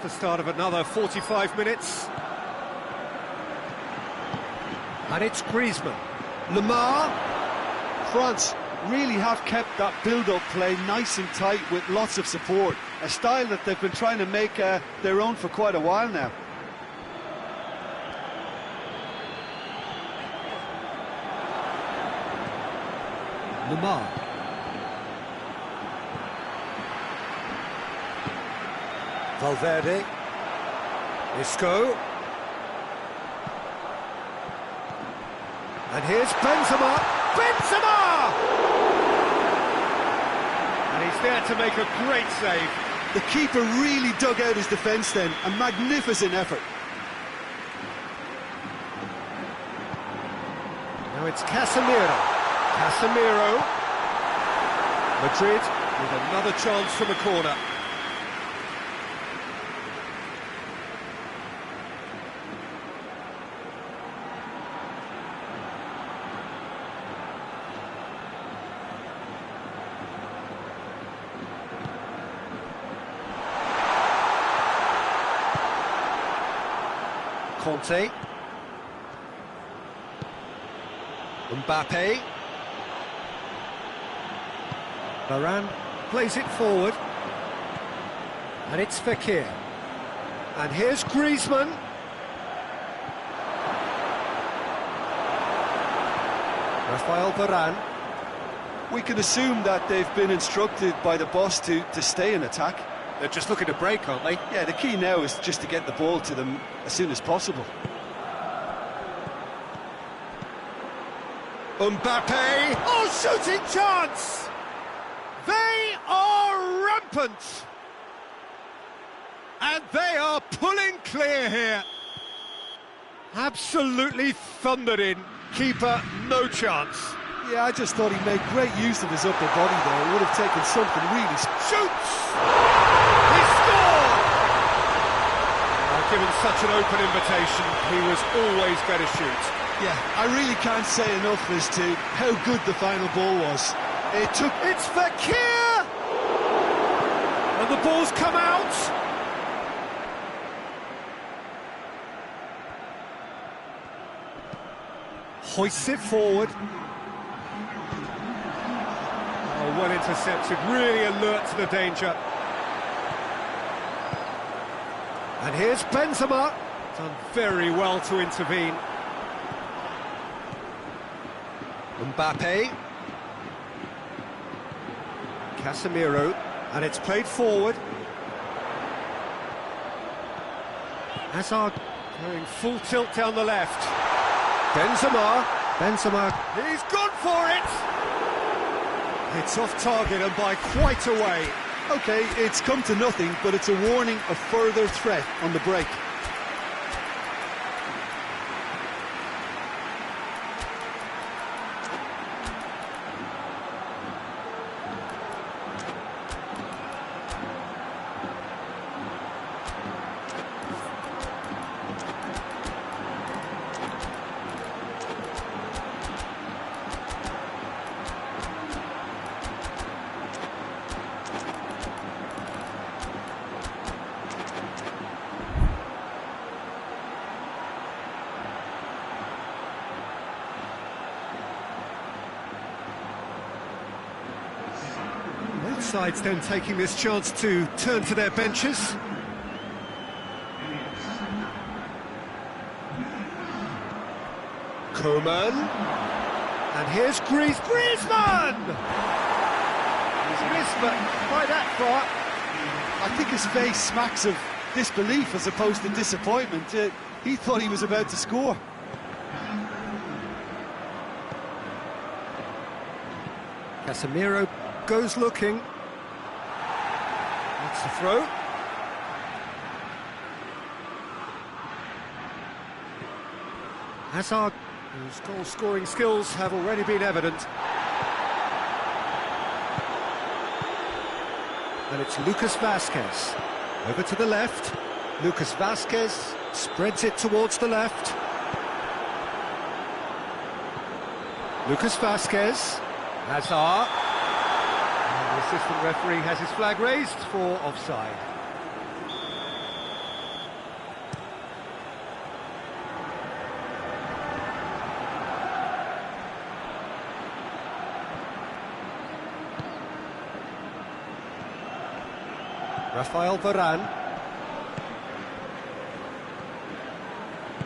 the start of another 45 minutes. And it's Griezmann. Lemar. France really have kept that build-up play nice and tight with lots of support. A style that they've been trying to make their own for quite a while now. Lemar. Valverde. Isco. And here's Benzema. Benzema! And he's there to make a great save. The keeper really dug out his defence then. A magnificent effort. Now it's Casemiro. Casemiro. Madrid with another chance from a corner. Conte. Mbappe. Varane plays it forward. And it's Fekir. And here's Griezmann. Rafael Varane. We can assume that they've been instructed by the boss to stay in attack. They're just looking to break, aren't they? Yeah, the key now is just to get the ball to them as soon as possible. Mbappe! Oh, shooting chance! They are rampant! And they are pulling clear here. Absolutely thundered in. Keeper, no chance. Yeah, I just thought he made great use of his upper body there. It would have taken something really... Shoots! He scored! Given such an open invitation, he was always going to shoot. Yeah, I really can't say enough as to how good the final ball was. It took... It's Fekir! And the ball's come out! Hoists it forward. Oh, well intercepted, really alert to the danger. And here's Benzema. Done very well to intervene. Mbappe. Casemiro. And it's played forward. Hazard going full tilt down the left. Benzema. Benzema. He's gone for it! It's off target and by quite a way. OK, it's come to nothing, but it's a warning of further threat on the break. Sides then taking this chance to turn to their benches. Coman. And here's Griezmann! He's missed, but by that far. I think his face smacks of disbelief as opposed to disappointment. He thought he was about to score. Casemiro goes looking. That's the throw. Hazard, whose goal-scoring skills have already been evident. And it's Lucas Vazquez. Over to the left. Lucas Vazquez spreads it towards the left. Lucas Vazquez. Hazard. And the assistant referee has his flag raised for offside. Rafael Varane.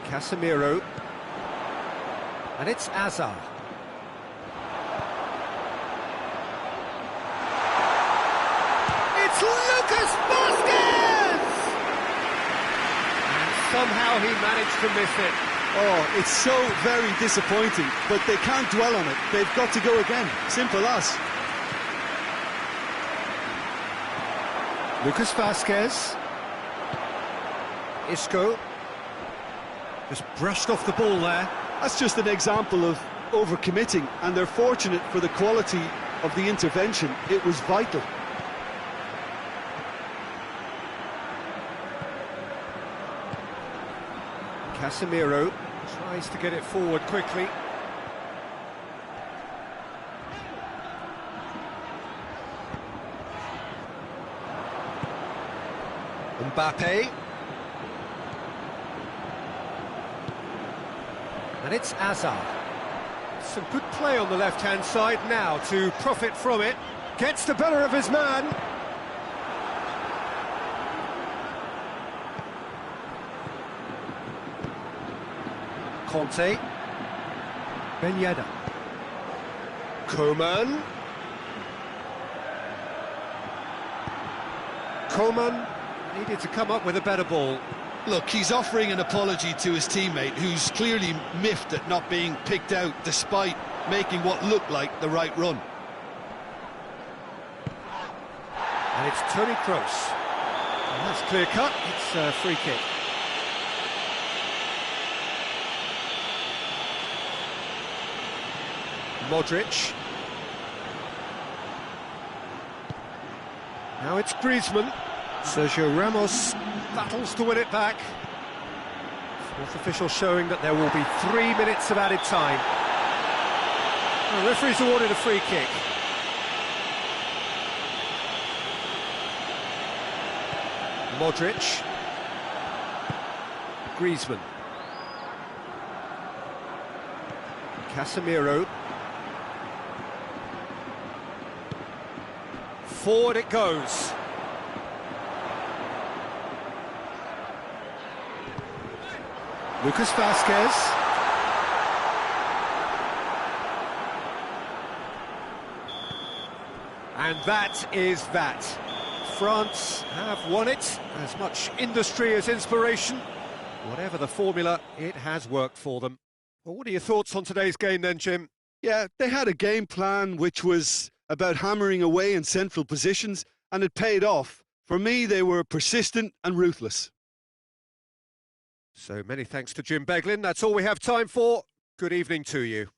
Casemiro. And it's Hazard. It's Lucas Vazquez! And somehow he managed to miss it. Oh, it's so very disappointing, but they can't dwell on it. They've got to go again. Simple as. Lucas Vazquez. Isco. Just brushed off the ball there. That's just an example of overcommitting, and they're fortunate for the quality of the intervention. It was vital. Casemiro tries to get it forward quickly. Mbappe. And it's Hazard. Some good play on the left-hand side now to profit from it. Gets the better of his man. Conte. Ben Yedder. Coman. Coman needed to come up with a better ball. Look, he's offering an apology to his teammate, who's clearly miffed at not being picked out despite making what looked like the right run. And it's Toni Kroos. And that's clear cut, it's a free kick. Modric. Now it's Griezmann. Sergio Ramos battles to win it back. Fourth official showing that there will be 3 minutes of added time. The referee's awarded a free kick. Modric. Griezmann. Casemiro. Forward it goes. Lucas Vazquez. And that is that. France have won it. As much industry as inspiration. Whatever the formula, it has worked for them. Well, what are your thoughts on today's game then, Jim? Yeah, they had a game plan which was about hammering away in central positions, and it paid off. For me, they were persistent and ruthless. So many thanks to Jim Beglin. That's all we have time for. Good evening to you.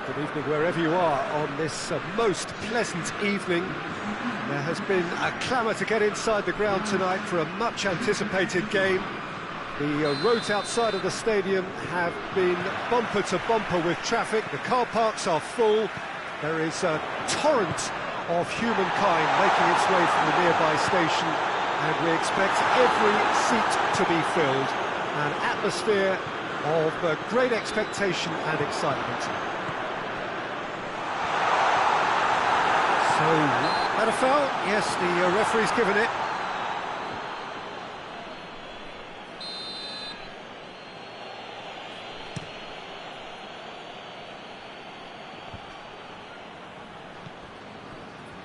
Good evening wherever you are on this most pleasant evening. There has been a clamour to get inside the ground tonight for a much-anticipated game. The roads outside of the stadium have been bumper to bumper with traffic. The car parks are full. There is a torrent of humankind making its way from the nearby station, and we expect every seat to be filled. An atmosphere of great expectation and excitement. So, that a foul? Yes, the referee's given it.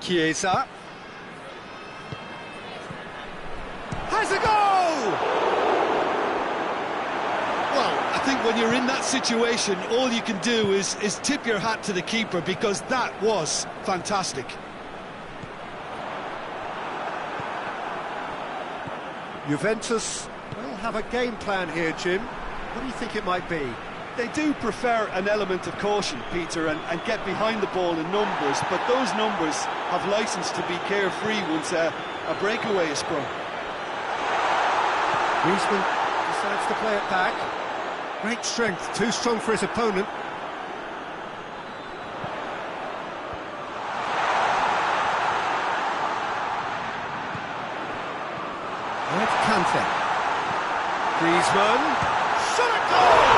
Chiesa has a goal! Well, I think when you're in that situation, all you can do is tip your hat to the keeper, because that was fantastic. Juventus will have a game plan here, Jim. What do you think it might be? They do prefer an element of caution, Peter, and get behind the ball in numbers, but those numbers have licence to be carefree once a breakaway is sprung. Griezmann decides to play it back. Great strength, too strong for his opponent. And it's Kante. Griezmann, shot at goal!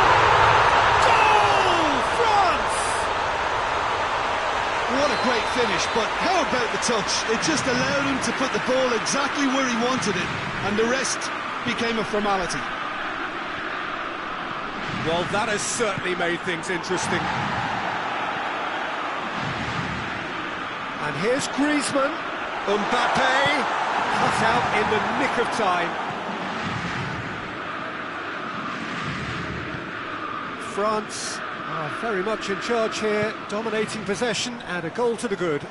Goal! France! What a great finish, but how about the touch? It just allowed him to put the ball exactly where he wanted it, and the rest became a formality. Well, that has certainly made things interesting. And here's Griezmann. Mbappe, cut out in the nick of time. France are very much in charge here, dominating possession, and a goal to the good.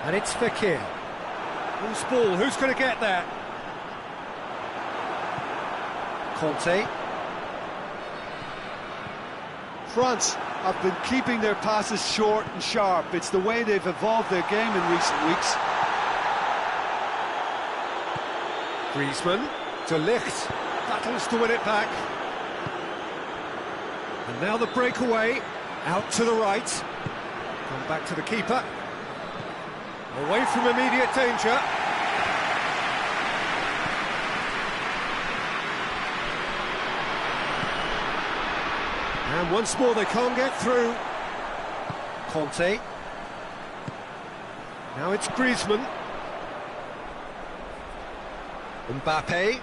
And it's Fekir. Who's ball? Who's going to get there? Conte. France have been keeping their passes short and sharp. It's the way they've evolved their game in recent weeks. Griezmann, De Ligt, battles to win it back. And now the breakaway, out to the right. Come back to the keeper. Away from immediate danger. And once more they can't get through. Conte. Now it's Griezmann. Mbappe.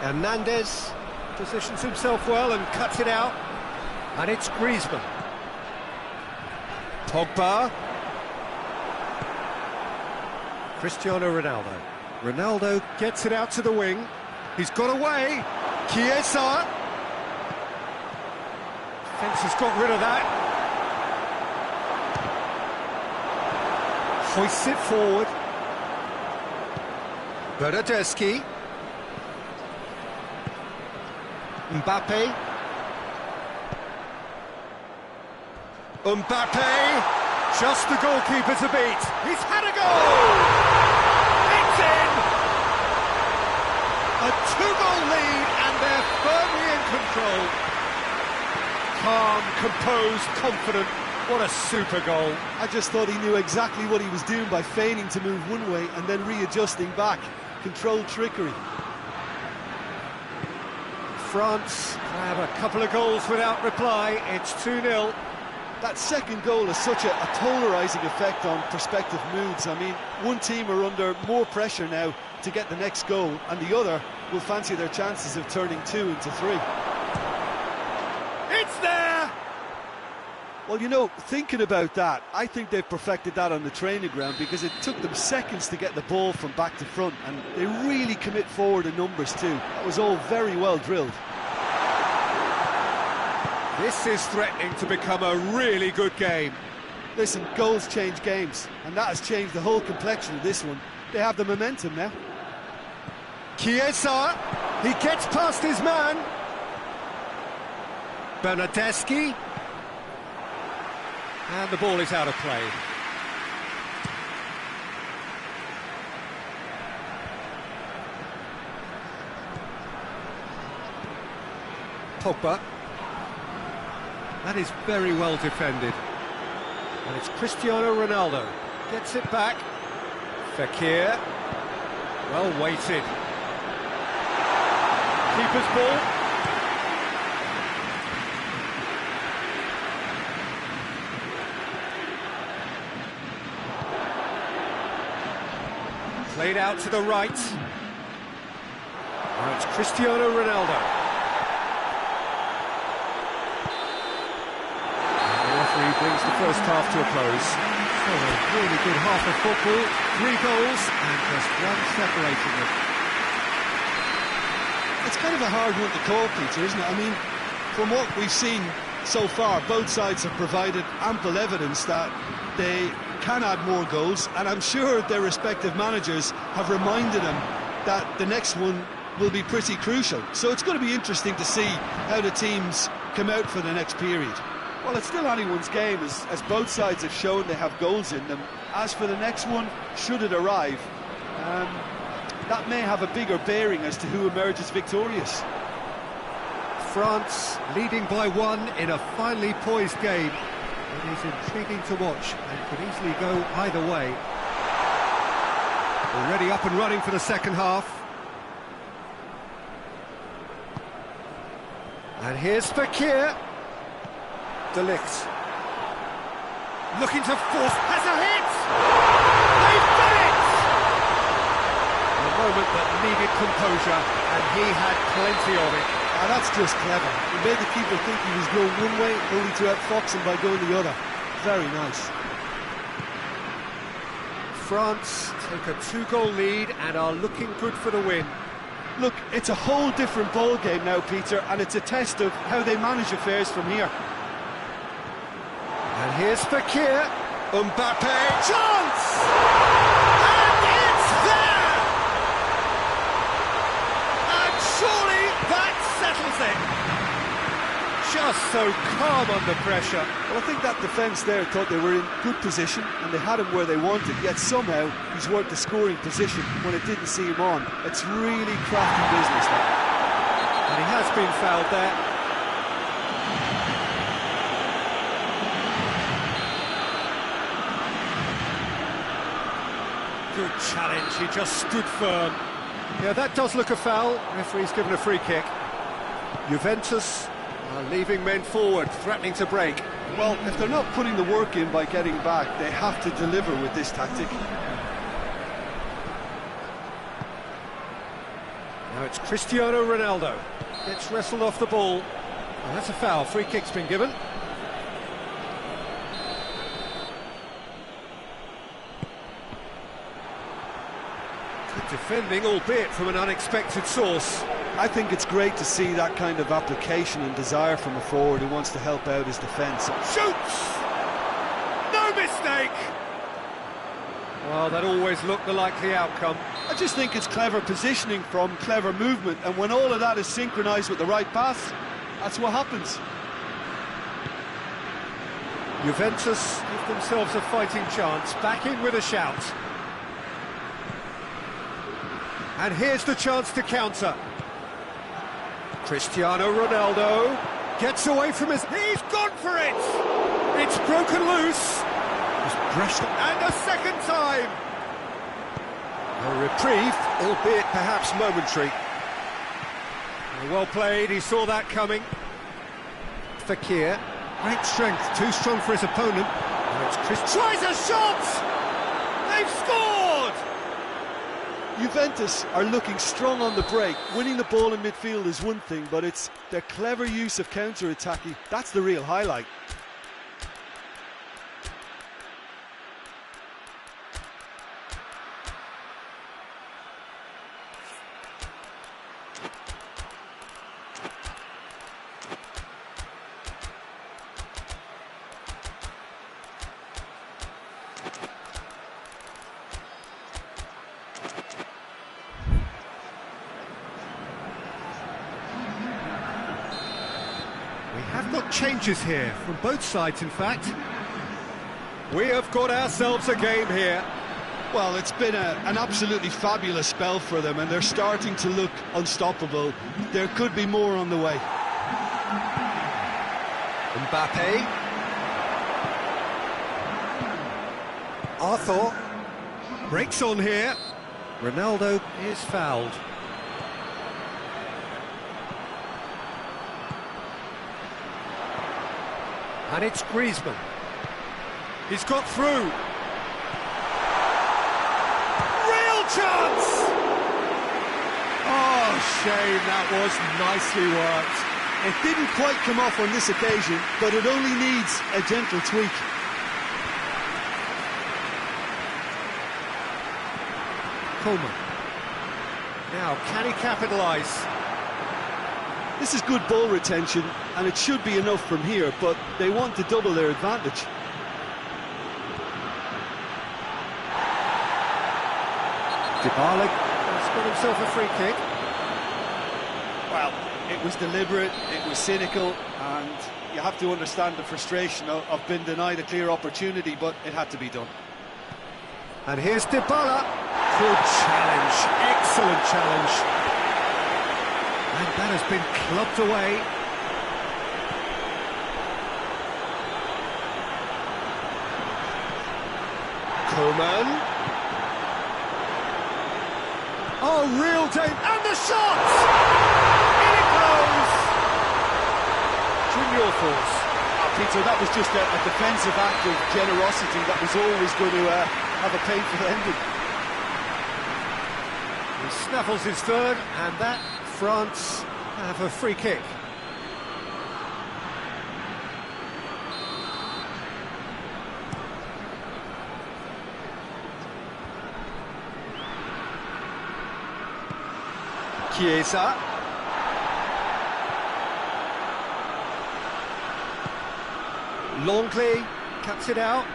Hernandez positions himself well and cuts it out. And it's Griezmann. Pogba. Cristiano Ronaldo. Ronaldo gets it out to the wing. He's got away. Chiesa. Defence has got rid of that. Hoists it forward. Bernardeschi. Mbappe. Mbappe. Just the goalkeeper to beat. He's had a goal! It's in! A two-goal lead, and they're firmly in control. Calm, composed, confident. What a super goal. I just thought he knew exactly what he was doing by feigning to move one way and then readjusting back. Controlled trickery. France have a couple of goals without reply. It's 2-0. That second goal has such a polarising effect on prospective moods. I mean, one team are under more pressure now to get the next goal, and the other will fancy their chances of turning 2 into 3. It's there! Well, you know, thinking about that, I think they've perfected that on the training ground, because it took them seconds to get the ball from back to front, and they really commit forward in numbers too. That was all very well drilled. This is threatening to become a really good game. Listen, goals change games, and that has changed the whole complexion of this one. They have the momentum now. Chiesa, he gets past his man. Bernardeschi. And the ball is out of play. Pogba. That is very well defended. And it's Cristiano Ronaldo. Gets it back. Fekir. Well weighted. Keeper's ball. Played out to the right. Now it's Cristiano Ronaldo. And the referee brings the first half to a close. So a really good half of football, 3 goals and just one separating them. It's kind of a hard one to call, Peter, isn't it? I mean, from what we've seen so far, both sides have provided ample evidence that they can add more goals, and I'm sure their respective managers have reminded them that the next one will be pretty crucial. So it's going to be interesting to see how the teams come out for the next period. Well, it's still anyone's game, as both sides have shown they have goals in them. As for the next one, should it arrive, that may have a bigger bearing as to who emerges victorious. France leading by 1 in a finely poised game. It is intriguing to watch and could easily go either way. Already up and running for the second half. And here's Fekir. De Ligt. Looking to force, has a hit! They've done it! A moment that needed composure, and he had plenty of it. Ah, that's just clever. He made the keeper think he was going one way, only to outfox him by going the other. Very nice. France take a 2-goal lead and are looking good for the win. Look, it's a whole different ball game now, Peter, and it's a test of how they manage affairs from here. And here's Fekir. Mbappe, chance! And it's there! And surely that settles it. Just so calm under pressure. Well, I think that defence there thought they were in good position and they had him where they wanted, yet somehow he's worked the scoring position when it didn't see him on. It's really crafty business now. And he has been fouled there. Good challenge, he just stood firm. Yeah, that does look a foul. Referee's given a free kick. Juventus are leaving men forward, threatening to break. Well, if they're not putting the work in by getting back, they have to deliver with this tactic. Now it's Cristiano Ronaldo. Gets wrestled off the ball. And that's a foul. Free kick's been given. Good defending, albeit from an unexpected source. I think it's great to see that kind of application and desire from a forward who wants to help out his defence. Shoots! No mistake! Well, that always looked the likely outcome. I just think it's clever positioning from clever movement, and when all of that is synchronised with the right pass, that's what happens. Juventus give themselves a fighting chance, back in with a shout. And here's the chance to counter. Cristiano Ronaldo gets away from his... He's gone for it! It's broken loose. Just brushed it. And a second time. A reprieve, albeit perhaps momentary. Well played, he saw that coming. Fekir, great strength, too strong for his opponent. Now it's Chris tries a shot! They've scored! Juventus are looking strong on the break. Winning the ball in midfield is one thing, but it's their clever use of counter-attacking. That's the real highlight. We have got changes here, from both sides in fact. We have got ourselves a game here. Well, it's been an absolutely fabulous spell for them, and they're starting to look unstoppable. There could be more on the way. Mbappe. Arthur. Breaks on here. Ronaldo is fouled. And it's Griezmann. He's got through. Real chance! Oh, shame, that was nicely worked. It didn't quite come off on this occasion, but it only needs a gentle tweak. Coleman. Now, can he capitalise? This is good ball retention, and it should be enough from here, but they want to double their advantage. Dybala has got himself a free kick. Well, it was deliberate, it was cynical, and you have to understand the frustration of being denied a clear opportunity, but it had to be done. And here's Dybala. Good challenge, excellent challenge. And that has been clubbed away. Coleman. Oh, real danger. And the shot! In it goes! Jim, your thoughts? Peter, that was just a defensive act of generosity that was always going to have a painful ending. He snaffles his third, and that France have a free kick. Chiesa. Longley cuts it out.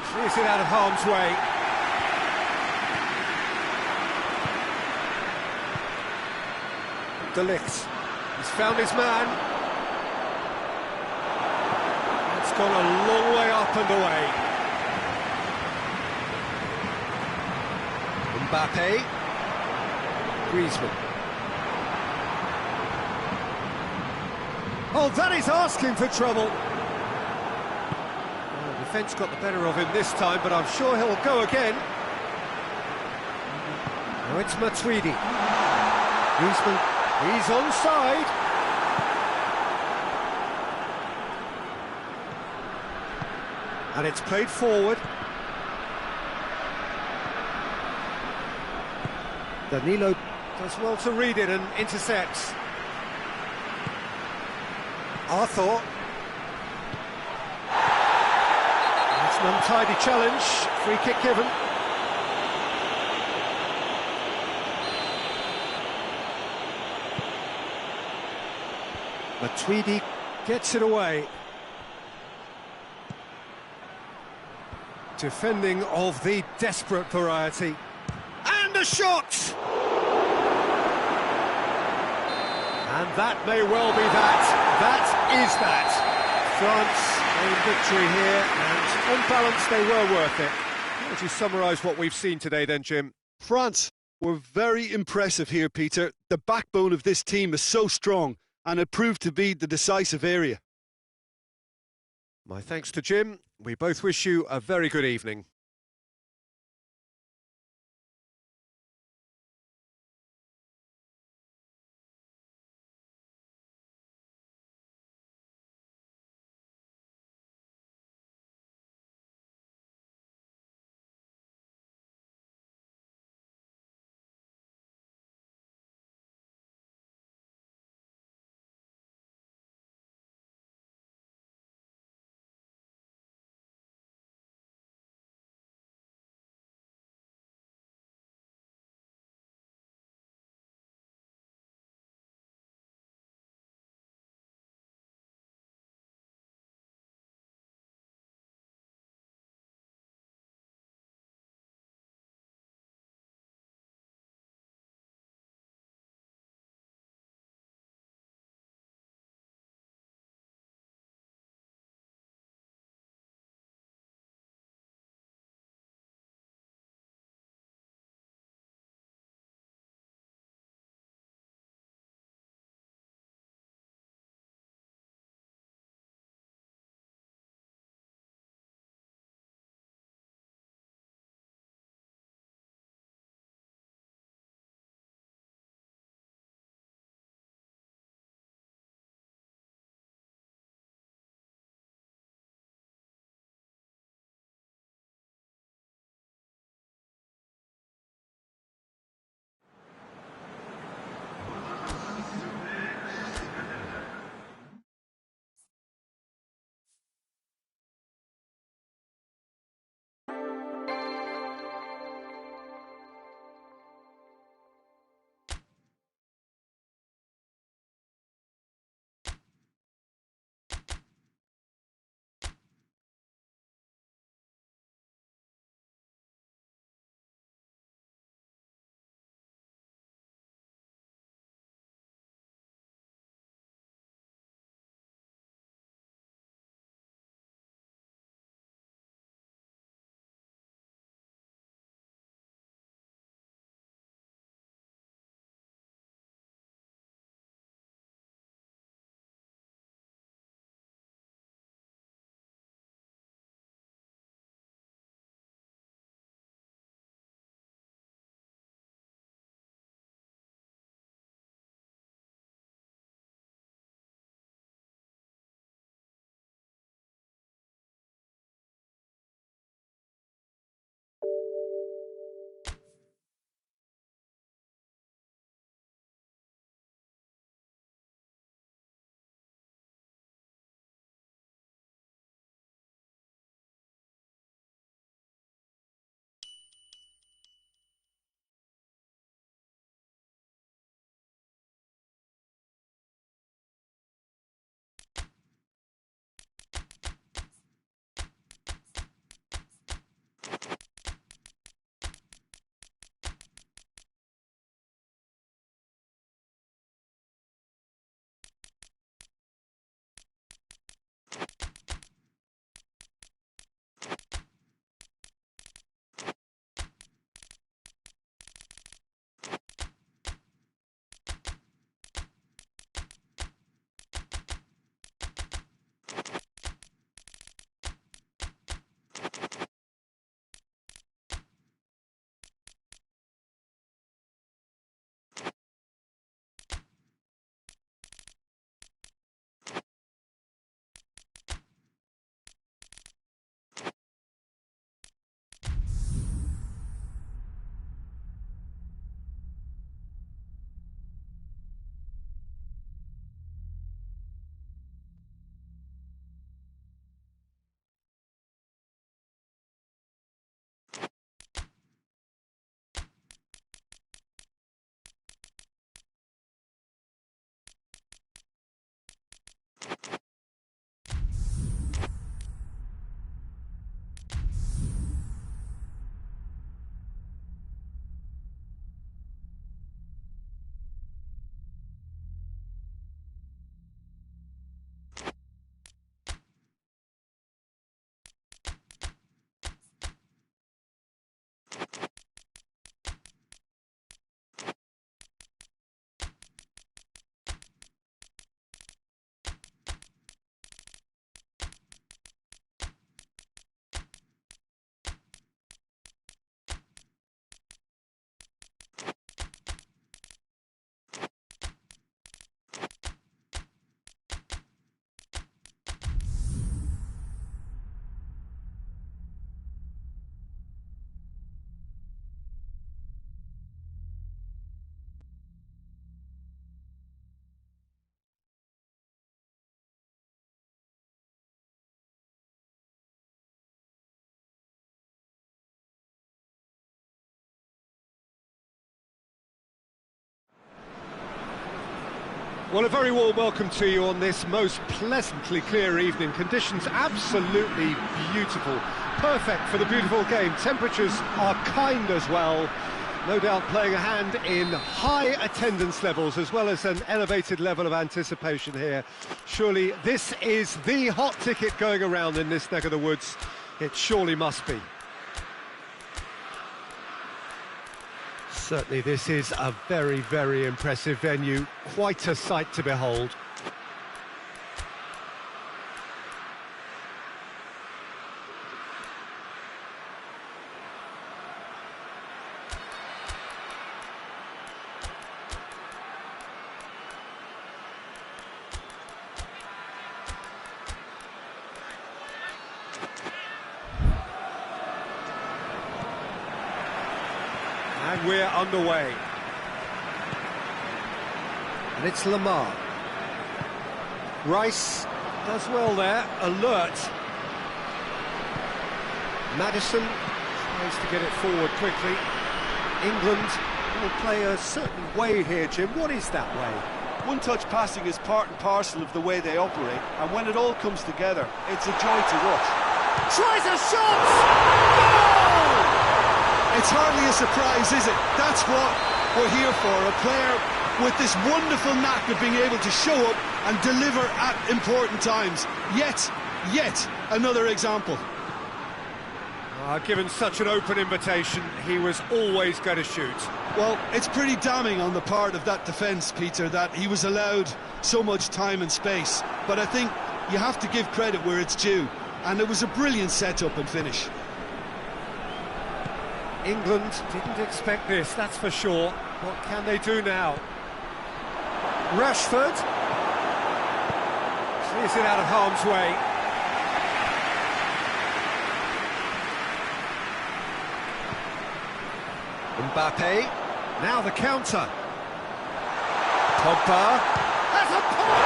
Clears it out of harm's way. De Ligt. He's found his man. It's gone a long way up and away. Mbappe. Griezmann. Oh, that is asking for trouble. Well, the defence got the better of him this time, but I'm sure he'll go again. Now it's Matuidi. Griezmann. He's onside. And it's played forward. Danilo does well to read it and intercepts. Arthur. It's an untidy challenge. Free kick given. Matuidi gets it away. Defending of the desperate variety. And a shot! And that may well be that. That is that. France a victory here, and on balance they were worth it. How would you summarise what we've seen today then, Jim? France were very impressive here, Peter. The backbone of this team is so strong, and it proved to be the decisive area. My thanks to Jim. We both wish you a very good evening. Well, a very warm welcome to you on this most pleasantly clear evening. Conditions absolutely beautiful. Perfect for the beautiful game. Temperatures are kind as well. No doubt playing a hand in high attendance levels as well as an elevated level of anticipation here. Surely this is the hot ticket going around in this neck of the woods. It surely must be. Certainly this is a very, very impressive venue. Quite a sight to behold. And we're underway. And it's Lamar. Rice does well there, alert. Madison tries to get it forward quickly. England will play a certain way here, Jim. What is that way? One-touch passing is part and parcel of the way they operate, and when it all comes together, it's a joy to watch. Tries a shot! Goal! It's hardly a surprise, is it? That's what we're here for, a player with this wonderful knack of being able to show up and deliver at important times. Yet another example. Given such an open invitation, he was always going to shoot. Well, it's pretty damning on the part of that defence, Peter, that he was allowed so much time and space. But I think you have to give credit where it's due, and it was a brilliant setup and finish. England didn't expect this, that's for sure. What can they do now? Rashford clears it out of harm's way. Mbappe, now the counter. Pogba has a point!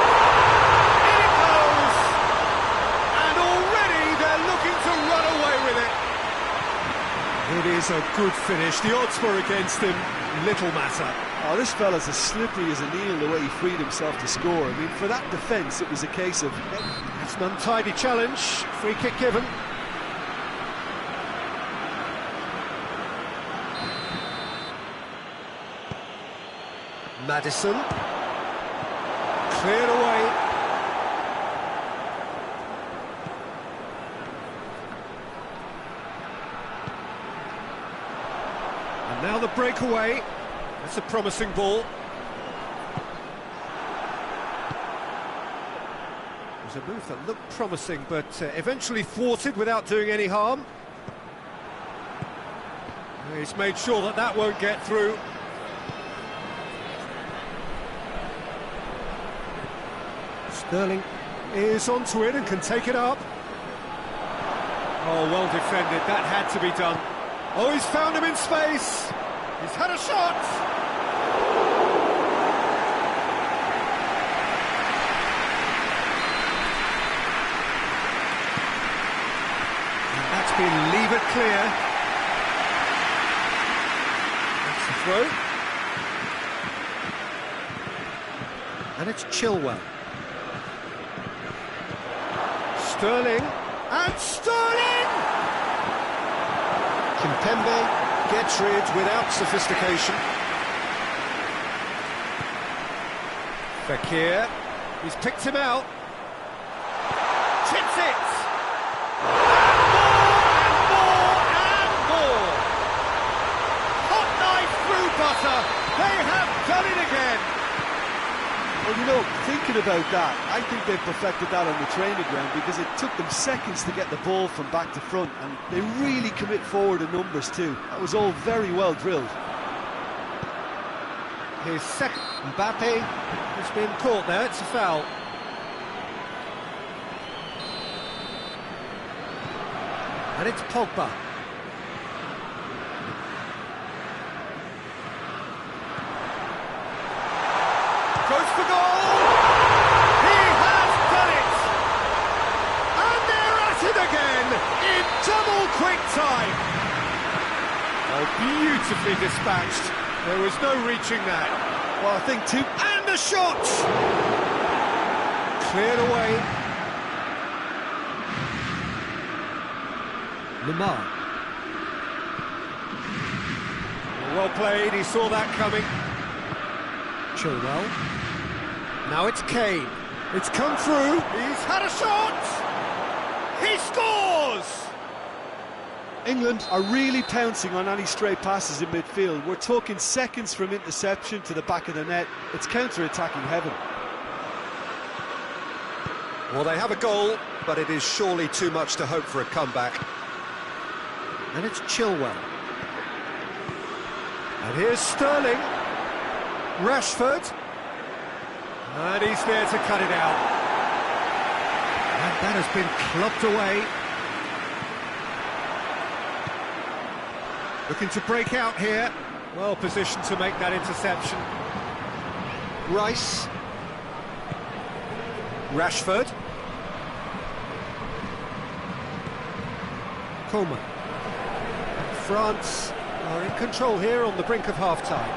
In it goes! And already they're looking to run away with it. It is a good finish. The odds were against him. Little matter. Oh, this fella's as slippery as an eel the way he freed himself to score. I mean, for that defence, it was a case of... It's an untidy challenge. Free kick given. Madison. Cleared away. And now the breakaway. That's a promising ball. It was a move that looked promising, but eventually thwarted without doing any harm. He's made sure that that won't get through. Sterling is onto it and can take it up. Oh, well defended. That had to be done. Oh, he's found him in space. He's had a shot. And that's been leave it clear. That's the throw. And it's Chilwell. Sterling. And Sterling! Kimpembe gets rid without sophistication. Fekir, he's picked him out. Tips it! And more! Hot knife through butter. They have done it again. Well, you know, thinking about that, I think they've perfected that on the training ground because it took them seconds to get the ball from back to front, and they really commit forward in numbers too. That was all very well drilled. His second. Mbappe has been caught there, it's a foul. And it's Pogba. Goes for goal! He has done it! And they're at it again in double quick time! Oh, beautifully dispatched. There was no reaching that. Well, I think too... And a shot! Cleared away. Lamar. Well played, he saw that coming. Chilwell. Now it's Kane. It's come through. He's had a shot! He scores! England are really pouncing on any stray passes in midfield. We're talking seconds from interception to the back of the net. It's counter-attacking heaven. Well, they have a goal, but it is surely too much to hope for a comeback. And it's Chilwell. And here's Sterling. Rashford. And he's there to cut it out. And that has been clubbed away. Looking to break out here. Well positioned to make that interception. Rice. Rashford. Coleman. France are in control here on the brink of half-time.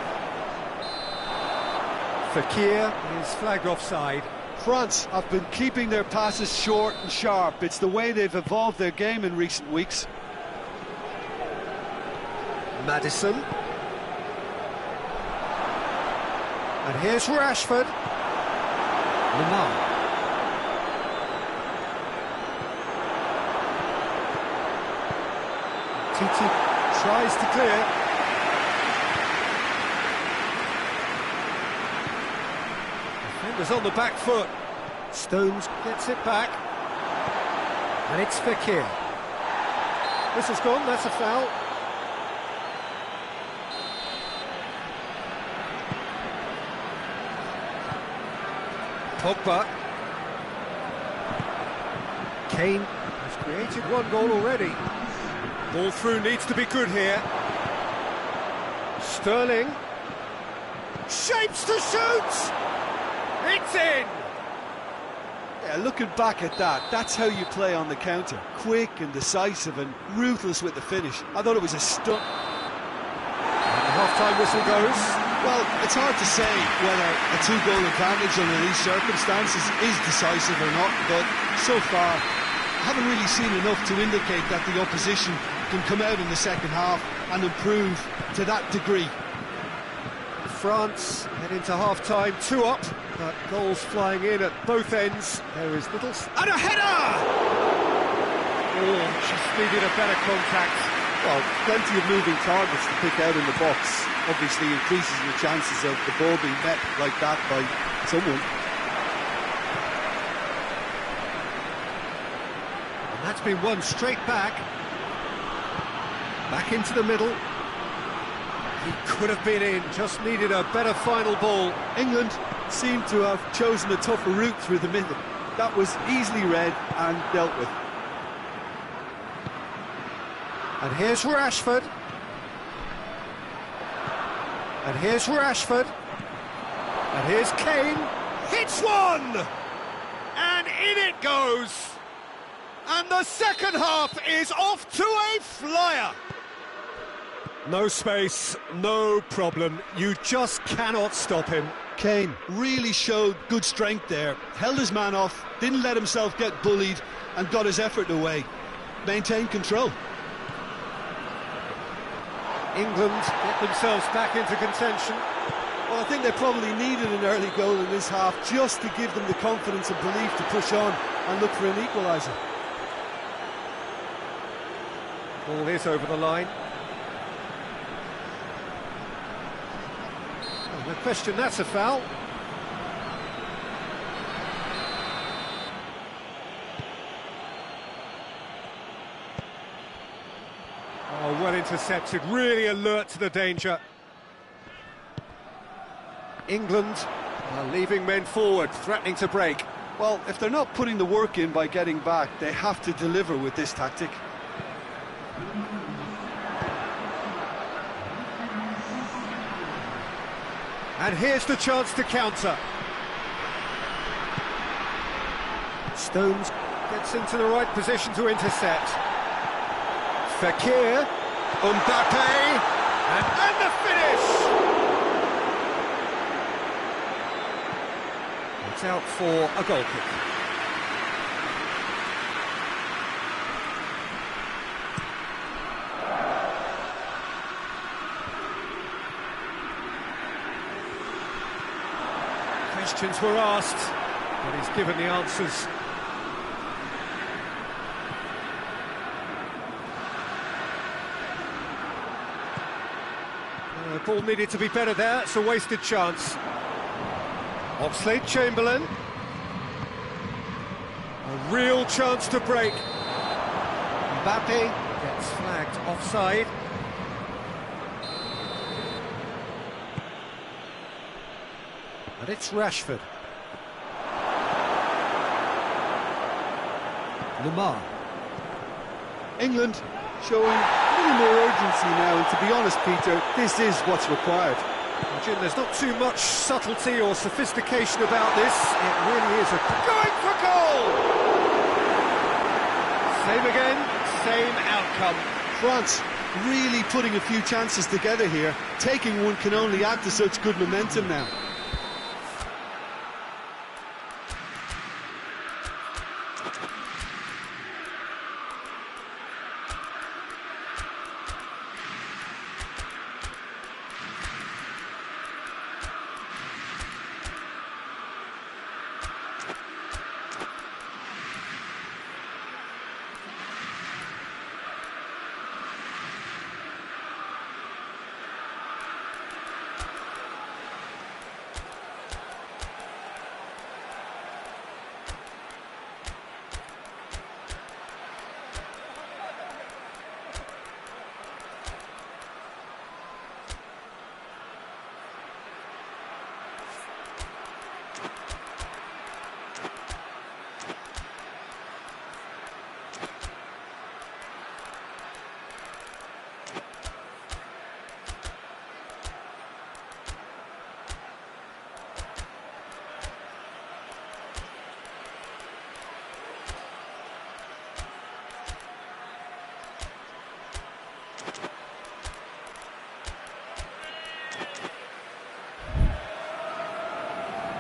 Fekir is flagged offside. France have been keeping their passes short and sharp. It's the way they've evolved their game in recent weeks. Maddison. And here's Rashford. Lamar. Titi tries to clear. Defenders on the back foot. Stones gets it back. And it's Fekir. Whistle's gone, that's a foul. Pogba. Kane has created one goal already. Ball through needs to be good here. Sterling. Shapes to shoot! It's in! Yeah, looking back at that, that's how you play on the counter. Quick and decisive and ruthless with the finish. I thought it was a stunt. And the half-time whistle goes. Well, it's hard to say whether a two-goal advantage under these circumstances is decisive or not, but so far I haven't really seen enough to indicate that the opposition can come out in the second half and improve to that degree. France head into half-time, 2 up, but goals flying in at both ends. There is little... And a header! Oh, just needed a better contact. Well, plenty of moving targets to pick out in the box. Obviously increases the chances of the ball being met like that by someone. And that's been won straight back. Back into the middle. He could have been in, just needed a better final ball. England seemed to have chosen a tougher route through the middle. That was easily read and dealt with. And here's Rashford. And here's Rashford. And here's Kane. Hits one! And in it goes! And the second half is off to a flyer! No space, no problem. You just cannot stop him. Kane really showed good strength there. Held his man off, didn't let himself get bullied, and got his effort away. Maintained control. England get themselves back into contention. Well, I think they probably needed an early goal in this half just to give them the confidence and belief to push on and look for an equaliser. Ball is over the line. Oh, no question, that's a foul. Oh, well intercepted, really alert to the danger. England are leaving men forward, threatening to break. Well, if they're not putting the work in by getting back, they have to deliver with this tactic. And here's the chance to counter. Stones gets into the right position to intercept. Fekir, Mbappe, and the finish! It's out for a goal kick. Questions were asked, but he's given the answers. The ball needed to be better there, it's a wasted chance. Oxlade-Chamberlain. A real chance to break. Mbappe gets flagged offside. And it's Rashford. Lamar. England showing a little more urgency now, and to be honest, Peter, this is what's required. Well, Jim, there's not too much subtlety or sophistication about this. It really is going for goal! Same again, same outcome. France really putting a few chances together here. Taking one can only add to such good momentum now.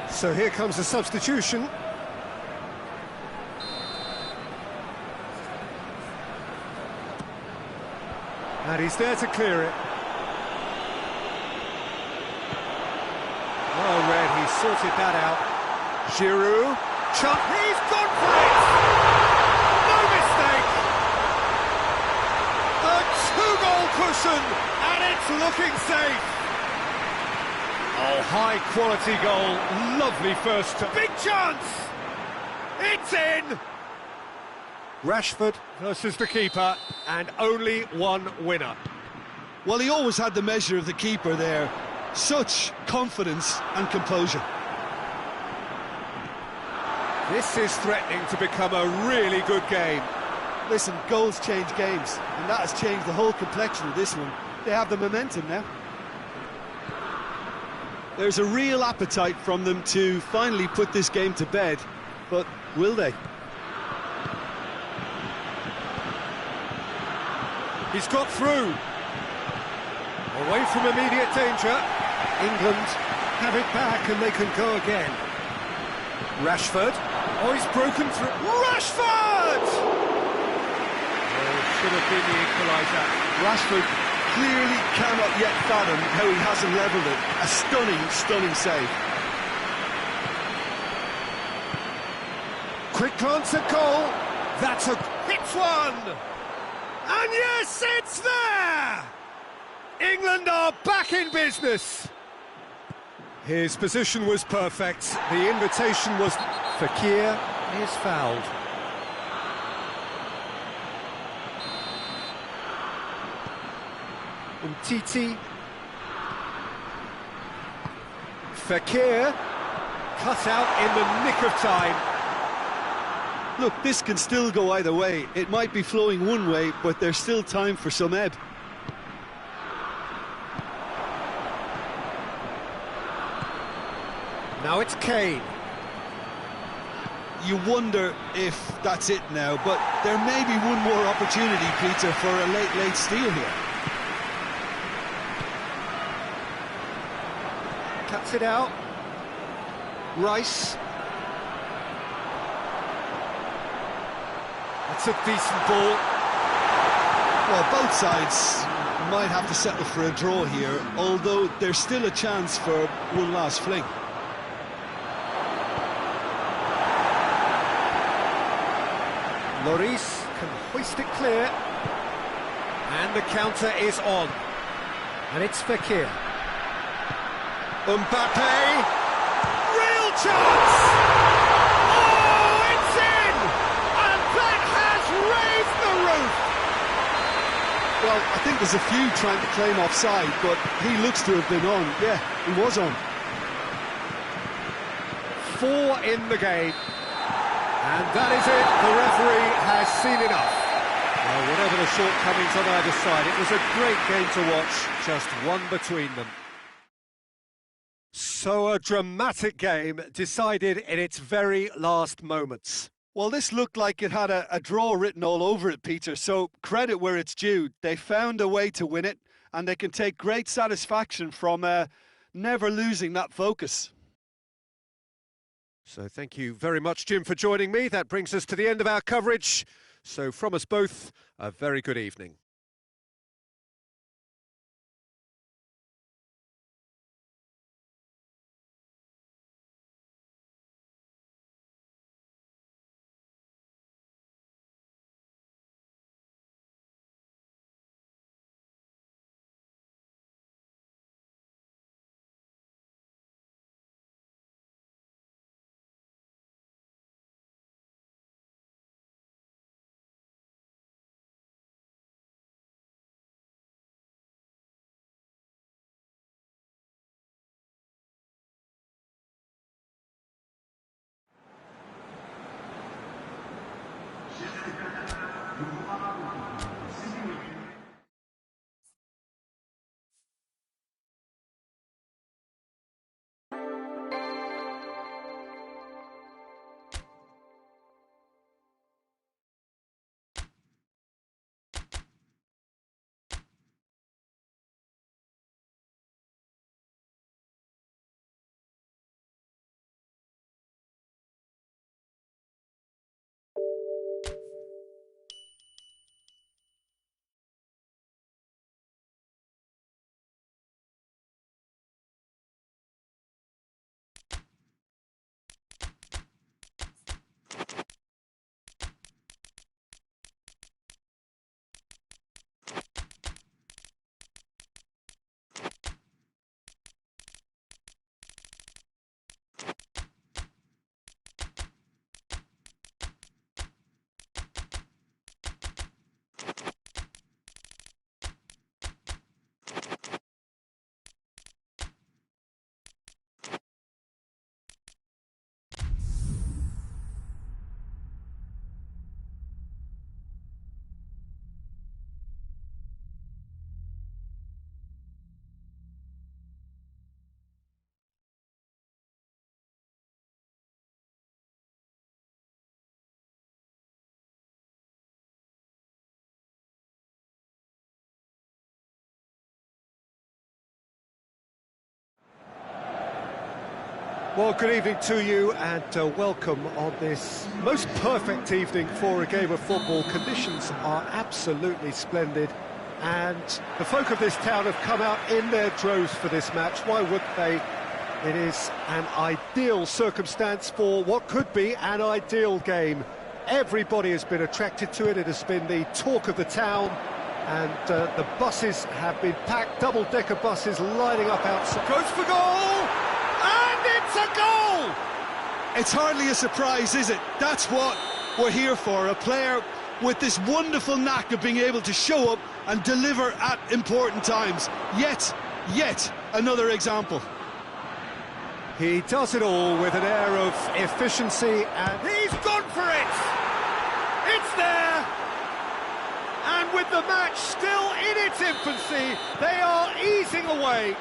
So here comes a substitution. And he's there to clear it. Well read, he sorted that out. Giroud, chunk, he's gone for it! No mistake! A two-goal cushion, and it's looking safe. Oh, high-quality goal, lovely first touch. Big chance! It's in! Rashford versus the keeper, and only one winner. Well, he always had the measure of the keeper there. Such confidence and composure. This is threatening to become a really good game. Listen, goals change games, and that has changed the whole complexion of this one. They have the momentum now. There's a real appetite from them to finally put this game to bed, but will they? He's got through. Away from immediate danger. England have it back and they can go again. Rashford. Oh, he's broken through. Rashford! Oh, should have been the equaliser. Rashford clearly cannot yet fathom how he hasn't levelled it. A stunning, stunning save. Quick glance at goal. That's a hit one. And yes, it's there! England are back in business. His position was perfect. The invitation was... Fekir is fouled. Umtiti. Fekir cut out in the nick of time. Look, this can still go either way. It might be flowing one way, but there's still time for some ebb. Now it's Kane. You wonder if that's it now, but there may be one more opportunity, Peter, for a late steal here. Cuts it out. Rice. It's a decent ball. Well, both sides might have to settle for a draw here, although there's still a chance for one last fling. Lloris can hoist it clear. And the counter is on. And it's Fekir. Mbappe. Real chance! Oh, it's in! And that has raised the roof! Well, I think there's a few trying to claim offside, but he looks to have been on. Yeah, he was on. 4 in the game. And that is it. The referee has seen enough. Well, whatever the shortcomings on either side, it was a great game to watch, just one between them. So a dramatic game decided in its very last moments. Well, this looked like it had a draw written all over it, Peter, so credit where it's due. They found a way to win it, and they can take great satisfaction from never losing that focus. So thank you very much, Jim, for joining me. That brings us to the end of our coverage. So from us both, a very good evening. Well, good evening to you and welcome on this most perfect evening for a game of football. Conditions are absolutely splendid and the folk of this town have come out in their droves for this match. Why wouldn't they? It is an ideal circumstance for what could be an ideal game. Everybody has been attracted to it. It has been the talk of the town and the buses have been packed, double-decker buses lining up outside. Goes for goal! It's a goal! It's hardly a surprise, is it? That's what we're here for, a player with this wonderful knack of being able to show up and deliver at important times. Yet another example. He does it all with an air of efficiency and he's gone for it! It's there! And with the match still in its infancy, they are easing away.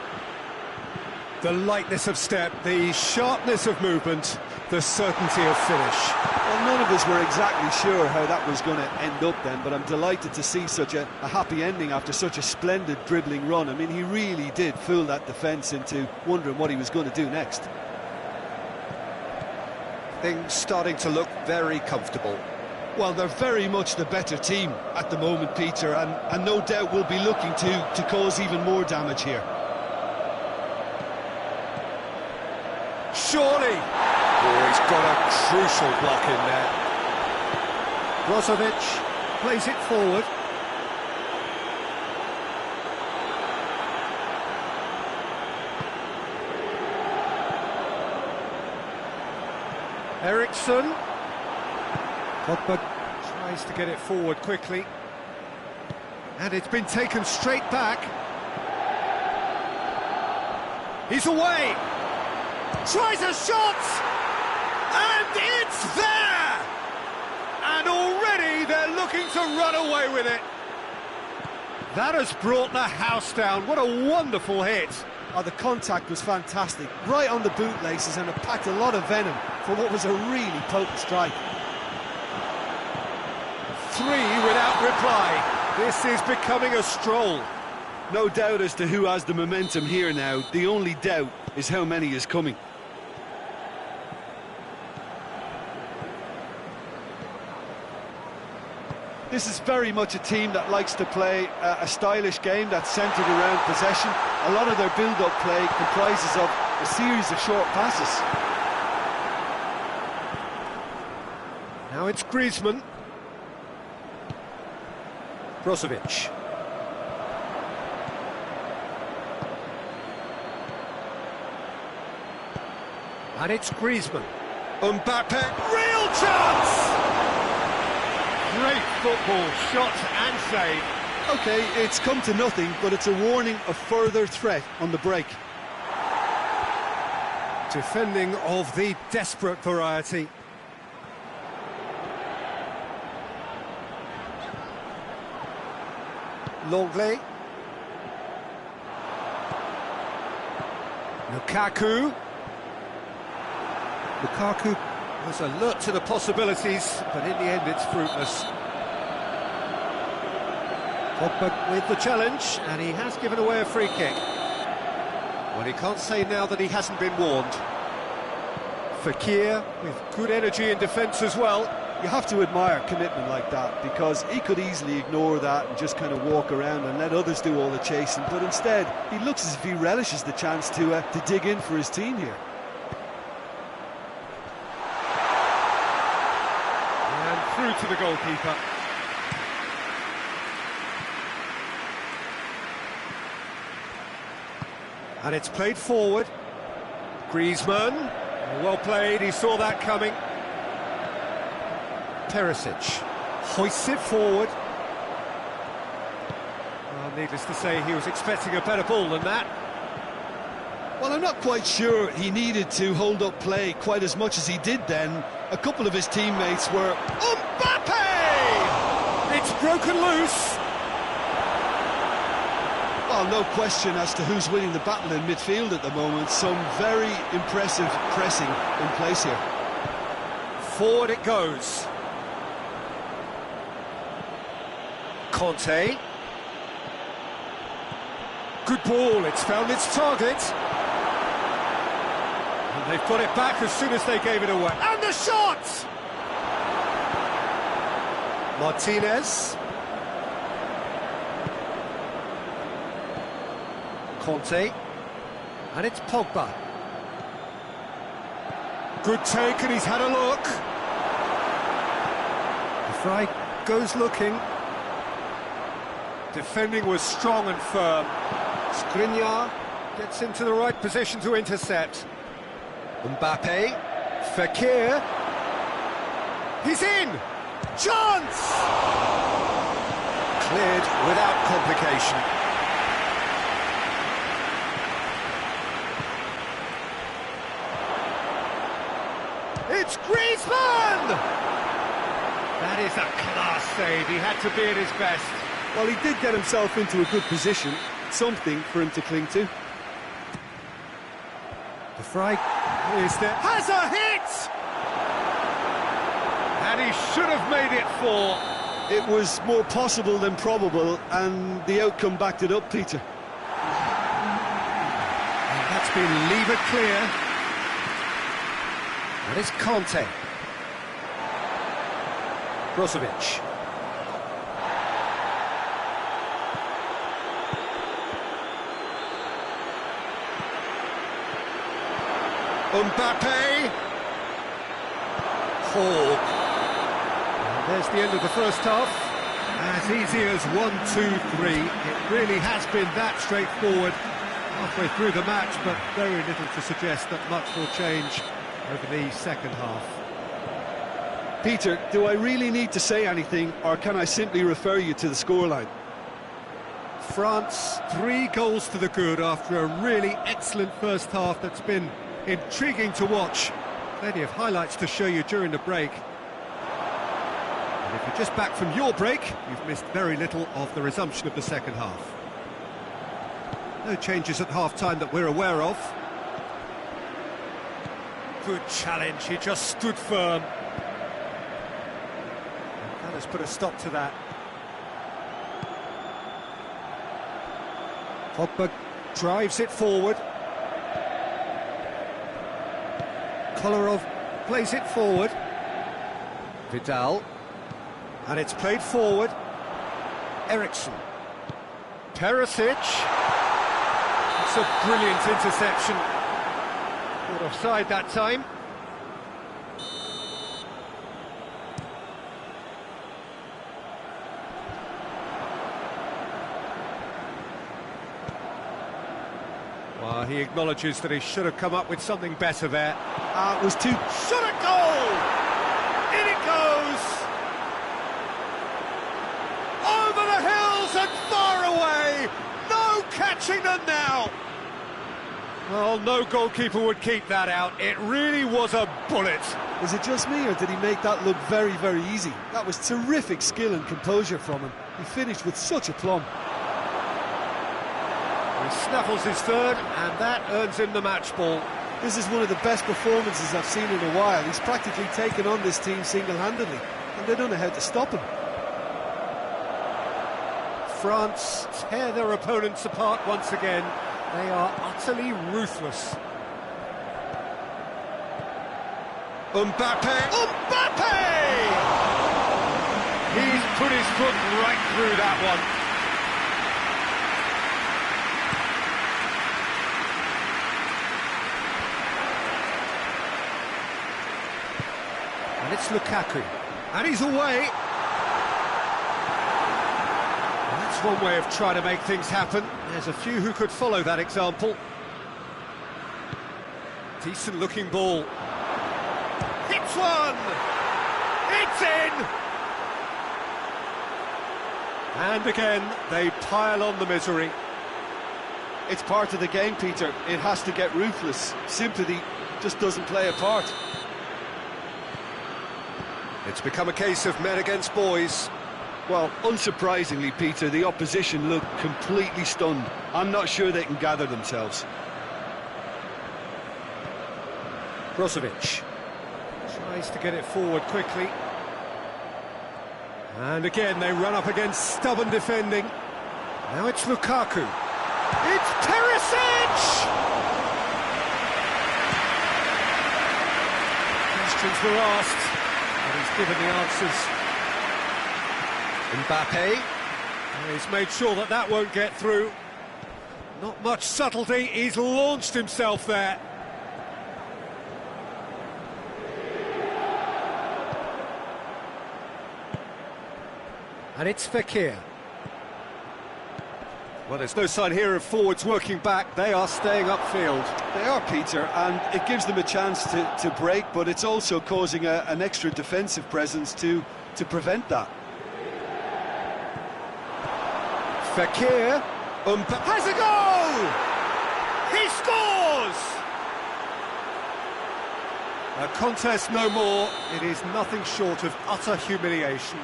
The lightness of step, the sharpness of movement, the certainty of finish. Well, none of us were exactly sure how that was going to end up then, but I'm delighted to see such a happy ending after such a splendid dribbling run. I mean, he really did fool that defence into wondering what he was going to do next. Things starting to look very comfortable. Well, they're very much the better team at the moment, Peter, and no doubt will be looking to cause even more damage here. Surely! Oh, he's got a crucial block in there. Brozovic plays it forward. Eriksson. Pogba tries to get it forward quickly. And it's been taken straight back. He's away! Tries a shot! And it's there! And already they're looking to run away with it. That has brought the house down. What a wonderful hit. Oh, the contact was fantastic. Right on the bootlaces, and it packed a lot of venom for what was a really potent strike. 3 without reply. This is becoming a stroll. No doubt as to who has the momentum here now. The only doubt is how many is coming. This is very much a team that likes to play a stylish game that's centred around possession. A lot of their build-up play comprises of a series of short passes. Now it's Griezmann. Brozovic. And it's Griezmann. Mbappe, real chance! Great football, shot and save. OK, it's come to nothing, but it's a warning of further threat on the break. Defending of the desperate variety. Longley. Lukaku. Lukaku was alert to the possibilities, but in the end it's fruitless. Pogba with the challenge, and he has given away a free kick. Well, he can't say now that he hasn't been warned. Fekir with good energy in defence as well. You have to admire commitment like that, because he could easily ignore that and just kind of walk around and let others do all the chasing, but instead he looks as if he relishes the chance to dig in for his team here. And through to the goalkeeper. And it's played forward. Griezmann, well played, he saw that coming. Perisic hoists it forward. Well, needless to say, he was expecting a better ball than that. Well, I'm not quite sure he needed to hold up play quite as much as he did then. A couple of his teammates were... Mbappe! It's broken loose. Well, no question as to who's winning the battle in midfield at the moment. Some very impressive pressing in place here. Forward it goes. Conte. Good ball, it's found its target. And they've got it back as soon as they gave it away. And the shot! Martinez. Conte. And it's Pogba. Good take, and he's had a look. The fry goes looking. Defending was strong and firm. Skriniar gets into the right position to intercept. Mbappe, Fekir. He's in! Chance! Cleared without complication. It's Griezmann! That is a class save. He had to be at his best. Well, he did get himself into a good position, something for him to cling to. The fry is there. Has a hit! And he should have made it 4. It was more possible than probable, and the outcome backed it up, Peter. And that's been levered clear. And it's Conte. Brozovic. Mbappe. Hall. And there's the end of the first half. As easy as 1-2-3. It really has been that straightforward halfway through the match, but very little to suggest that much will change over the second half. Peter, do I really need to say anything, or can I simply refer you to the scoreline? France, 3 goals to the good after a really excellent first half that's been intriguing to watch. Plenty of highlights to show you during the break. And if you're just back from your break, you've missed very little of the resumption of the second half. No changes at half-time that we're aware of. Good challenge, he just stood firm. And that has put a stop to that. Pogba drives it forward. Kolarov plays it forward. Vidal. And it's played forward. Eriksson. Perisic. It's a brilliant interception. Caught offside that time. Well, he acknowledges that he should have come up with something better there. It was too... Shot a goal! In it goes! Over the hills and far away! No catching them now! Well, no goalkeeper would keep that out. It really was a bullet. Was it just me, or did he make that look very, very easy? That was terrific skill and composure from him. He finished with such aplomb. He snaffles his third, and that earns him the match ball. This is one of the best performances I've seen in a while. He's practically taken on this team single-handedly, and they don't know how to stop him. France tear their opponents apart once again. They are utterly ruthless. Mbappe! Mbappe! He's put his foot right through that one. And it's Lukaku. And he's away. That's one way of trying to make things happen. There's a few who could follow that example. Decent looking ball. Hits one! It's in! And again, they pile on the misery. It's part of the game, Peter. It has to get ruthless. Sympathy just doesn't play a part. It's become a case of men against boys. Well, unsurprisingly, Peter, the opposition look completely stunned. I'm not sure they can gather themselves. Brozovic tries to get it forward quickly. And again, they run up against stubborn defending. Now it's Lukaku. It's Perisic! Questions were asked, and he's given the answers. Mbappe, he's made sure that that won't get through. Not much subtlety, he's launched himself there. And it's Fekir. Well, there's no sign here of forwards working back. They are staying upfield. They are, Peter, and it gives them a chance to break, but it's also causing an extra defensive presence to prevent that. Fekir has a goal! He scores! A contest no more. It is nothing short of utter humiliation.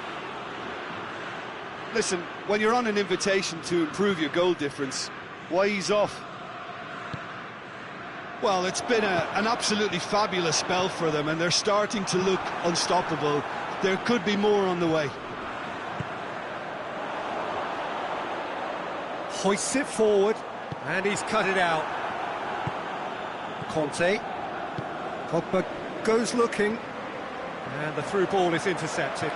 Listen, when you're on an invitation to improve your goal difference, why ease off? Well, it's been an absolutely fabulous spell for them, and they're starting to look unstoppable. There could be more on the way. Hoists it forward, and he's cut it out. Conte. Pogba goes looking, and the through ball is intercepted.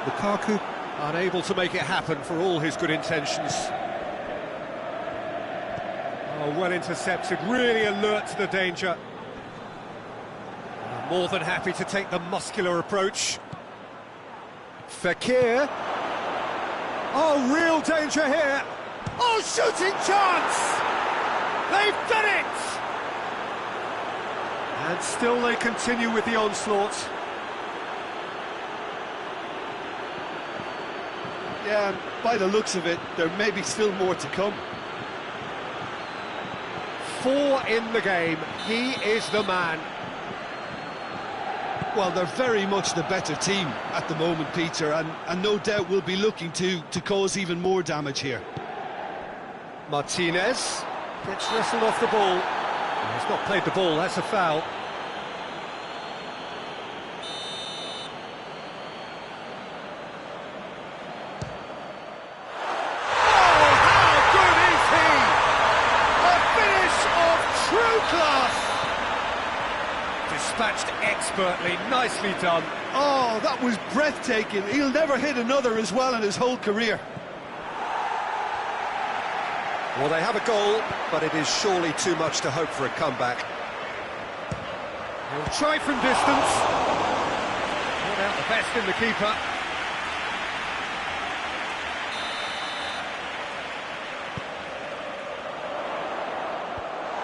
Lukaku unable to make it happen for all his good intentions. Oh, well intercepted, really alert to the danger. More than happy to take the muscular approach. Fekir. Oh, real danger here. Oh, shooting chance! They've done it! And still they continue with the onslaught. Yeah, and by the looks of it, there may be still more to come. 4 in the game. He is the man. Well, they're very much the better team at the moment, Peter, and no doubt will be looking to cause even more damage here. Martinez gets wrestled off the ball. He's not played the ball, that's a foul. Dispatched expertly, nicely done. Oh, that was breathtaking. He'll never hit another as well in his whole career. Well, they have a goal, but it is surely too much to hope for a comeback. He'll try from distance. Not out the best in the keeper.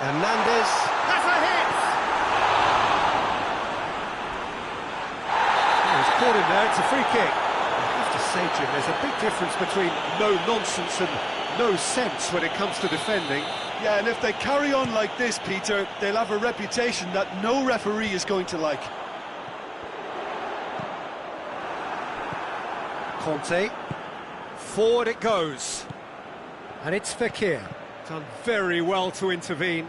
Hernandez has a hit! Caught him there, it's a free kick. I have to say, Jim, there's a big difference between no nonsense and no sense when it comes to defending. Yeah, and if they carry on like this, Peter, they'll have a reputation that no referee is going to like. Conte, forward it goes. And it's Fekir, done very well to intervene.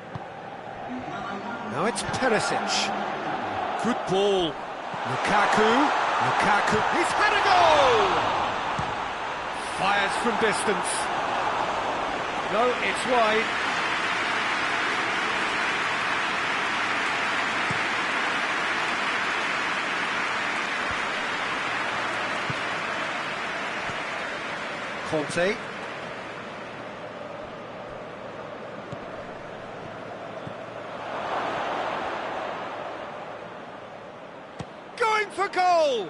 Now it's Perisic. Good ball. Lukaku, he's had a goal! Fires from distance. No, it's wide. Conte. Going for goal!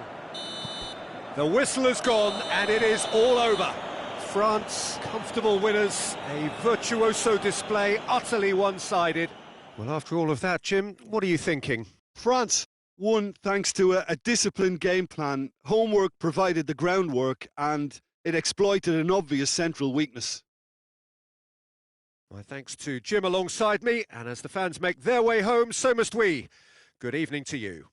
The whistle has gone and it is all over. France, comfortable winners, a virtuoso display, utterly one-sided. Well, after all of that, Jim, what are you thinking? France won thanks to a disciplined game plan. Homework provided the groundwork and it exploited an obvious central weakness. My thanks to Jim alongside me, and as the fans make their way home, so must we. Good evening to you.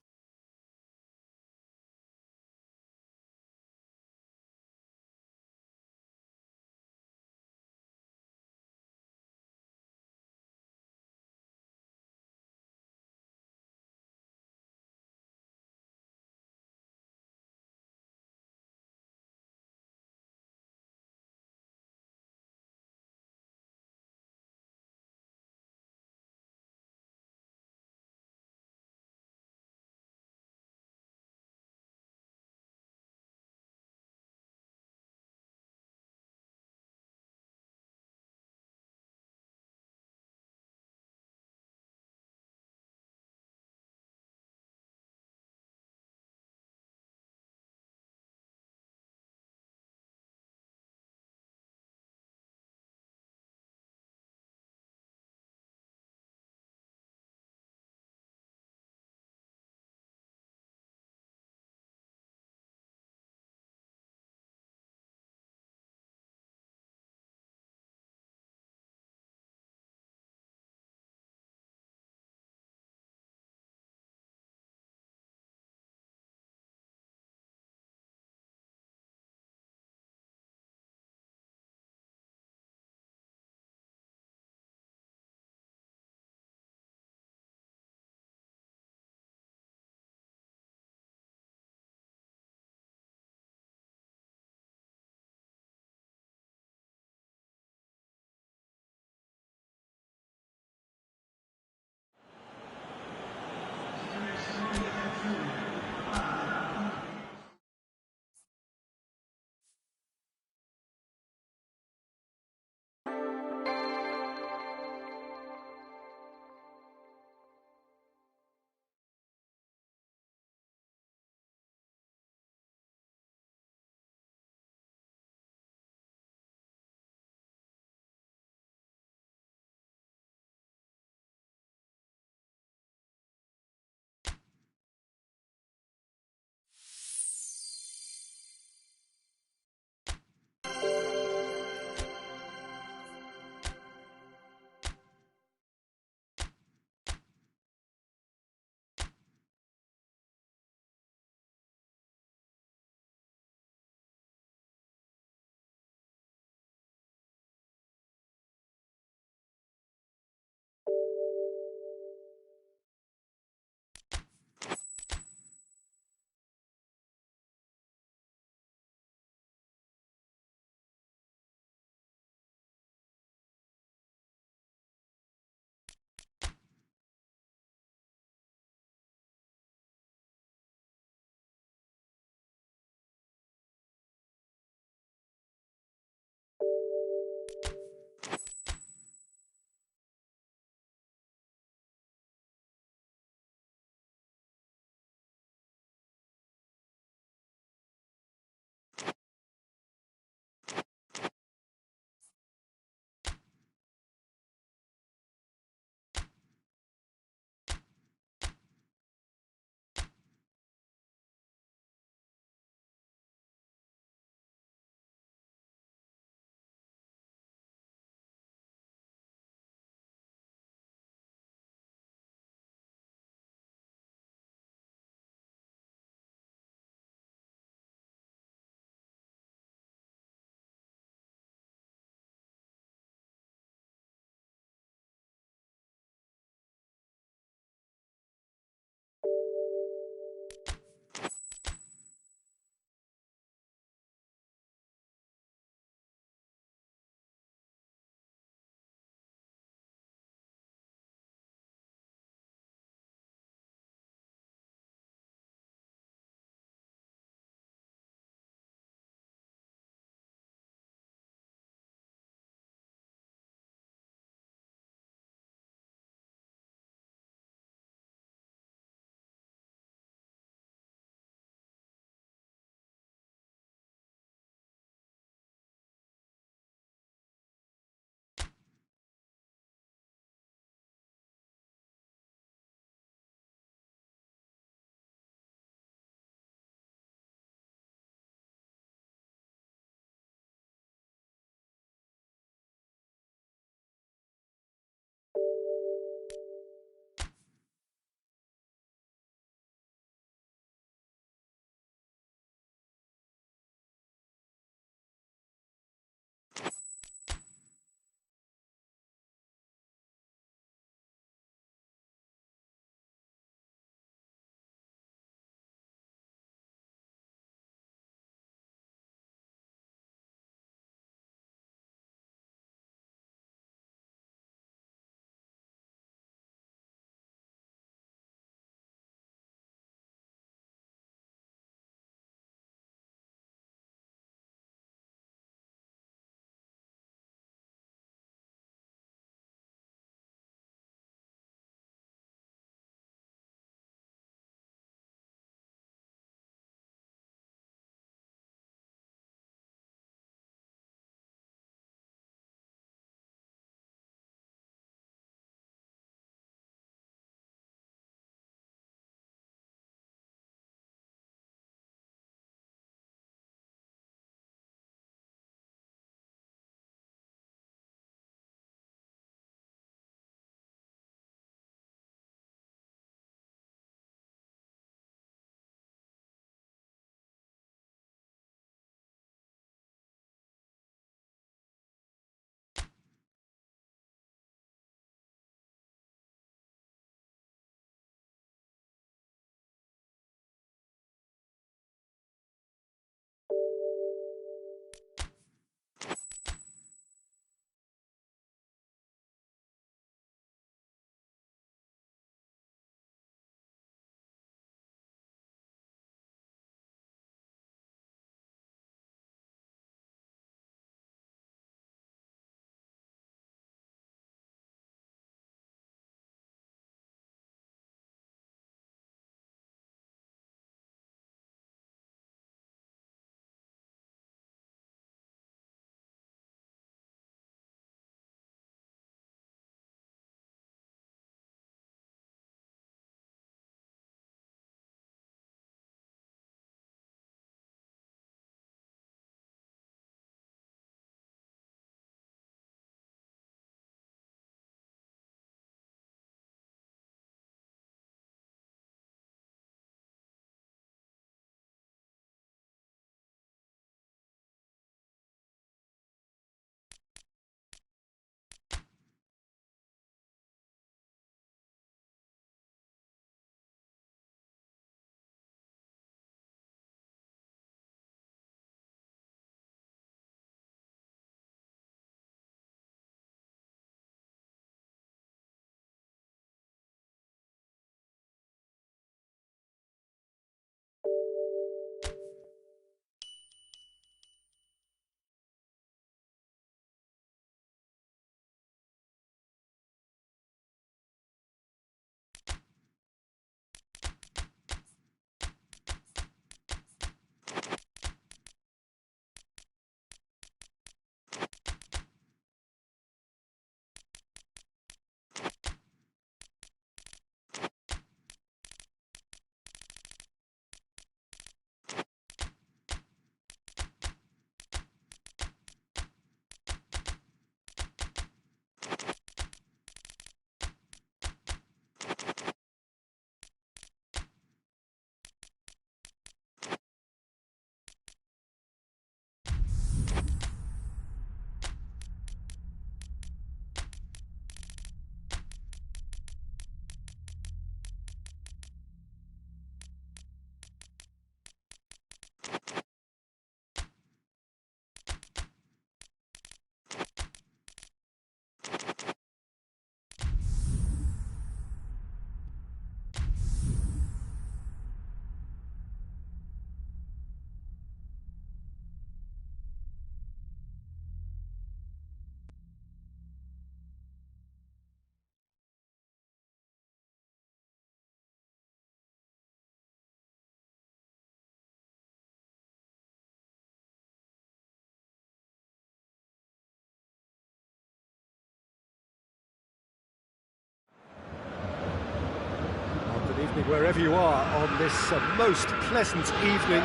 evening, wherever you are on this most pleasant evening.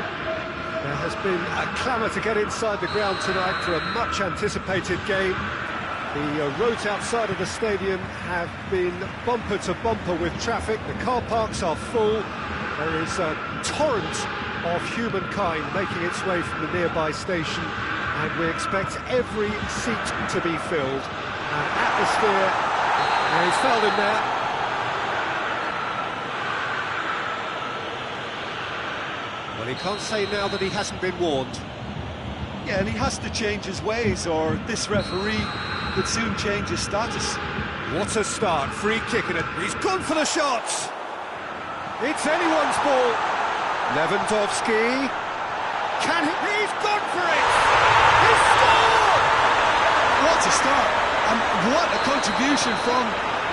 There has been a clamour to get inside the ground tonight for a much-anticipated game. The roads outside of the stadium have been bumper to bumper with traffic. The car parks are full. There is a torrent of humankind making its way from the nearby station, and we expect every seat to be filled. And atmosphere, he's fouled him there. Well, he can't say now that he hasn't been warned. Yeah, and he has to change his ways, or this referee could soon change his status. What a start, free kick, and he's gone for the shots! It's anyone's ball. Lewandowski, can he? He's gone for it! He's scored! What a start, and what a contribution from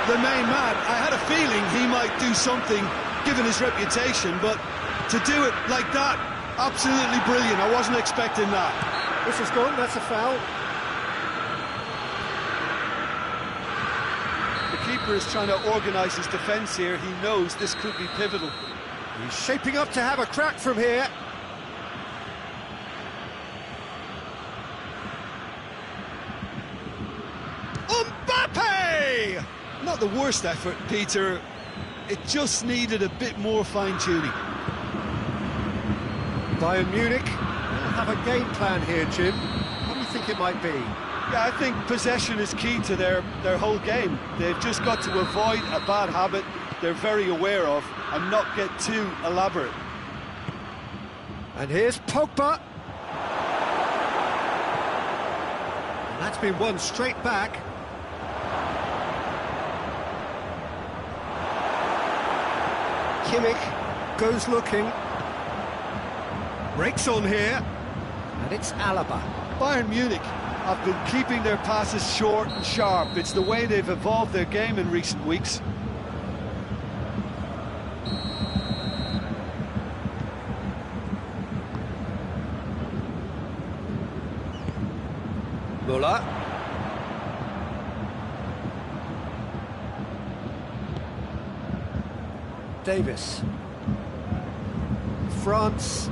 the main man. I had a feeling he might do something, given his reputation, but to do it like that, absolutely brilliant. I wasn't expecting that. This is gone, that's a foul. The keeper is trying to organise his defence here. He knows this could be pivotal. He's shaping up to have a crack from here. Mbappe! Not the worst effort, Peter. It just needed a bit more fine-tuning. Bayern Munich have a game plan here, Jim. What do you think it might be? Yeah, I think possession is key to their whole game. They've just got to avoid a bad habit they're very aware of and not get too elaborate. And here's Pogba. And that's been won straight back. Kimmich goes looking. Breaks on here, and it's Alaba. Bayern Munich have been keeping their passes short and sharp. It's the way they've evolved their game in recent weeks. Müller. Davis. France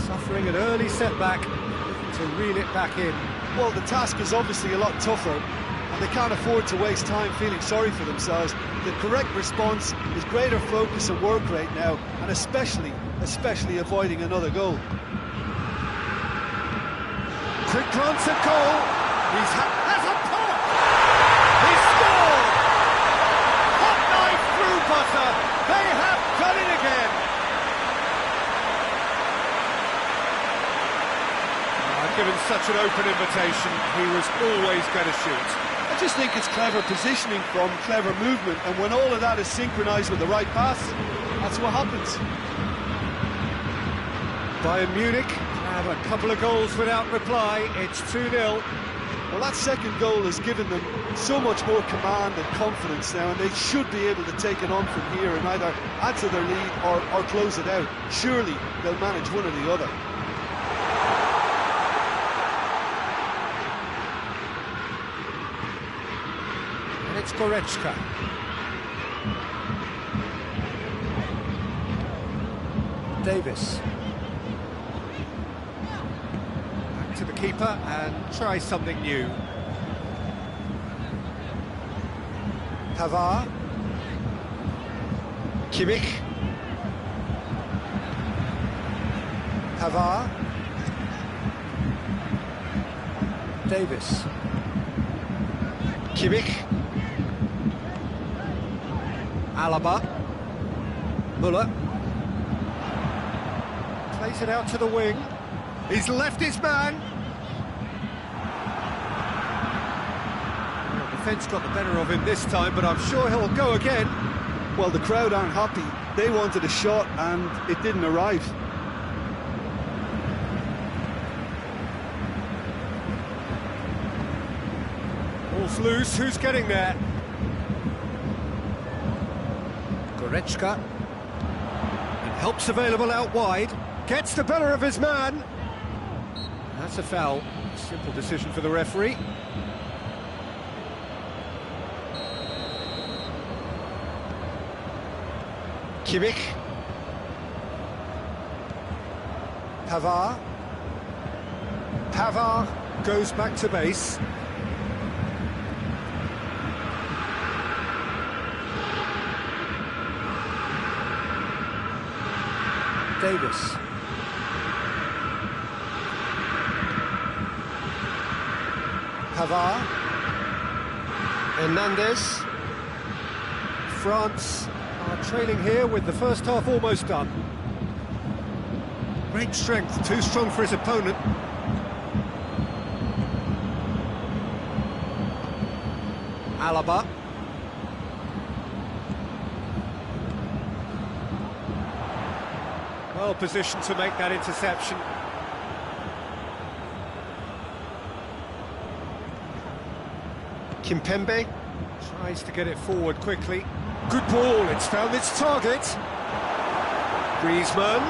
suffering an early setback, looking to reel it back in. Well, the task is obviously a lot tougher, and they can't afford to waste time feeling sorry for themselves. The correct response is greater focus and work rate now, and especially avoiding another goal. Quick glance at goal. Has a pop! He's scored! Hot knife through butter. They have done it again. Given such an open invitation, he was always going to shoot. I just think it's clever positioning from clever movement, and when all of that is synchronised with the right pass, that's what happens. Bayern Munich have a couple of goals without reply. It's 2-0. Well, that second goal has given them so much more command and confidence now, and they should be able to take it on from here and either add to their lead or close it out. Surely they'll manage one or the other. It's Goretzka. Davis. Back to the keeper and try something new. Pavard. Kimmich. Pavard. Davis. Kimmich. Alaba. Müller. Plays it out to the wing. He's left his man. Well, defence got the better of him this time, but I'm sure he'll go again. Well, the crowd aren't happy. They wanted a shot and it didn't arrive. Ball's loose, who's getting there? Goretzka, and help's available out wide, gets the better of his man. That's a foul. Simple decision for the referee. Kimmich. Pavard. Pavard goes back to base. Davis. Pavard. Hernandez. France are trailing here with the first half almost done. Great strength, too strong for his opponent. Alaba. Well positioned to make that interception. Kimpembe tries to get it forward quickly. Good ball, it's found its target. Griezmann.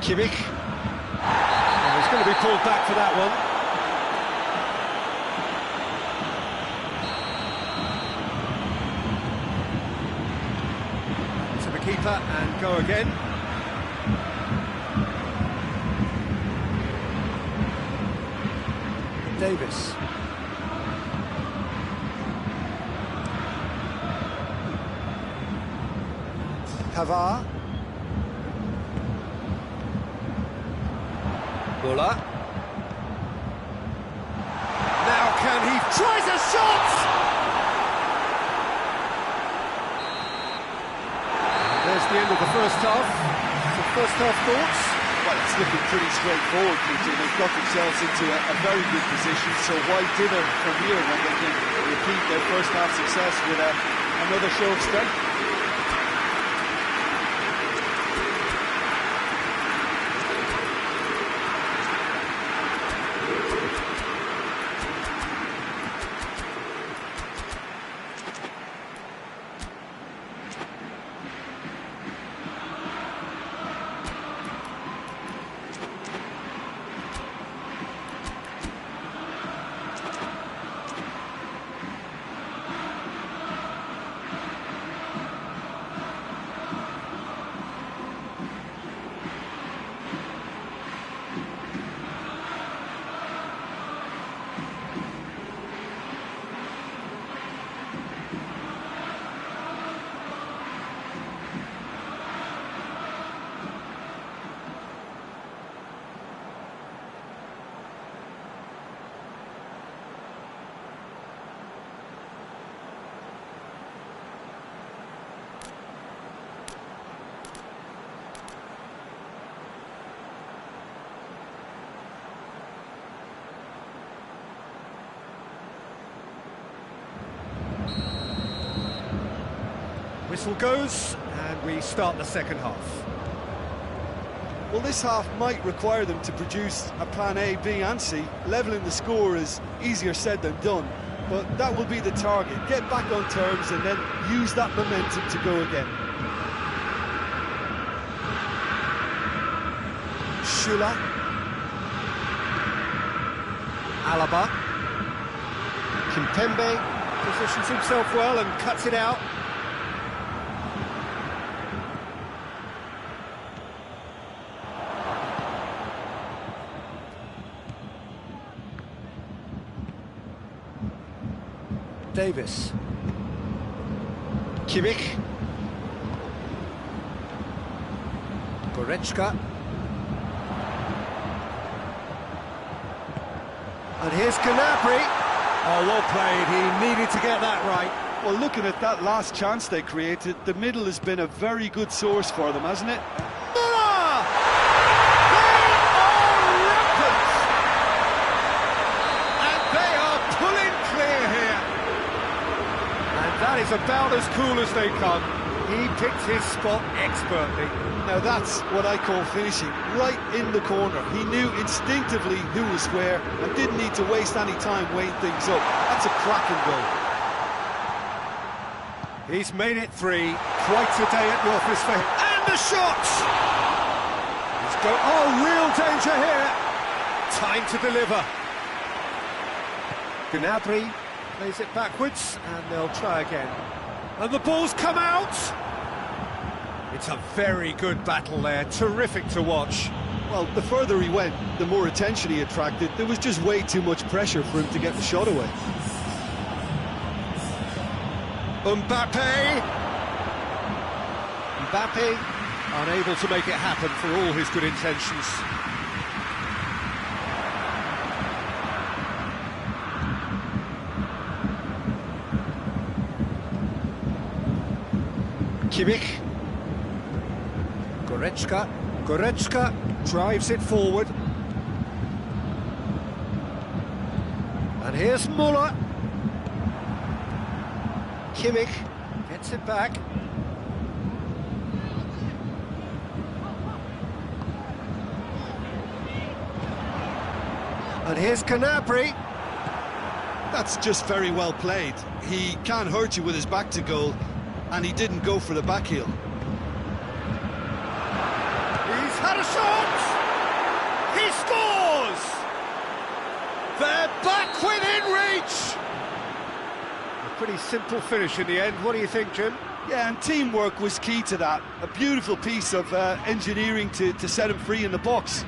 Kimmich. Oh, he's going to be pulled back for that one. To the keeper and go again. Davis. Pavard. Muller. Now can he tries a shot! There's the end of the first half. Some first half thoughts? Well, it's looking pretty straightforward, Peter. They've got themselves into a very good position, so why dither from here when they can repeat their first half success with another show of strength? Whistle goes, and we start the second half. Well, this half might require them to produce a plan A, B and C. Levelling the score is easier said than done, but that will be the target. Get back on terms and then use that momentum to go again. Schüller. Alaba. Kimpembe positions himself well and cuts it out. Davis. Kimmich. Goretzka. And here's Gnabry. Oh, well played. He needed to get that right. Well, looking at that last chance they created, the middle has been a very good source for them, hasn't it? Muller! They are rampant! And they are pulling clear here. And that is about as cool as they come. He picked his spot expertly. Now that's what I call finishing, right in the corner. He knew instinctively who was where and didn't need to waste any time weighing things up. That's a cracking goal. He's made it three. Quite a day at the office for him. And the shot! He's got real danger here. Time to deliver. Gnabry plays it backwards, and they'll try again. And the ball's come out! It's a very good battle there, terrific to watch. Well, the further he went, the more attention he attracted. There was just way too much pressure for him to get the shot away. Mbappe, unable to make it happen for all his good intentions. Kimmich. Goretzka drives it forward. And here's Müller. Kimmich gets it back. And here's Gnabry. That's just very well played. He can't hurt you with his back to goal, and he didn't go for the back heel. He's had a shot! He scores! They're back within reach! A pretty simple finish in the end. What do you think, Jim? Yeah, and teamwork was key to that. A beautiful piece of engineering to set him free in the box.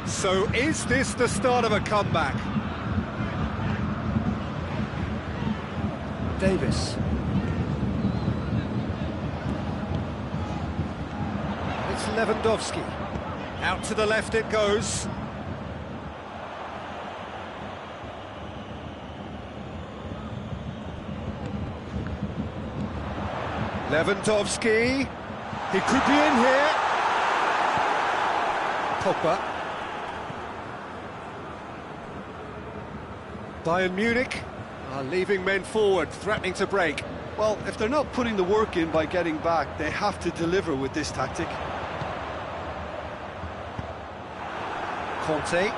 So is this the start of a comeback? Davis. It's Lewandowski. Out to the left it goes. Lewandowski. He could be in here. Pogba. Bayern Munich are leaving men forward, threatening to break. Well, if they're not putting the work in by getting back, they have to deliver with this tactic. Conte.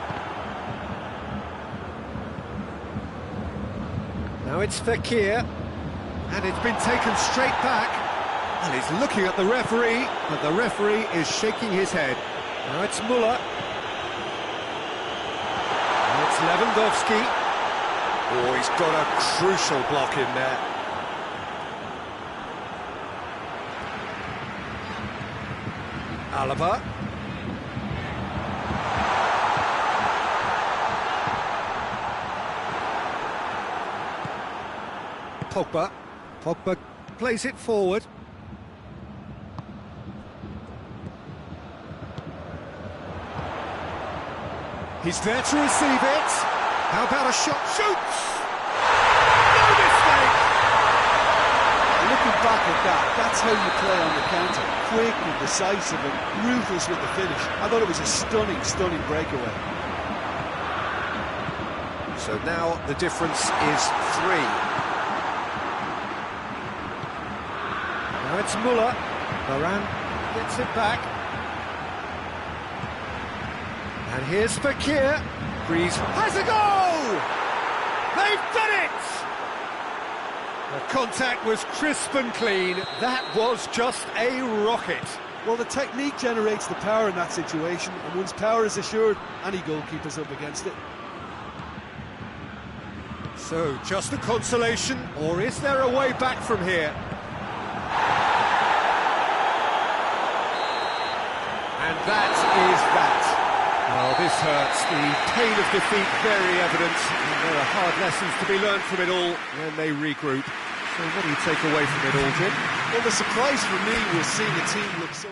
Now it's Fekir, and it's been taken straight back. And he's looking at the referee, but the referee is shaking his head. Now it's Müller. And it's Lewandowski. Oh, he's got a crucial block in there. Alaba. Pogba plays it forward. He's there to receive it. How about a shot? Shoots! No mistake! Looking back at that, that's how you play on the counter. Quick and decisive and ruthless with the finish. I thought it was a stunning, stunning breakaway. So now the difference is 3. Now it's Müller. Varane gets it back. And here's Fekir. Breeze has a goal! They've done it! The contact was crisp and clean. That was just a rocket. Well, the technique generates the power in that situation, and once power is assured, any goalkeeper's up against it. So, just a consolation, or is there a way back from here? And that is that. Well, this hurts. The pain of defeat very evident, and there are hard lessons to be learned from it all when they regroup. So what do you take away from it all, Jim? Well, the surprise for me was seeing a team look so...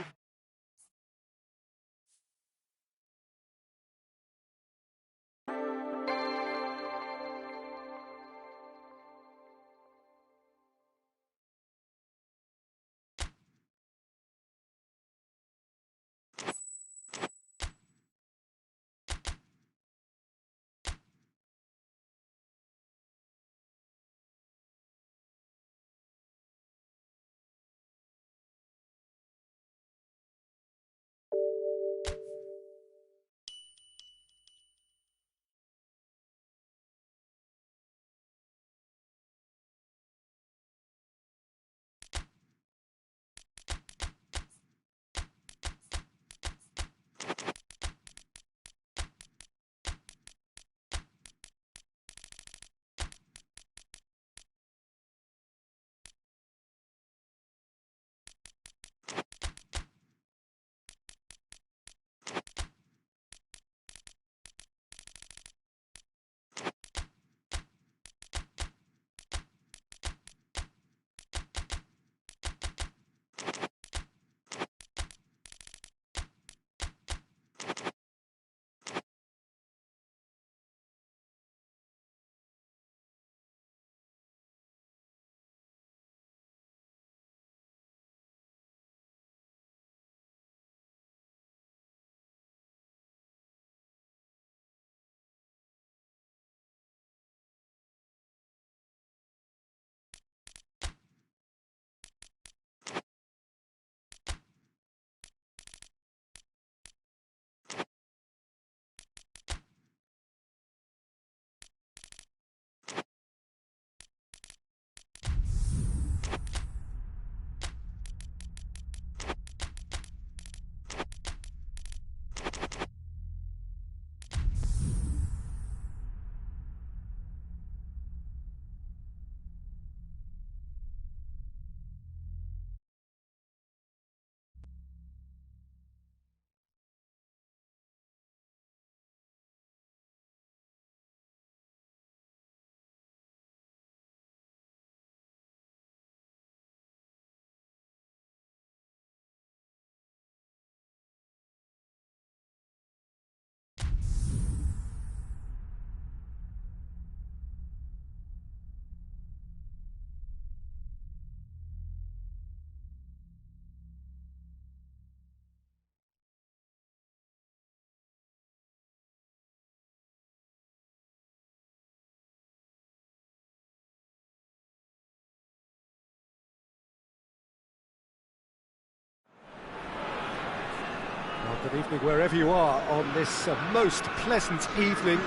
Well, good evening wherever you are on this most pleasant evening.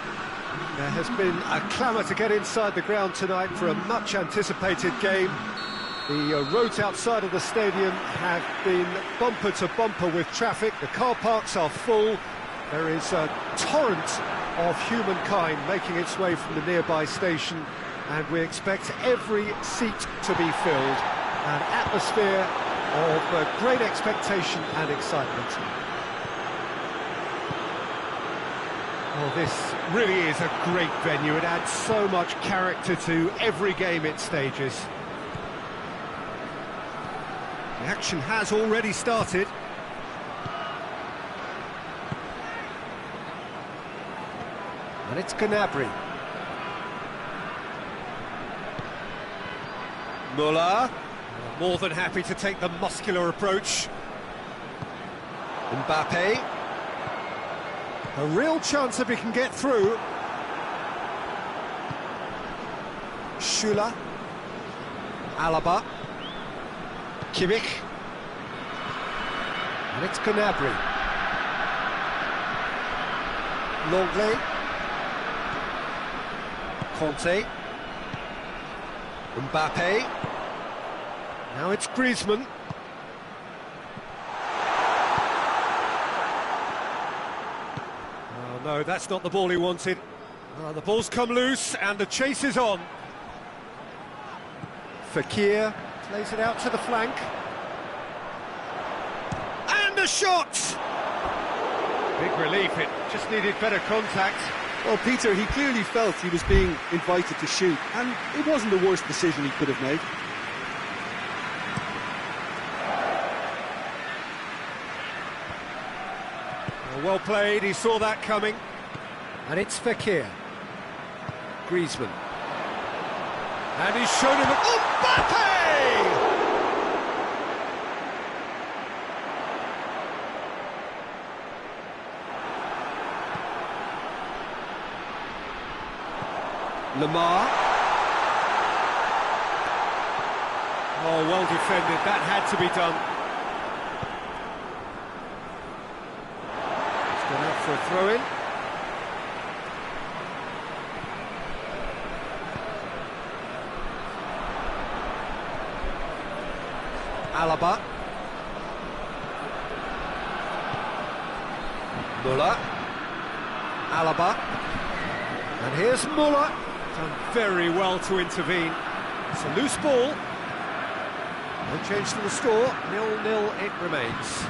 There has been a clamour to get inside the ground tonight for a much anticipated game. The roads outside of the stadium have been bumper to bumper with traffic. The car parks are full. There is a torrent of humankind making its way from the nearby station, and we expect every seat to be filled. An atmosphere of great expectation and excitement. Well, this really is a great venue. It adds so much character to every game it stages. The action has already started. And it's Gnabry. Muller, more than happy to take the muscular approach. Mbappe. A real chance if he can get through. Schüller. Alaba. Kimmich. And it's Gnabry. Longley. Conte. Mbappe. Now it's Griezmann. Oh no, that's not the ball he wanted. The ball's come loose and the chase is on. Fekir plays it out to the flank. And a shot! Big relief, it just needed better contact. Well, Peter, he clearly felt he was being invited to shoot, and it wasn't the worst decision he could have made. Well played, he saw that coming. And it's Fekir. Griezmann. And he's shown him... Mbappe! Lamar. Oh, well defended, that had to be done. It's gone out for a throw-in. Alaba. Muller. Alaba. And here's Muller. Done very well to intervene. It's a loose ball. No change to the score. 0-0 it remains.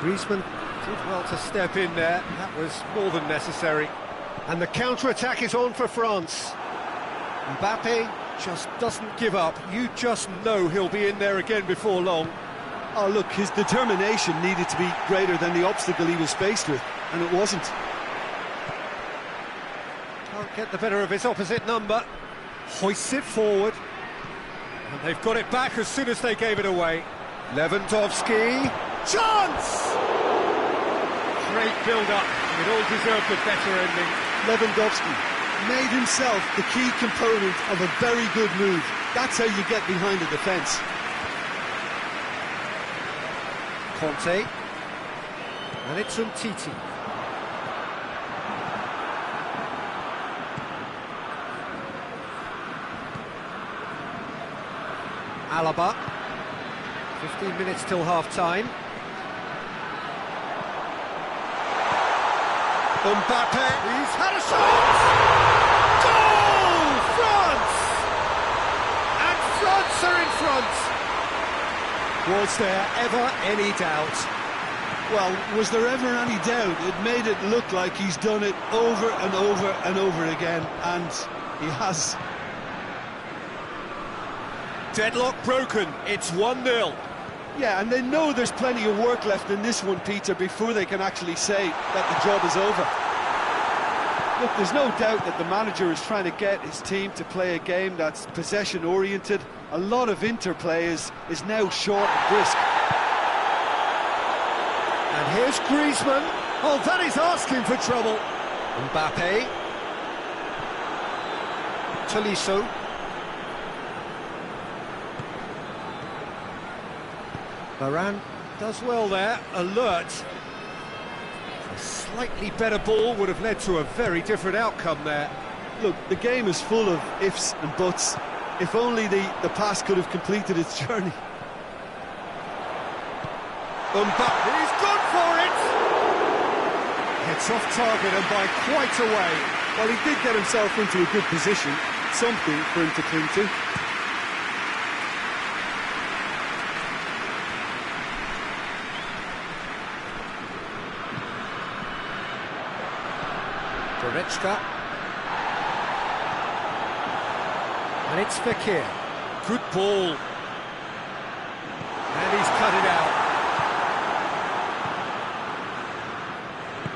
Griezmann did well to step in there. That was more than necessary. And the counter-attack is on for France. Mbappe just doesn't give up. You just know he'll be in there again before long. Oh, look, his determination needed to be greater than the obstacle he was faced with, and it wasn't. Can't get the better of his opposite number. Hoists it forward. And they've got it back as soon as they gave it away. Lewandowski. Chance! Great build-up. It all deserved a better ending. Lewandowski made himself the key component of a very good move. That's how you get behind the defence. Conte. And it's Umtiti. Alaba. 15 minutes till half-time. Mbappe, he's had a shot! Goal! France! And France are in front! Was there ever any doubt? Well, was there ever any doubt? It made it look like he's done it over and over and over again, and he has. Deadlock broken, it's 1-0. Yeah, and they know there's plenty of work left in this one, Peter, before they can actually say that the job is over. Look, there's no doubt that the manager is trying to get his team to play a game that's possession-oriented. A lot of interplay is now short and brisk. And here's Griezmann. Oh, that is asking for trouble. Mbappe. Tolisso. Varane Does well there, alert. A slightly better ball would have led to a very different outcome there. Look, the game is full of ifs and buts. If only the pass could have completed its journey. Mbappe, he's gone for it! It's off target and by quite a way. Well, he did get himself into a good position, something for him to cling to. Goretzka. And it's Fekir. Good ball. And he's cut it out.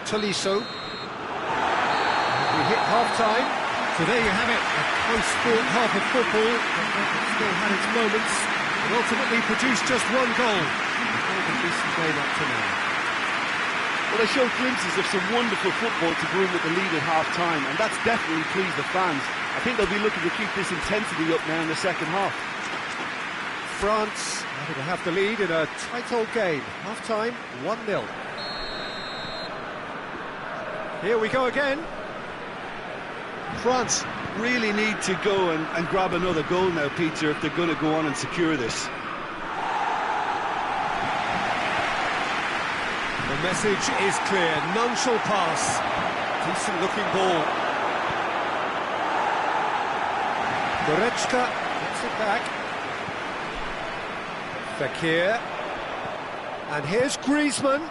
Tolisso. We hit half-time. So there you have it, a close-fought half of football, but still had its moments, and ultimately produced just one goal. A decent game up to now. Well, they showed glimpses of some wonderful football to go in with the lead at half-time, and that's definitely pleased the fans. I think they'll be looking to keep this intensity up now in the second half. France happy to have the lead in a tight old game. Half-time, 1-0. Here we go again. France really need to go and grab another goal now, Peter, if they're going to go on and secure this. The message is clear, none shall pass. Decent looking ball. Goretzka gets it back. Fekir. And here's Griezmann.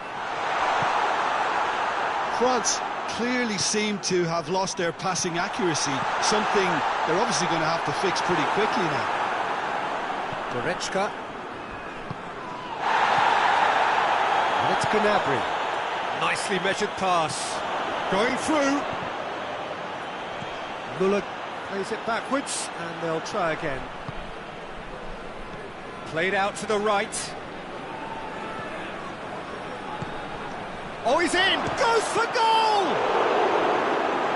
France clearly seem to have lost their passing accuracy, something they're obviously going to have to fix pretty quickly now. Goretzka. And it's Gnabry. Nicely measured pass. Going through. Müller plays it backwards, and they'll try again. Played out to the right. Oh, he's in! Goes for goal!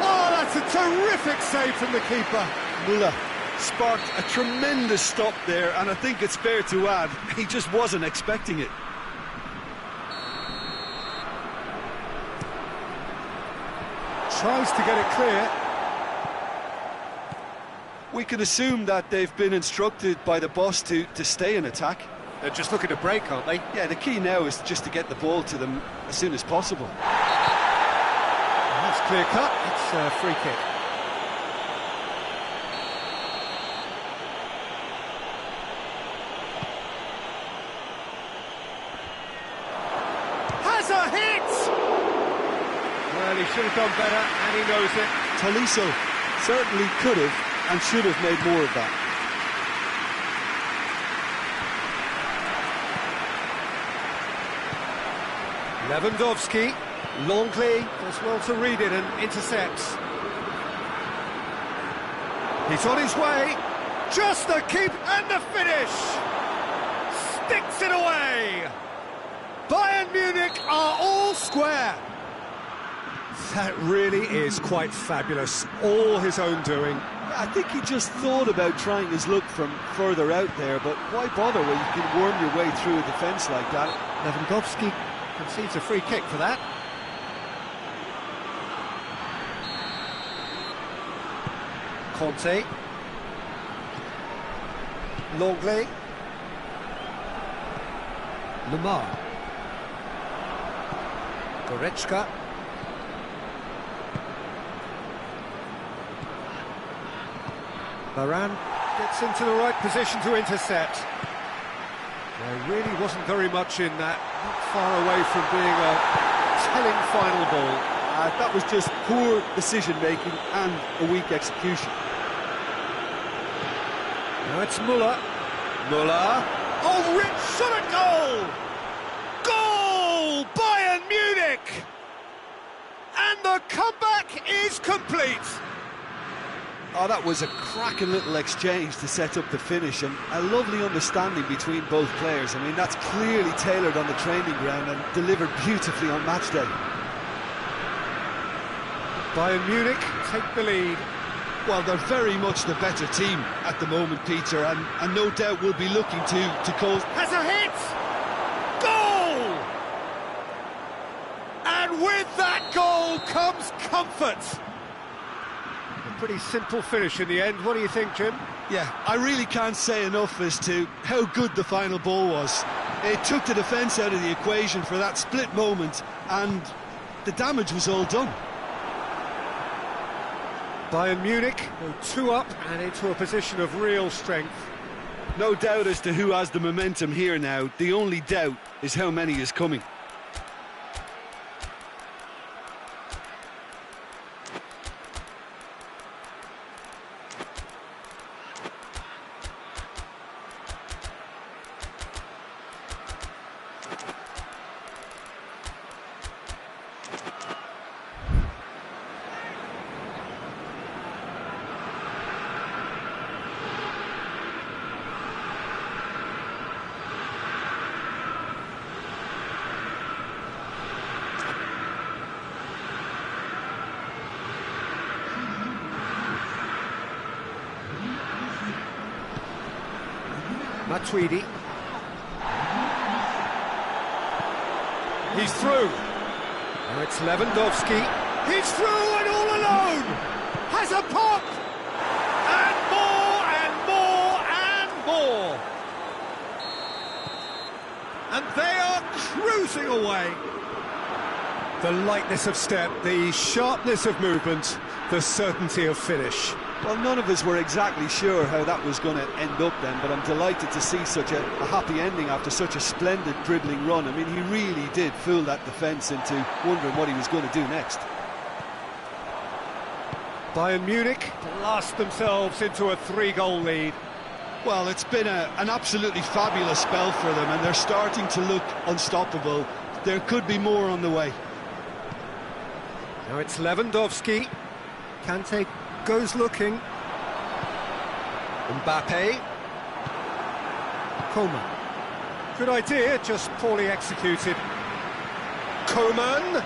Oh, that's a terrific save from the keeper. Müller sparked a tremendous stop there, and I think it's fair to add, he just wasn't expecting it. Tries to get it clear. We can assume that they've been instructed by the boss to stay in attack. They're just looking to break, aren't they? Yeah, the key now is just to get the ball to them as soon as possible. And that's clear cut. It's a free kick. Has a hit! Well, he should have done better, and he knows it. Tolisso certainly could have and should have made more of that. Lewandowski, Longley does well to read it and intercepts. He's on his way, just the keep and the finish! Sticks it away! Bayern Munich are all square! That really is quite fabulous, all his own doing. I think he just thought about trying his luck from further out there, but why bother when you can worm your way through a defence like that? Lewandowski concedes a free kick for that. Conte. Longley. Lemar. Goretzka. Varane gets into the right position to intercept. There really wasn't very much in that, not far away from being a telling final ball. That was just poor decision-making and a weak execution. Now it's Müller. Müller. Oh, rich shot at goal! Goal! Bayern Munich! And the comeback is complete! Oh, that was a cracking little exchange to set up the finish, and a lovely understanding between both players. I mean, that's clearly tailored on the training ground and delivered beautifully on match day. Bayern Munich take the lead. Well, they're very much the better team at the moment, Peter, and no doubt will be looking to cause... Has a hit! Goal! goal comes comfort. A pretty simple finish in the end. What do you think, Jim? Yeah, I really can't say enough as to how good the final ball was. It took the defence out of the equation for that split moment, and the damage was all done. Bayern Munich go 2 up and into a position of real strength. No doubt as to who has the momentum here now. The only doubt is how many is coming. Matuidi. He's through. Now it's Lewandowski. He's through and all alone. Has a pop. And more and more and more. And they are cruising away. The lightness of step, the sharpness of movement, the certainty of finish. Well, none of us were exactly sure how that was going to end up then, but I'm delighted to see such a happy ending after such a splendid dribbling run. I mean, he really did fool that defence into wondering what he was going to do next. Bayern Munich blast themselves into a 3-goal lead. Well, it's been an absolutely fabulous spell for them, and they're starting to look unstoppable. There could be more on the way. Now it's Lewandowski. Kante goes looking. Mbappe. Coman. Good idea, just poorly executed. Coman.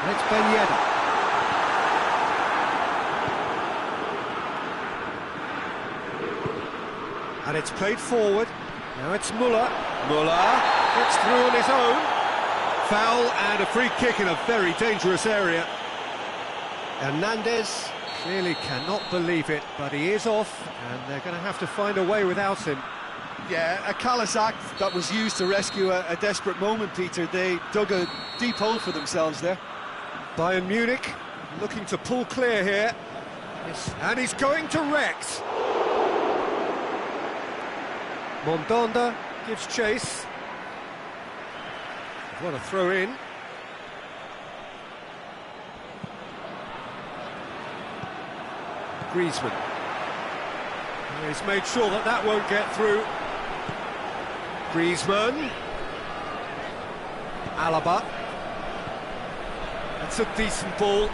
It's Ben Yedder. And it's played forward. Now it's Müller. Müller gets through on his own. Foul and a free kick in a very dangerous area. Hernandez clearly cannot believe it, but he is off, and they're going to have to find a way without him. Yeah, a callous act that was used to rescue a desperate moment, Peter. They dug a deep hole for themselves there. Bayern Munich looking to pull clear here. And he's going direct. Mondonda gives chase. What a throw in. Griezmann. He's made sure that that won't get through. Griezmann. Alaba. That's a decent ball.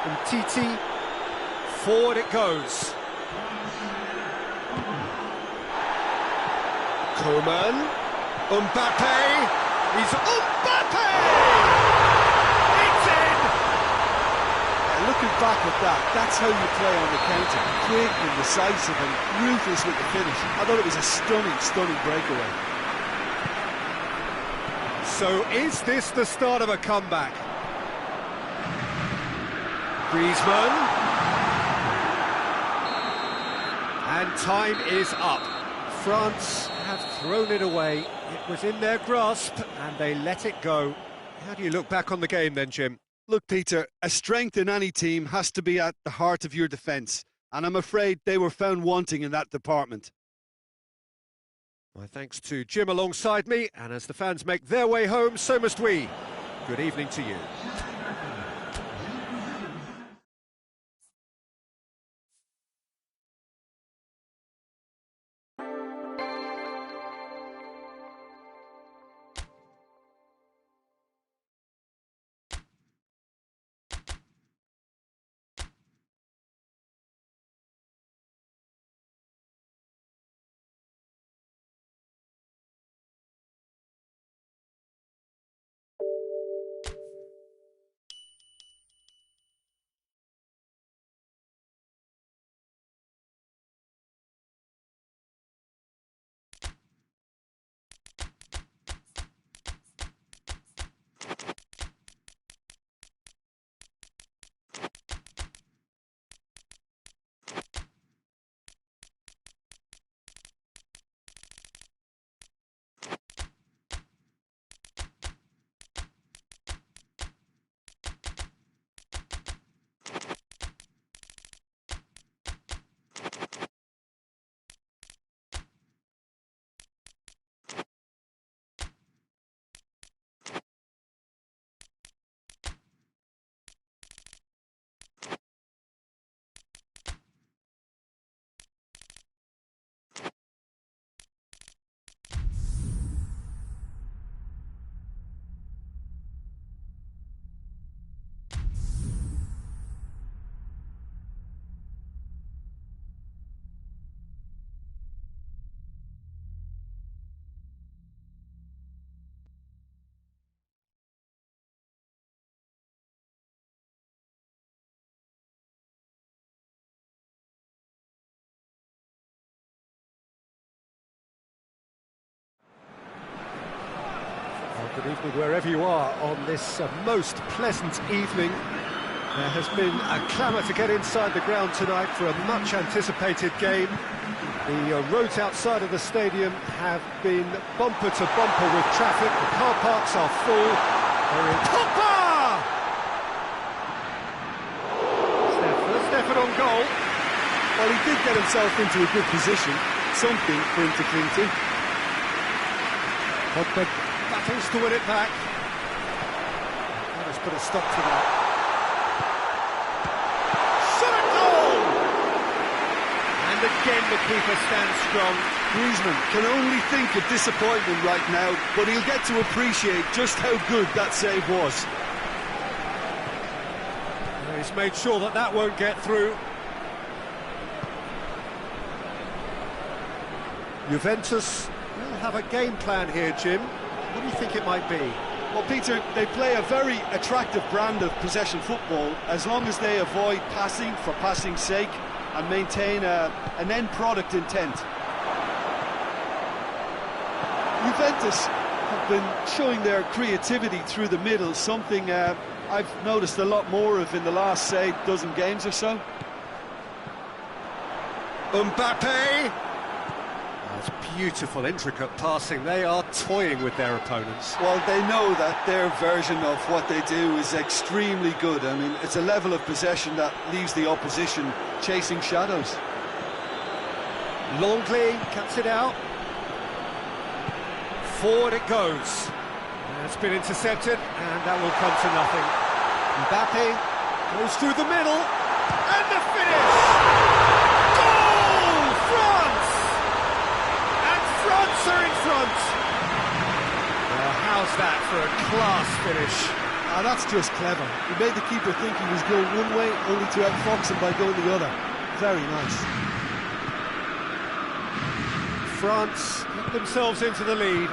And Titi. Forward it goes. Coman, Mbappe, he's Mbappe! It's in! Yeah, looking back at that, that's how you play on the counter. Quick and decisive and ruthless with the finish. I thought it was a stunning, stunning breakaway. So is this the start of a comeback? Griezmann. And time is up. France have thrown it away. It was in their grasp and they let it go. How do you look back on the game then, Jim? Look, Peter, a strength in any team has to be at the heart of your defence, and I'm afraid they were found wanting in that department. My thanks to Jim alongside me, and as the fans make their way home, so must we. Good evening to you. evening wherever you are on this most pleasant evening. There has been a clamour to get inside the ground tonight for a much-anticipated game. The roads outside of the stadium have been bumper to bumper with traffic. The car parks are full. They're in Pogba! Stefan on goal. Well, he did get himself into a good position. Something for him to cling to. Pogba battles to win it back. Let's put a stop to that. Shot at goal! And again the keeper stands strong. Griezmann can only think of disappointment right now, but he'll get to appreciate just how good that save was. He's made sure that that won't get through. Juventus will have a game plan here, Jim. What do you think it might be? Well, Peter, they play a very attractive brand of possession football as long as they avoid passing for passing's sake and maintain an end product intent. Juventus have been showing their creativity through the middle, something I've noticed a lot more of in the last, say, dozen games or so. Mbappe! That's beautiful, intricate passing. They are toying with their opponents. Well, they know that their version of what they do is extremely good. I mean, it's a level of possession that leaves the opposition chasing shadows. Longley cuts it out. Forward it goes. It's been intercepted, and that will come to nothing. Mbappe goes through the middle, and the finish! Goal! France! And France are in front! Well, how's that for a class finish? That's just clever. He made the keeper think he was going one way, only to outfox him by going the other. Very nice. France get themselves into the lead.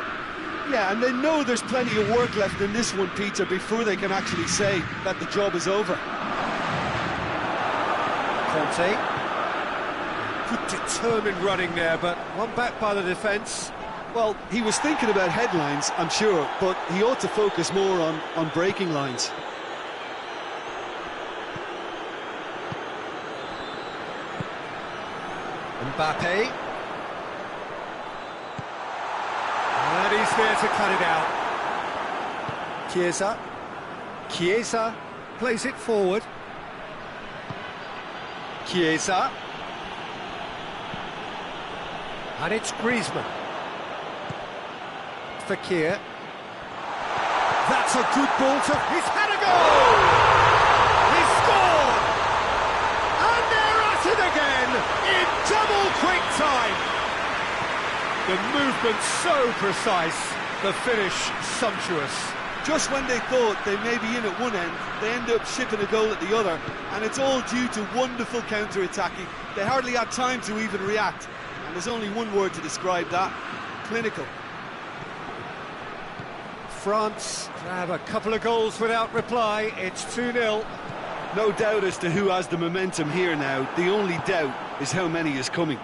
Yeah, and they know there's plenty of work left in this one, Peter, before they can actually say that the job is over. Conte. Good determined running there, but one back by the defence. Well, he was thinking about headlines, I'm sure, but he ought to focus more on breaking lines. Mbappe. And he's there to cut it out. Chiesa plays it forward. Chiesa. And it's Griezmann. Fekir. That's a good ball to... He's had a goal! He's scored! And they're at it again in double quick time. The movement so precise, the finish sumptuous. Just when they thought they may be in at one end, they end up shipping a goal at the other, and it's all due to wonderful counter-attacking. They hardly had time to even react, and there's only one word to describe that: clinical. France have a couple of goals without reply. It's 2-0. No doubt as to who has the momentum here now. The only doubt is how many is coming.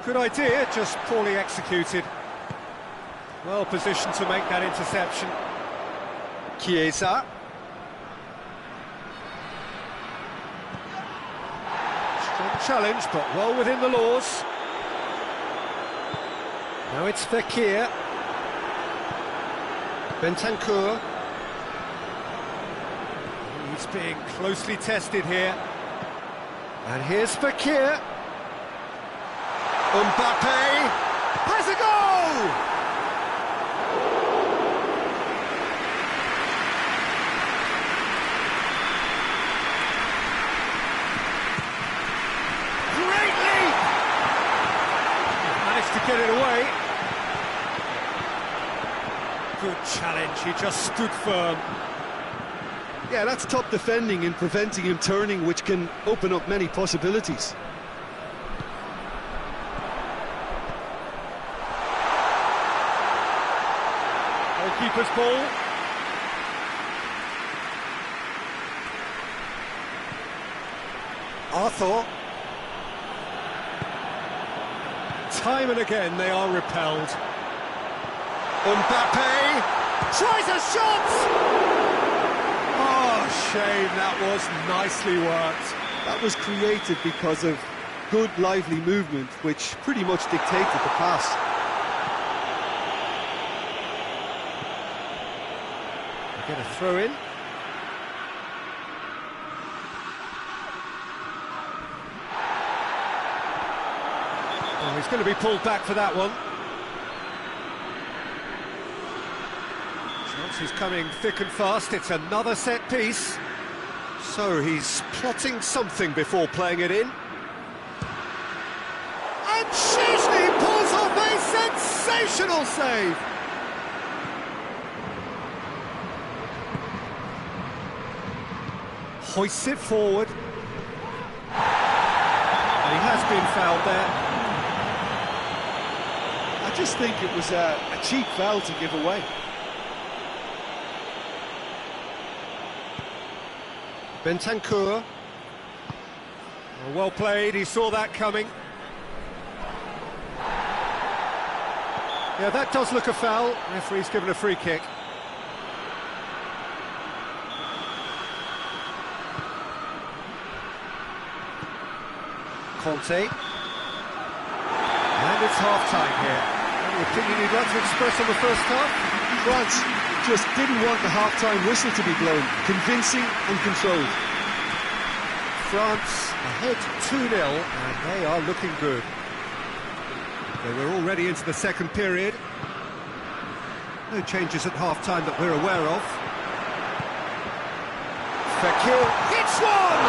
Good idea, just poorly executed. Well positioned to make that interception. Chiesa. Strong challenge, but well within the laws. Now it's Fekir. Bentancur. He's being closely tested here. And here's Fekir. Mbappe has a goal! Great leap! Managed to get it away. Good challenge, he just stood firm. Yeah, that's top defending and preventing him turning, which can open up many possibilities. Keeper's ball. Arthur. Time and again they are repelled. Mbappe. Tries a shot! Oh, shame, that was nicely worked. That was created because of good, lively movement, which pretty much dictated the pass. Get a throw in. Oh, he's going to be pulled back for that one. Chances coming thick and fast. It's another set piece. So he's plotting something before playing it in. And Szczesny pulls off a sensational save. Hoists it forward. And he has been fouled there. I just think it was a cheap foul to give away. Bentancur. Oh, well played, he saw that coming. Yeah, that does look a foul. Referee's given a free kick. Conte. And it's half-time here. Any opinion you'd like to express on the first half? France just didn't want the half-time whistle to be blown. Convincing and controlled. France ahead 2-0, and they are looking good. They were already into the second period. No changes at half-time that we're aware of. Fekir hits one!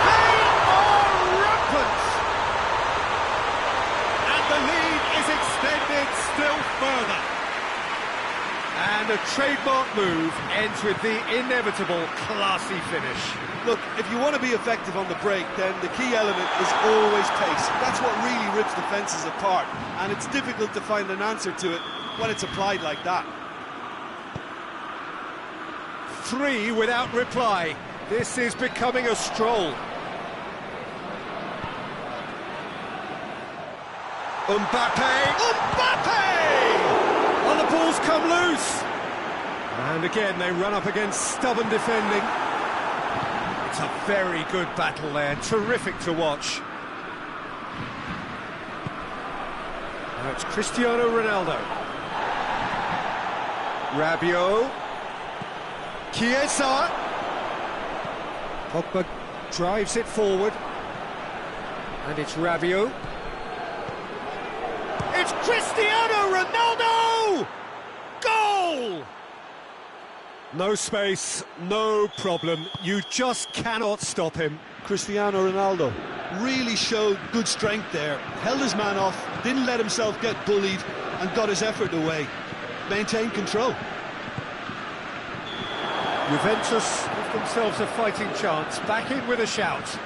They are rampant! And the lead is extended still further. And a trademark move ends with the inevitable classy finish. Look, if you want to be effective on the break, then the key element is always pace. That's what really rips defences apart, and it's difficult to find an answer to it when it's applied like that. 3 without reply. This is becoming a stroll. Mbappe! Well, the ball's come loose. And again, they run up against stubborn defending. It's a very good battle there, terrific to watch. Now it's Cristiano Ronaldo. Rabiot. Chiesa. Pogba drives it forward. And it's Rabiot. It's Cristiano Ronaldo! Goal! No space, no problem. You just cannot stop him. Cristiano Ronaldo really showed good strength there. Held his man off, didn't let himself get bullied, and got his effort away. Maintained control. Juventus give themselves a fighting chance. Back in with a shout.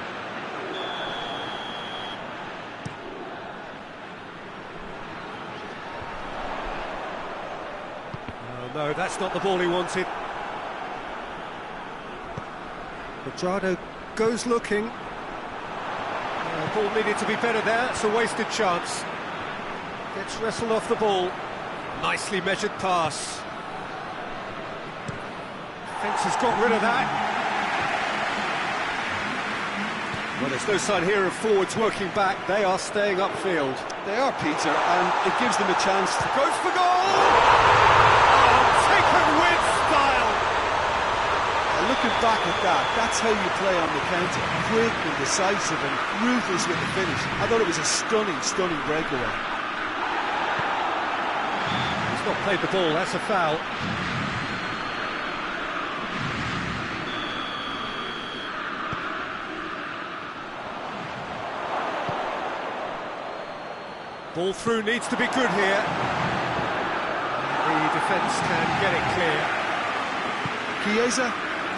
Oh, no, that's not the ball he wanted. Quadrado goes looking. The ball needed to be better there. It's a wasted chance. Gets wrestled off the ball. Nicely measured pass. Defence has got rid of that. Well, there's no sign here of forwards working back. They are staying upfield. They are, Peter, and it gives them a chance to... Goes for goal! Oh, taken with style! Looking back at that, that's how you play on the counter. Quick and decisive and ruthless with the finish. I thought it was a stunning, stunning breakaway. He's not played the ball, that's a foul. Ball through needs to be good here. The defence can get it clear. Chiesa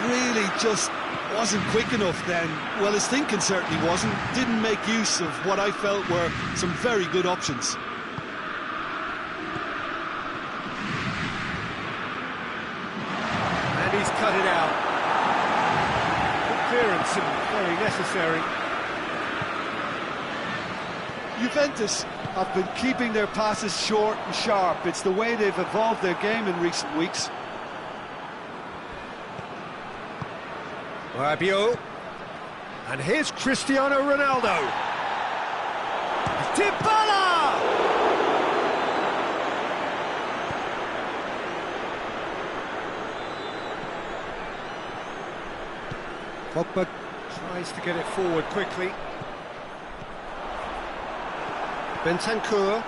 really just wasn't quick enough then. Well, his thinking certainly wasn't. Didn't make use of what I felt were some very good options. And he's cut it out. Good clearance and very necessary. Juventus have been keeping their passes short and sharp. It's the way they've evolved their game in recent weeks. Rabiot. And here's Cristiano Ronaldo. Dybala! Pogba tries to get it forward quickly. Bentancur.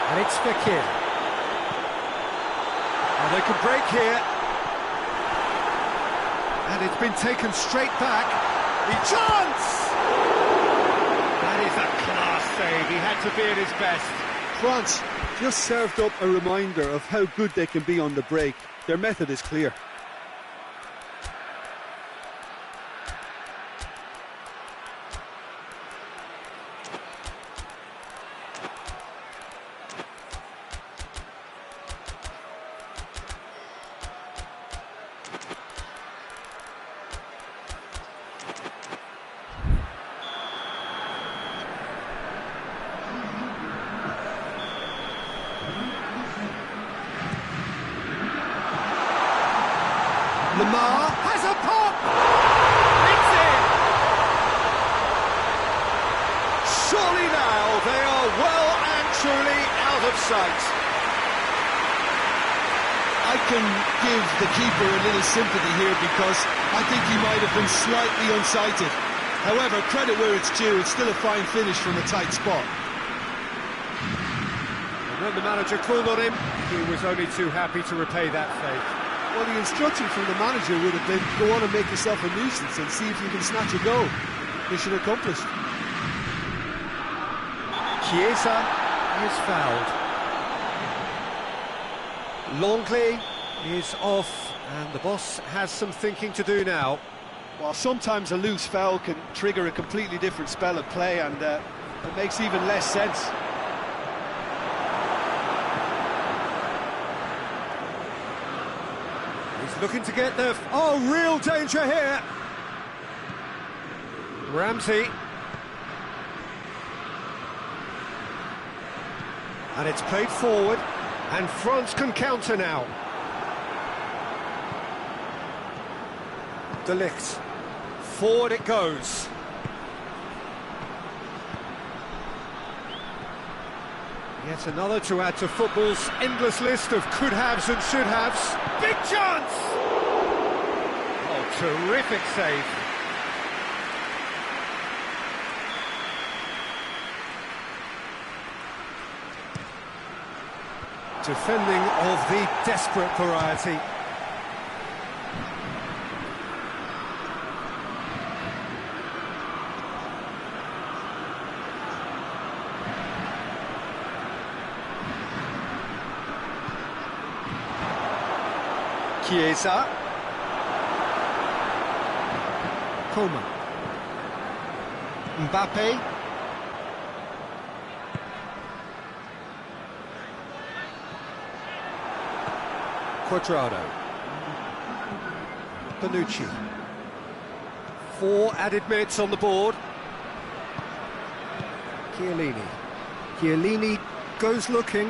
And it's Fekir. Oh, they can break here. And it's been taken straight back. The chance! That is a class save. He had to be at his best. France just served up a reminder of how good they can be on the break. Their method is clear. Lamar has a pop! It's in! Surely now they are well and truly out of sight. I can give the keeper a little sympathy here because I think he might have been slightly unsighted. However, credit where it's due, it's still a fine finish from a tight spot. And when the manager called on him, he was only too happy to repay that fate. Well, the instruction from the manager would have been, go on and make yourself a nuisance and see if you can snatch a goal. Mission accomplished. Chiesa is fouled. Longley is off, and the boss has some thinking to do now. Well, sometimes a loose foul can trigger a completely different spell of play, and it makes even less sense. He's looking to get the... Oh, real danger here! Ramsey. And it's played forward, and France can counter now. De Ligt. Forward it goes. Yet another to add to football's endless list of could-haves and should-haves. Big chance! Oh, terrific save. Defending of the desperate variety. Chiesa. Coman. Mbappe. Quadrado. Bonucci. 4 added minutes on the board. Chiellini. Chiellini goes looking.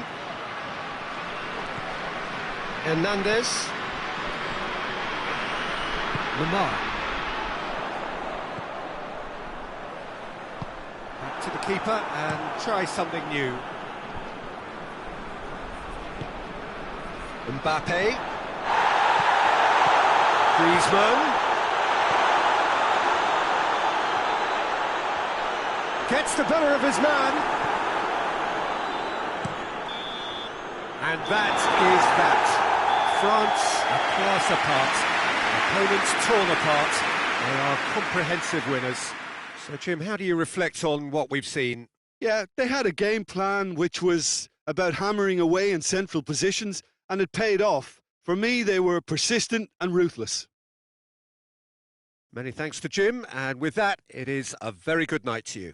Hernandez. Lamar. Back to the keeper and try something new. Mbappe. Griezmann. Gets the better of his man. And that is that. France a class apart. Opponents torn apart. They are comprehensive winners. So, Jim, how do you reflect on what we've seen? Yeah, they had a game plan which was about hammering away in central positions, and it paid off. For me, they were persistent and ruthless. Many thanks to Jim, and with that, it is a very good night to you.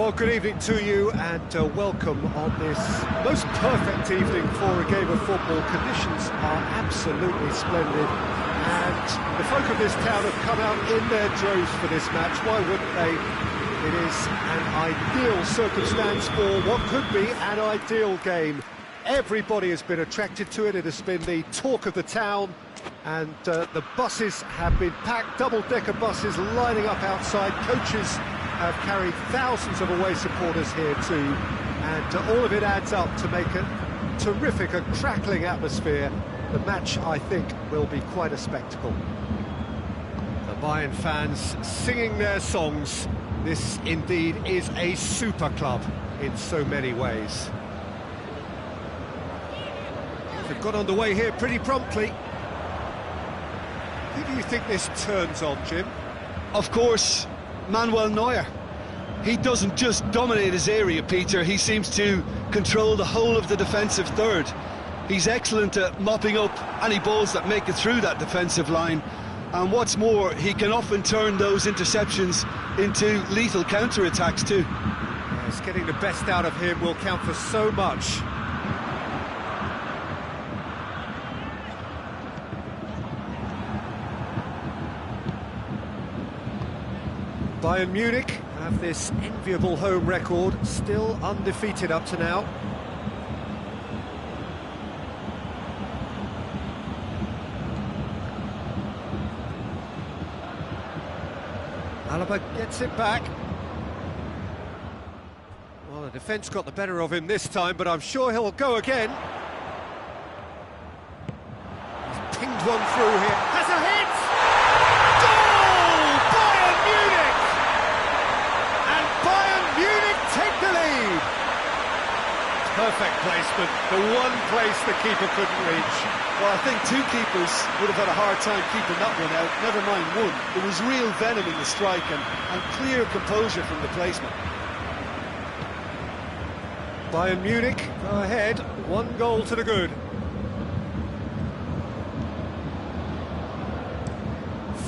Well, good evening to you and welcome on this most perfect evening for a game of football. Conditions are absolutely splendid and the folk of this town have come out in their droves for this match. Why wouldn't they? It is an ideal circumstance for what could be an ideal game. Everybody has been attracted to it. It has been the talk of the town, and the buses have been packed, double-decker buses lining up outside. Coaches have carried thousands of away supporters here too, and all of it adds up to make a terrific, a crackling atmosphere. The match, I think, will be quite a spectacle. The Bayern fans singing their songs. This indeed is a super club in so many ways. They've got underway here pretty promptly. Who do you think this turns on, Jim? Of course, Manuel Neuer. He doesn't just dominate his area, Peter, he seems to control the whole of the defensive third. He's excellent at mopping up any balls that make it through that defensive line. And what's more, he can often turn those interceptions into lethal counter-attacks too. Yes, getting the best out of him will count for so much. Bayern Munich have this enviable home record, still undefeated up to now. Alaba gets it back. Well, the defence got the better of him this time, but I'm sure he'll go again. He's pinged one through here. Has a hit! Goal! Bayern Munich! And Bayern Munich take the lead. Perfect placement, the one place the keeper couldn't reach. Well, I think two keepers would have had a hard time keeping that one out, never mind one. There was real venom in the strike and clear composure from the placement. Bayern Munich go ahead, 1 goal to the good.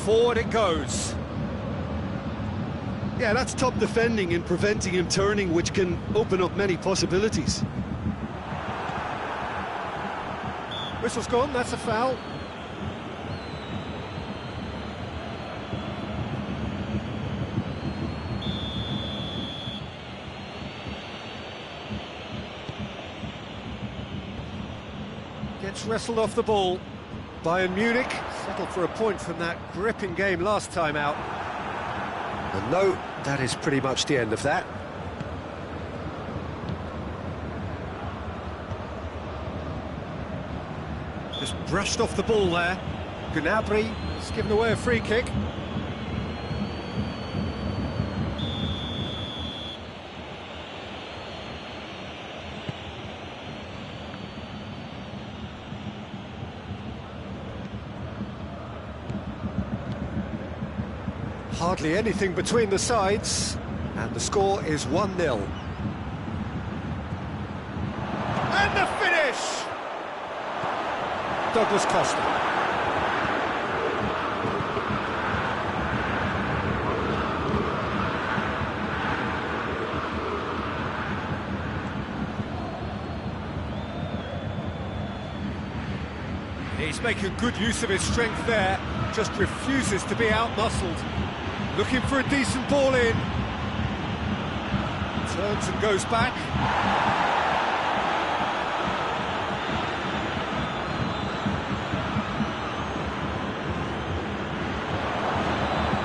Forward it goes. Yeah, that's top defending in preventing him turning, which can open up many possibilities. Whistle's gone, that's a foul. Gets wrestled off the ball. Bayern Munich settled for a point from that gripping game last time out. And no, that is pretty much the end of that. Just brushed off the ball there. Gnabry has given away a free kick. Hardly anything between the sides, and the score is 1-0. And the finish! Douglas Costa. He's making good use of his strength there, just refuses to be out-muscled. Looking for a decent ball in. Turns and goes back.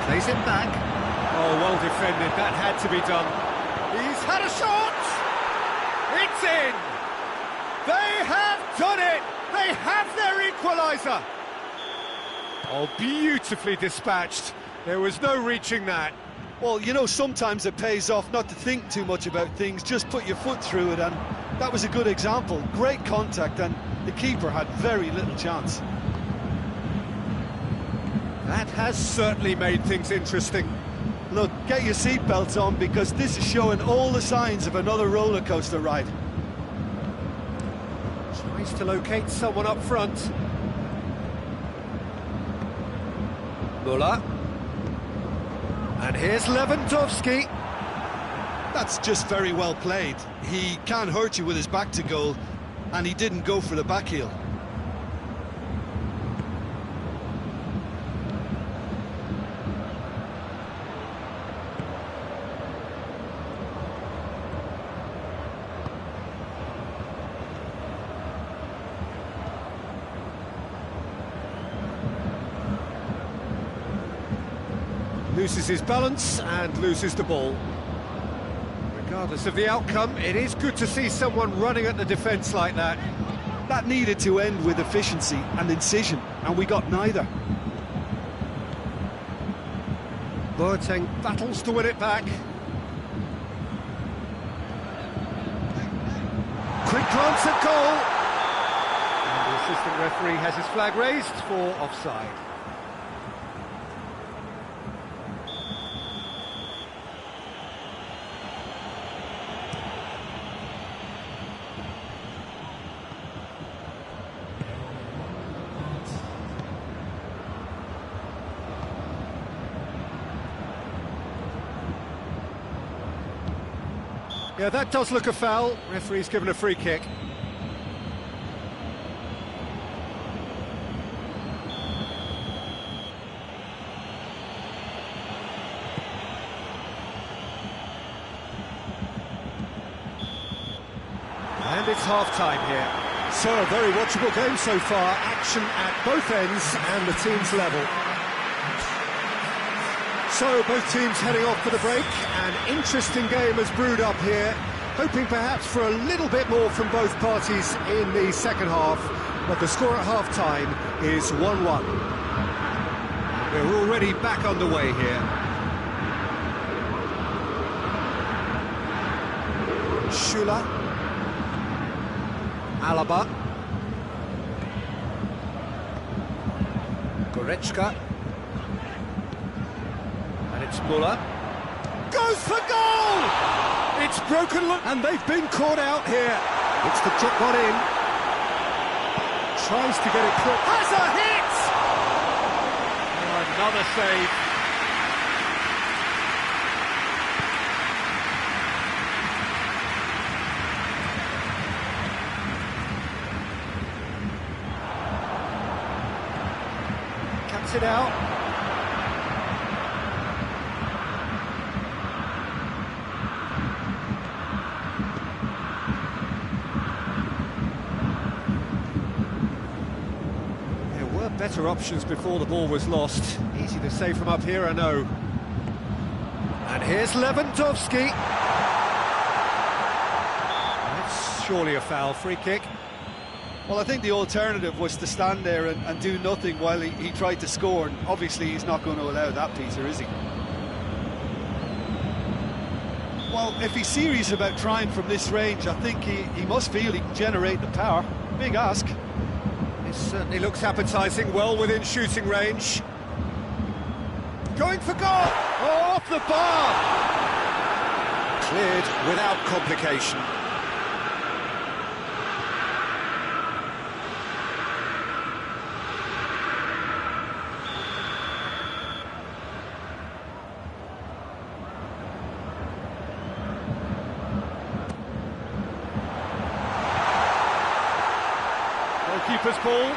Plays it back. Oh, well defended, that had to be done. He's had a shot! It's in! They have done it! They have their equaliser! Oh, beautifully dispatched. There was no reaching that. Well, you know, sometimes it pays off not to think too much about things, just put your foot through it, and that was a good example. Great contact, and the keeper had very little chance. That has certainly made things interesting. Look, get your seatbelts on, because this is showing all the signs of another roller coaster ride. Tries to locate someone up front. Muller. And here's Lewandowski. That's just very well played. He can't hurt you with his back to goal, and he didn't go for the back heel. Loses his balance and loses the ball. Regardless of the outcome, it is good to see someone running at the defence like that. That needed to end with efficiency and incision, and we got neither. Boateng battles to win it back. Quick glance at goal. And the assistant referee has his flag raised for offside. Yeah, that does look a foul. Referee's given a free kick. And it's half-time here. So, a very watchable game so far. Action at both ends and the team's level. So, both teams heading off for the break. An interesting game has brewed up here, hoping perhaps for a little bit more from both parties in the second half, but the score at half-time is 1-1. We're already back underway here. Shula. Alaba. Goretzka. It's Muller. Goes for goal! It's broken, and they've been caught out here. It's the drop one in. Tries to get it quick. Has a hit! Oh, another save. Cuts it out. Better options before the ball was lost. Easy to say from up here, I know. And here's Lewandowski. That's surely a foul. Free kick. Well, I think the alternative was to stand there and do nothing while he tried to score, and obviously he's not going to allow that, Peter, is he? Well, if he's serious about trying from this range, I think he must feel he can generate the power. Big ask. It certainly looks appetising, well within shooting range. Going for goal! Oh, off the bar! Cleared without complication. Goalkeeper's ball.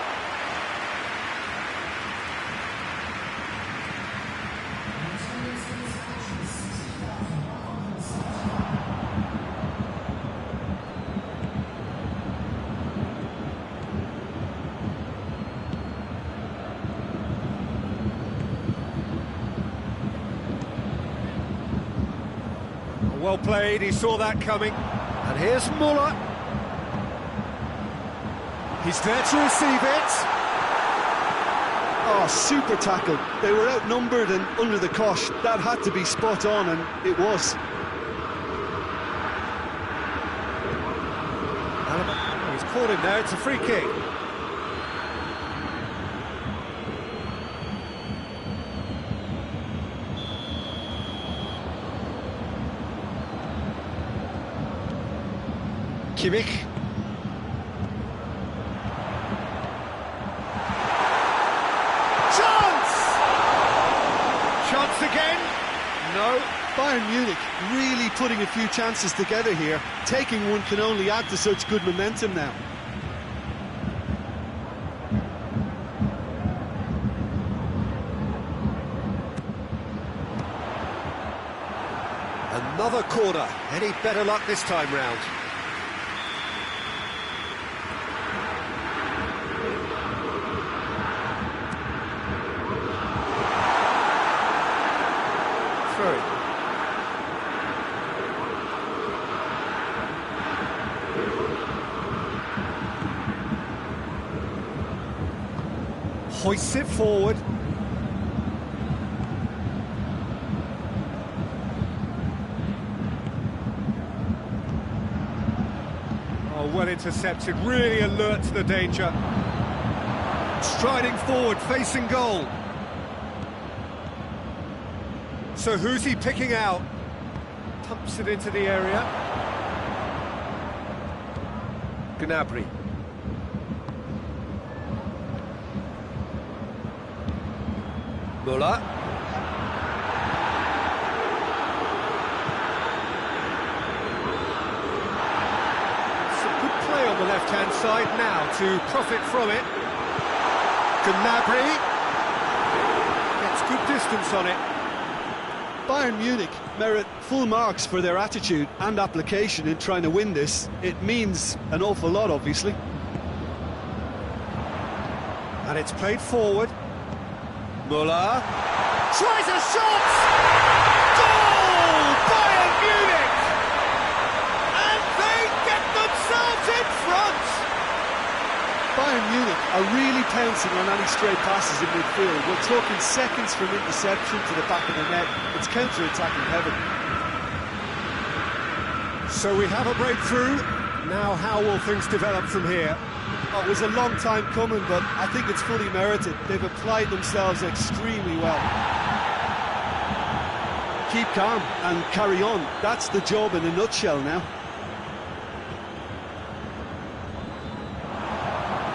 Well played, he saw that coming. And here's Muller. He's there to receive it. Oh, super tackle. They were outnumbered and under the cosh. That had to be spot on, and it was. Oh, he's caught him there, it's a free kick. Kimmich. Chance again? No. Bayern Munich really putting a few chances together here. Taking one can only add to such good momentum now. Another corner. Any better luck this time round? Through. Hoists it forward. Oh, well intercepted, really alert to the danger. Striding forward, facing goal. So who's he picking out? Pumps it into the area. Gnabry. Müller. Some good play on the left-hand side now to profit from it. Gnabry gets good distance on it. Bayern Munich merit full marks for their attitude and application in trying to win this. It means an awful lot, obviously. And it's played forward. Müller tries a shot! Goal! Bayern Munich! And they get themselves in front! Bayern Munich are really pouncing on any stray passes in midfield. We're talking seconds from interception to the back of the net. It's counter-attacking heaven. So we have a breakthrough. Now how will things develop from here? Oh, it was a long time coming, but I think it's fully merited. They've applied themselves extremely well. Keep calm and carry on. That's the job in a nutshell now.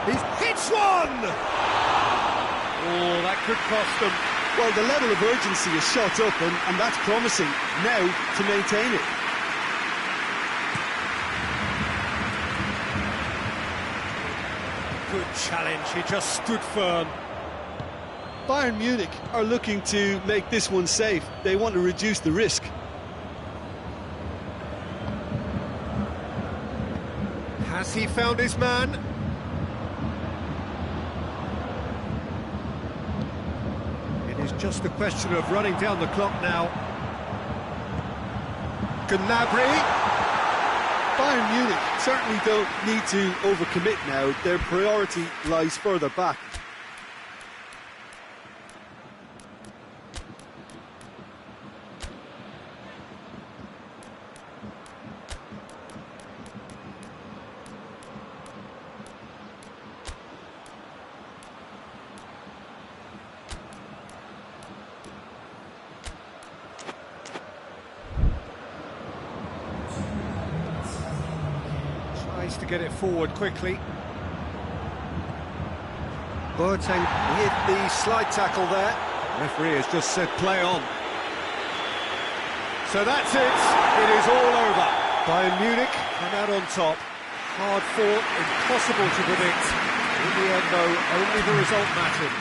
He hits one! Oh, that could cost them. Well, the level of urgency is shot up, and that's promising. Now to maintain it. Good challenge, he just stood firm. Bayern Munich are looking to make this one safe. They want to reduce the risk. Has he found his man? It is just a question of running down the clock now. Gnabry. Bayern Munich certainly don't need to overcommit now. Their priority lies further back. To get it forward quickly. Boateng with the slide tackle there. The referee has just said play on. So that's it. It is all over. Bayern Munich come out on top. Hard fought, impossible to predict. In the end, though, only the result mattered.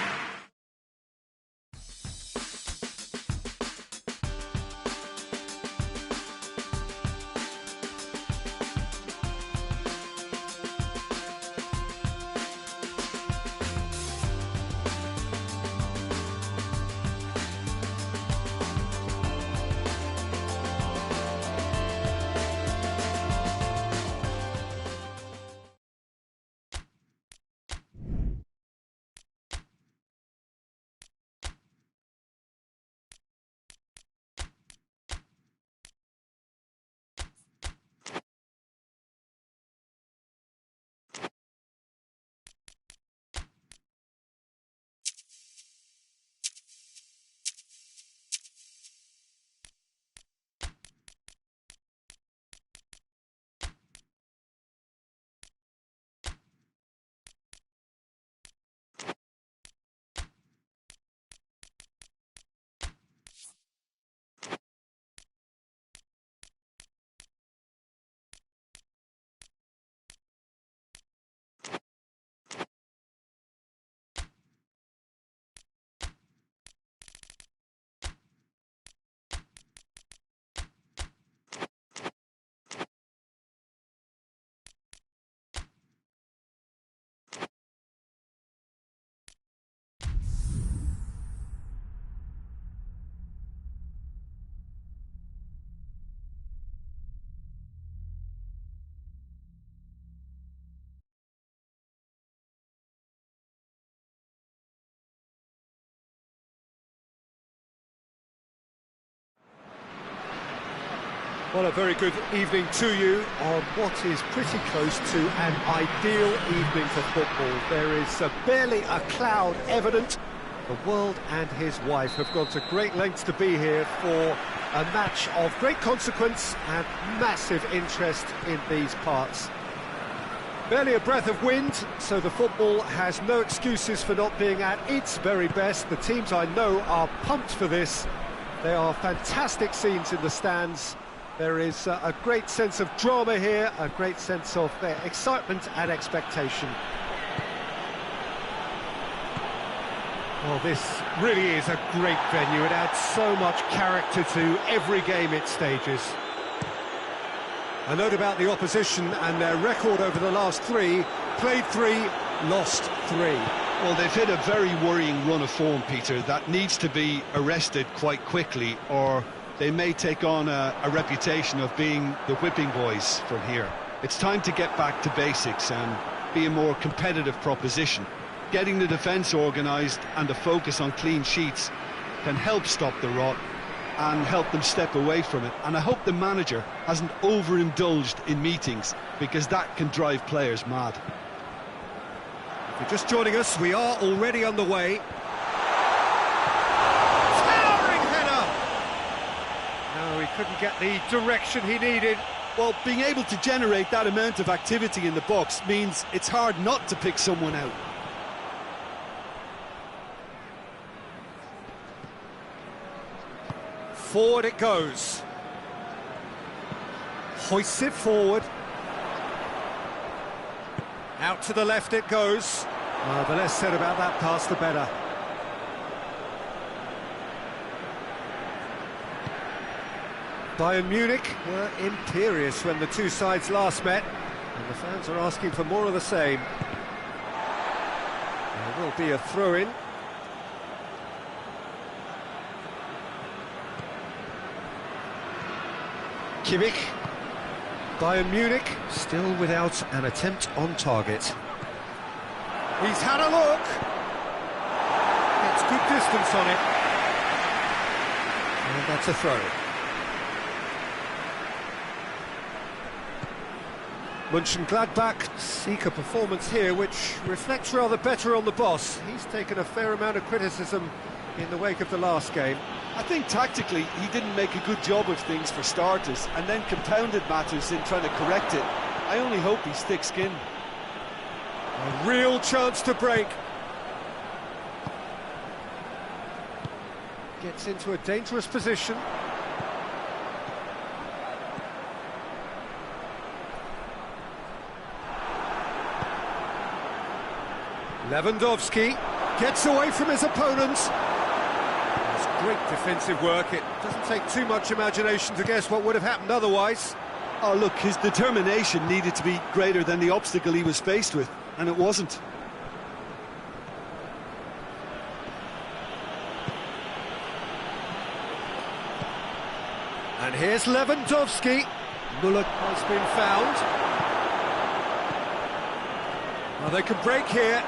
Well, a very good evening to you on what is pretty close to an ideal evening for football. There is barely a cloud evident. The world and his wife have gone to great lengths to be here for a match of great consequence and massive interest in these parts. Barely a breath of wind, so the football has no excuses for not being at its very best. The teams I know are pumped for this. There are fantastic scenes in the stands. There is a great sense of drama here, a great sense of excitement and expectation. Well, this really is a great venue. It adds so much character to every game it stages. A note about the opposition and their record over the last three: played 3, lost 3. Well, they've hit a very worrying run of form, Peter, that needs to be arrested quite quickly, or they may take on a reputation of being the whipping boys from here. It's time to get back to basics and be a more competitive proposition. Getting the defence organised and a focus on clean sheets can help stop the rot and help them step away from it. And I hope the manager hasn't overindulged in meetings, because that can drive players mad. If you're just joining us, we are already underway. No, he couldn't get the direction he needed. Well, being able to generate that amount of activity in the box means it's hard not to pick someone out. Forward it goes. Hoists it forward. Out to the left it goes. The less said about that pass, the better. Bayern Munich were imperious when the two sides last met, and the fans are asking for more of the same. There will be a throw-in. Kimmich. Bayern Munich still without an attempt on target. He's had a look. Gets good distance on it. And that's a throw. Mönchengladbach seek a performance here which reflects rather better on the boss. He's taken a fair amount of criticism in the wake of the last game. I think tactically he didn't make a good job of things for starters, and then compounded matters in trying to correct it. I only hope he's thick-skinned. A real chance to break. Gets into a dangerous position. Lewandowski gets away from his opponent. It's great defensive work. It doesn't take too much imagination to guess what would have happened otherwise. Oh, look, his determination needed to be greater than the obstacle he was faced with, and it wasn't. And here's Lewandowski. Müller has been found. Well, they can break here.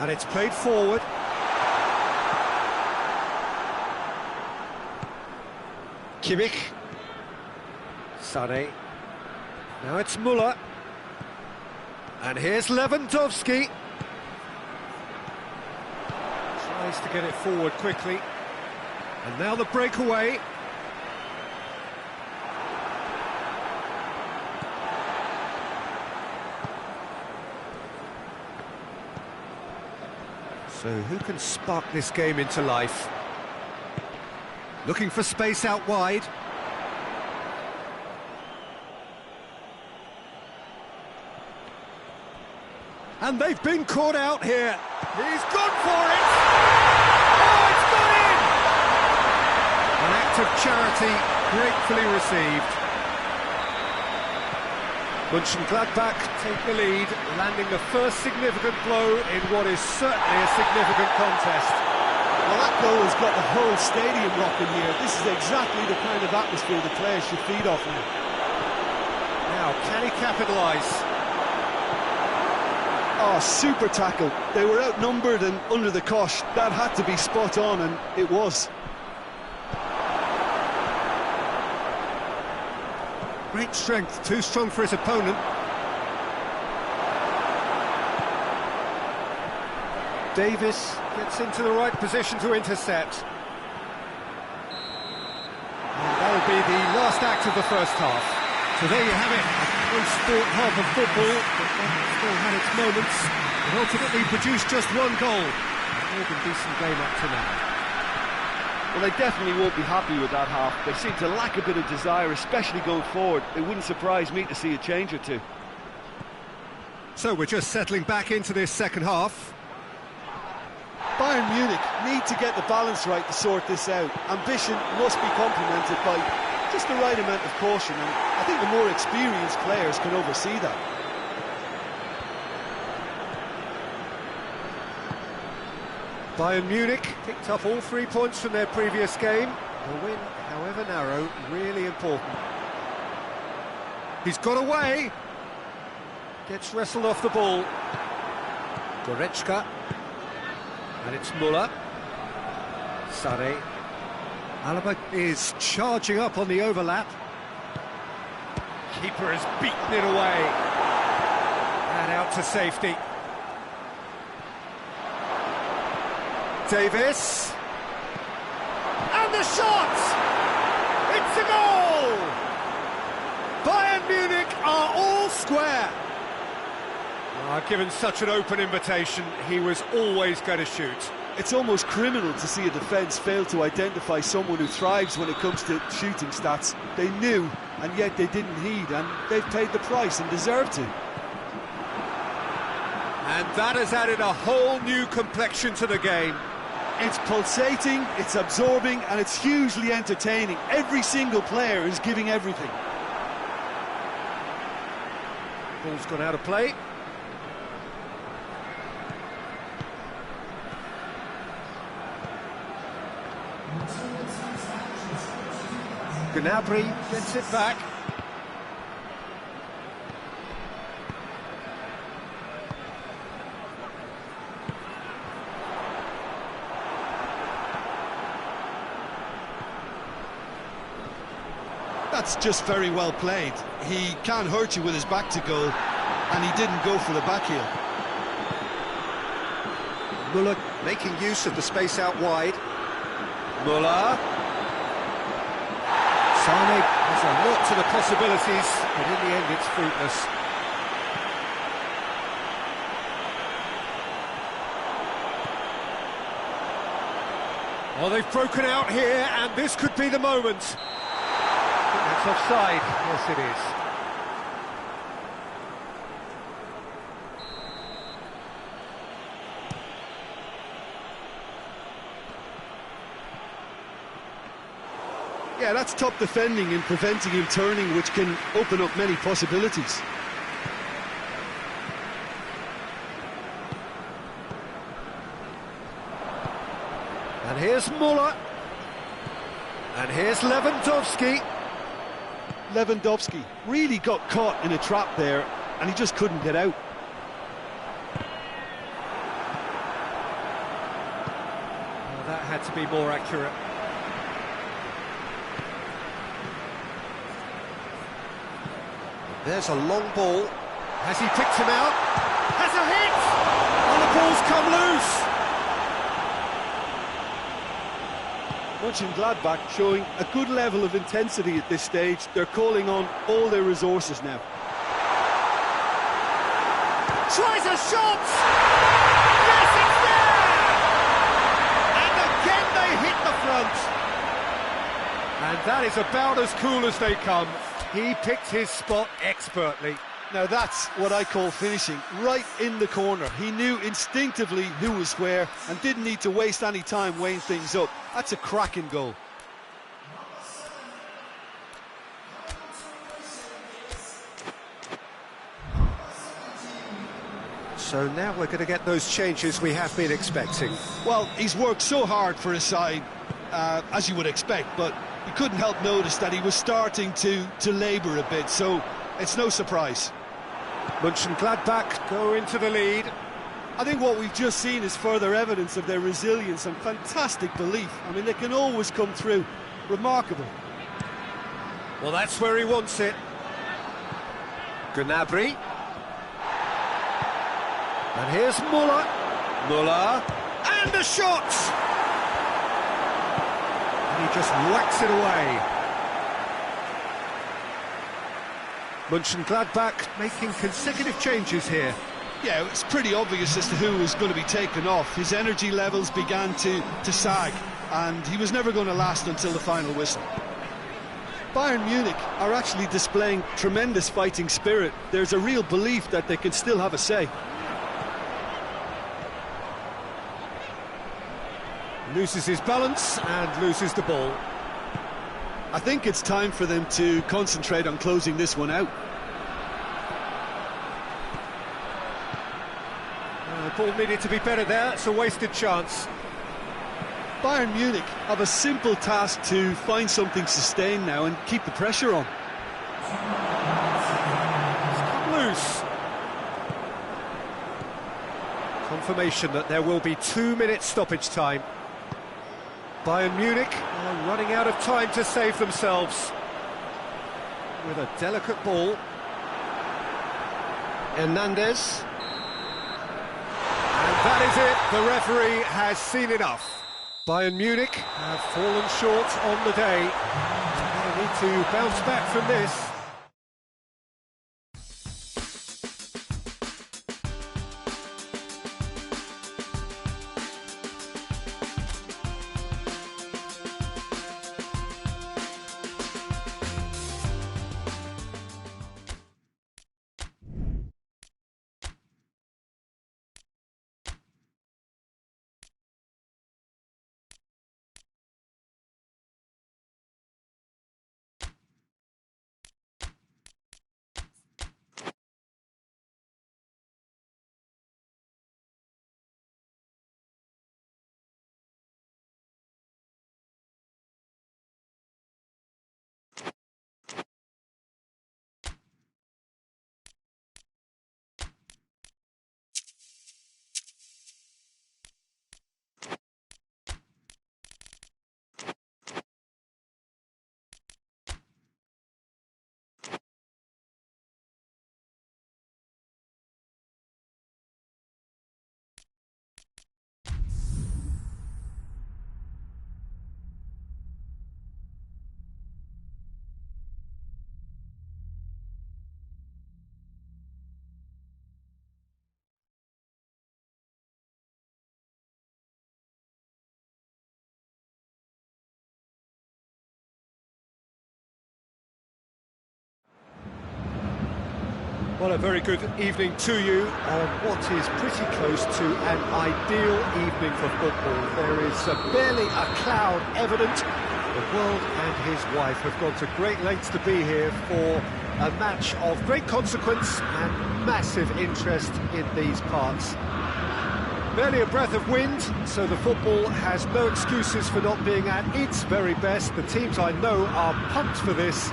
And it's played forward. Kimmich. Sané. Now it's Müller. And here's Lewandowski. Tries to get it forward quickly. And now the breakaway. So who can spark this game into life? Looking for space out wide. And they've been caught out here. He's gone for it! Oh, it's gone in! An act of charity gratefully received. Mönchengladbach take the lead, landing the first significant blow in what is certainly a significant contest. Well, that goal has got the whole stadium rocking here. This is exactly the kind of atmosphere the players should feed off now. Now, can he capitalise? Oh, super tackle. They were outnumbered and under the cosh. That had to be spot on, and it was. Great strength, too strong for his opponent. Davis gets into the right position to intercept. And that'll be the last act of the first half. So there you have it, a no-sport half of football, but one that still had its moments. It ultimately produced just one goal. A more than decent game up to now. Well, they definitely won't be happy with that half. They seem to lack a bit of desire, especially going forward. It wouldn't surprise me to see a change or two. So we're just settling back into this second half. Bayern Munich need to get the balance right to sort this out. Ambition must be complemented by just the right amount of caution, and I think the more experienced players can oversee that. Bayern Munich picked up all 3 points from their previous game. The win, however narrow, really important. He's got away. Gets wrestled off the ball. Goretzka. And it's Müller. Sarri. Alaba is charging up on the overlap. Keeper has beaten it away. And out to safety. Davis. And the shot! It's a goal! Bayern Munich are all square. Given such an open invitation, he was always going to shoot. It's almost criminal to see a defence fail to identify someone who thrives when it comes to shooting stats. They knew, and yet they didn't heed, and they've paid the price and deserve to. And that has added a whole new complexion to the game. It's pulsating, it's absorbing, and it's hugely entertaining. Every single player is giving everything. Ball's gone out of play. Gnabry gets it back. That's just very well played. He can't hurt you with his back to goal, and he didn't go for the back heel. Müller making use of the space out wide. Müller. Sane has a lot to the possibilities, but in the end it's fruitless. Well, they've broken out here, and this could be the moment. I think that's offside. Yes, it is. Yeah, that's top defending and preventing him turning, which can open up many possibilities. And here's Müller. And here's Lewandowski. Lewandowski really got caught in a trap there, and he just couldn't get out. Well, that had to be more accurate. There's a long ball. Has he picked him out? Has a hit! And the ball's come loose! Mönchengladbach showing a good level of intensity at this stage. They're calling on all their resources now. Tries a shot! Yes, it's there! And again they hit the front. And that is about as cool as they come. He picked his spot expertly. Now that's what I call finishing, right in the corner. He knew instinctively who was where and didn't need to waste any time weighing things up. That's a cracking goal. So now we're going to get those changes we have been expecting. Well, he's worked so hard for his side, as you would expect, but you couldn't help notice that he was starting to labour a bit, so it's no surprise. Mönchengladbach go into the lead. I think what we've just seen is further evidence of their resilience and fantastic belief. I mean, they can always come through. Remarkable. Well, that's where he wants it. Gnabry. And here's Muller. Muller. And a shot! And he just whacks it away. Mönchengladbach making consecutive changes here. Yeah, it's pretty obvious as to who was going to be taken off. His energy levels began to sag, and he was never going to last until the final whistle. Bayern Munich are actually displaying tremendous fighting spirit. There's a real belief that they can still have a say. Loses his balance and loses the ball. I think it's time for them to concentrate on closing this one out. The ball needed to be better there. It's a wasted chance. Bayern Munich have a simple task to find something sustained now and keep the pressure on. It's come loose. Confirmation that there will be 2 minutes stoppage time. Bayern Munich are running out of time to save themselves. With a delicate ball. Hernandez. And that is it. The referee has seen enough. Bayern Munich have fallen short on the day. They need to bounce back from this. Well, a very good evening to you on what is pretty close to an ideal evening for football. There is barely a cloud evident. The world and his wife have gone to great lengths to be here for a match of great consequence and massive interest in these parts. Barely a breath of wind, so the football has no excuses for not being at its very best. The teams I know are pumped for this.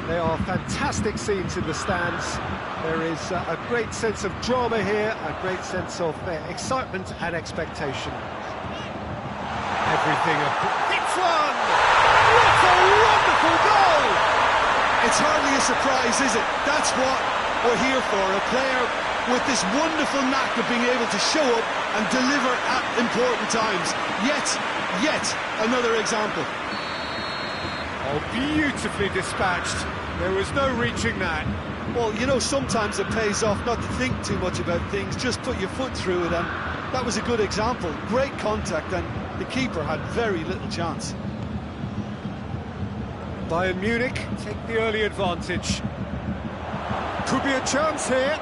They are fantastic scenes in the stands. There is a great sense of drama here, a great sense of excitement and expectation. Everything it's one! What a wonderful goal! It's hardly a surprise, is it? That's what we're here for, a player with this wonderful knack of being able to show up and deliver at important times. Yet another example. Oh, beautifully dispatched. There was no reaching that. Well, you know, sometimes it pays off not to think too much about things, just put your foot through it, and that was a good example. Great contact, and the keeper had very little chance. Bayern Munich take the early advantage. Could be a chance here.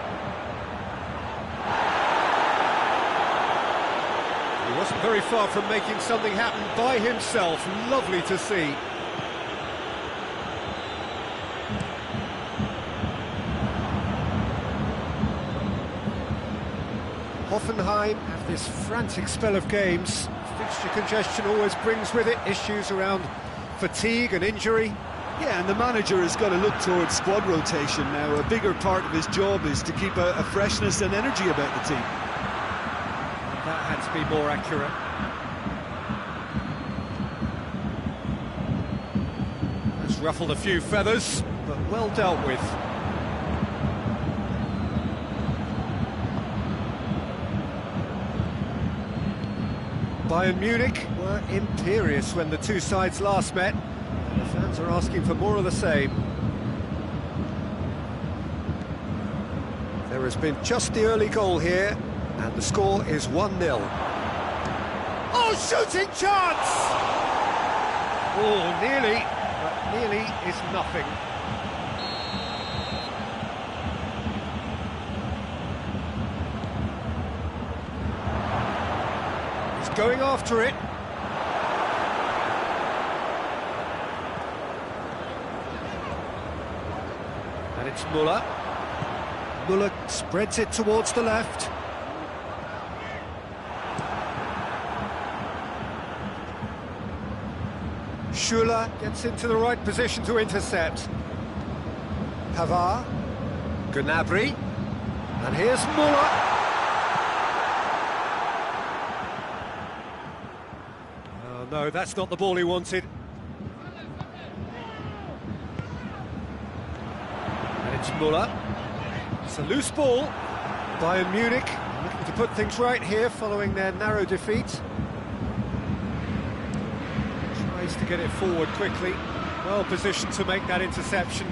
He wasn't very far from making something happen by himself. Lovely to see. Hoffenheim have this frantic spell of games. Fixture congestion always brings with it issues around fatigue and injury. Yeah, and the manager has got to look towards squad rotation now. A bigger part of his job is to keep a freshness and energy about the team. That had to be more accurate. That's ruffled a few feathers, but well dealt with. Bayern Munich were imperious when the two sides last met. The fans are asking for more of the same. There has been just the early goal here, and the score is 1-0. Oh, shooting chance! Oh, nearly, but nearly is nothing. He's going after it. And it's Müller. Müller spreads it towards the left. Schüller gets into the right position to intercept. Pavard. Gnabry. And here's Müller. Oh no, that's not the ball he wanted. It's Müller. It's a loose ball. Bayern Munich looking to put things right here following their narrow defeat. Tries to get it forward quickly. Well positioned to make that interception.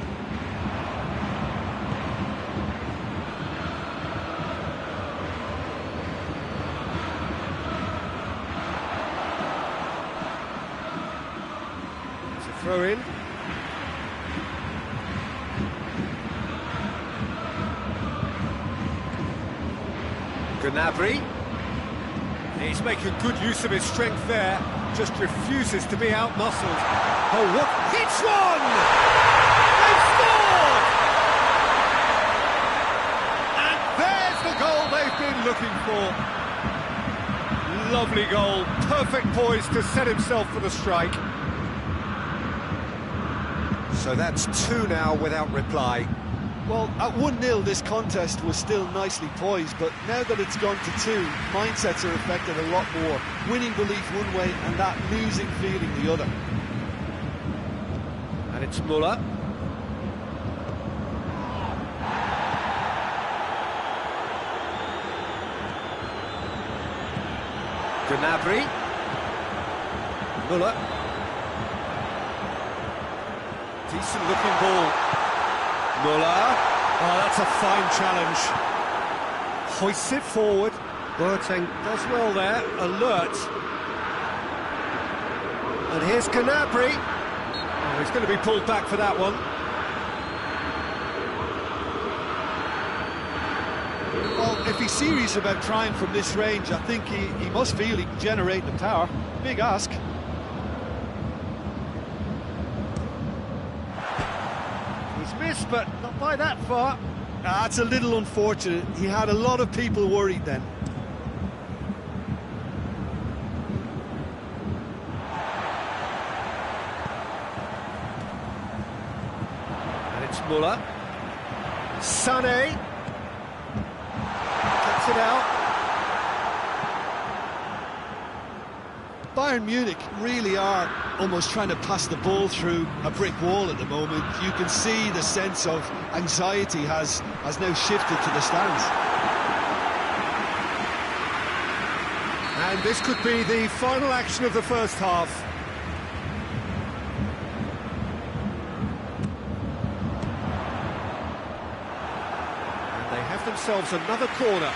It's a throw in. Gnabry. He's making good use of his strength there, just refuses to be out-muscled. Oh, what? Hits one! They've scored! And there's the goal they've been looking for. Lovely goal, perfect poise to set himself for the strike. So that's 2 now without reply. Well, at 1-0 this contest was still nicely poised, but now that it's gone to 2, mindsets are affected a lot more. Winning belief one way and that losing feeling the other. And it's Müller. Gnabry. Müller. Decent looking ball. Müller. Oh, that's a fine challenge. Hoists it forward. Boateng does well there. Alert. And here's Gnabry. Oh, he's going to be pulled back for that one. Well, if he's serious about trying from this range, I think he must feel he can generate the power. Big ask. Missed, but not by that far. That's a little unfortunate. He had a lot of people worried then. And it's Müller. Sané. Gets it out. Bayern Munich really are almost trying to pass the ball through a brick wall at the moment. You can see the sense of anxiety has now shifted to the stands. And this could be the final action of the first half. And they have themselves another corner.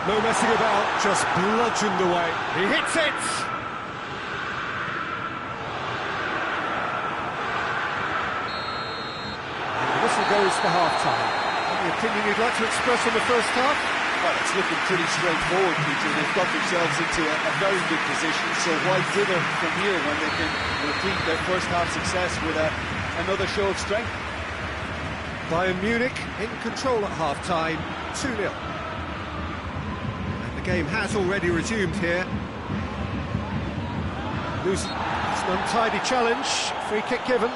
No messing about, just bludgeoned away. He hits it! And the whistle goes for half-time. Any opinion you'd like to express on the first half? Well, it's looking pretty straightforward, Peter. They've got themselves into a very good position, so why dither from here when they can repeat their first half success with another show of strength? Bayern Munich in control at half-time, 2-0. And the game has already resumed here. It's an untidy challenge, free kick given.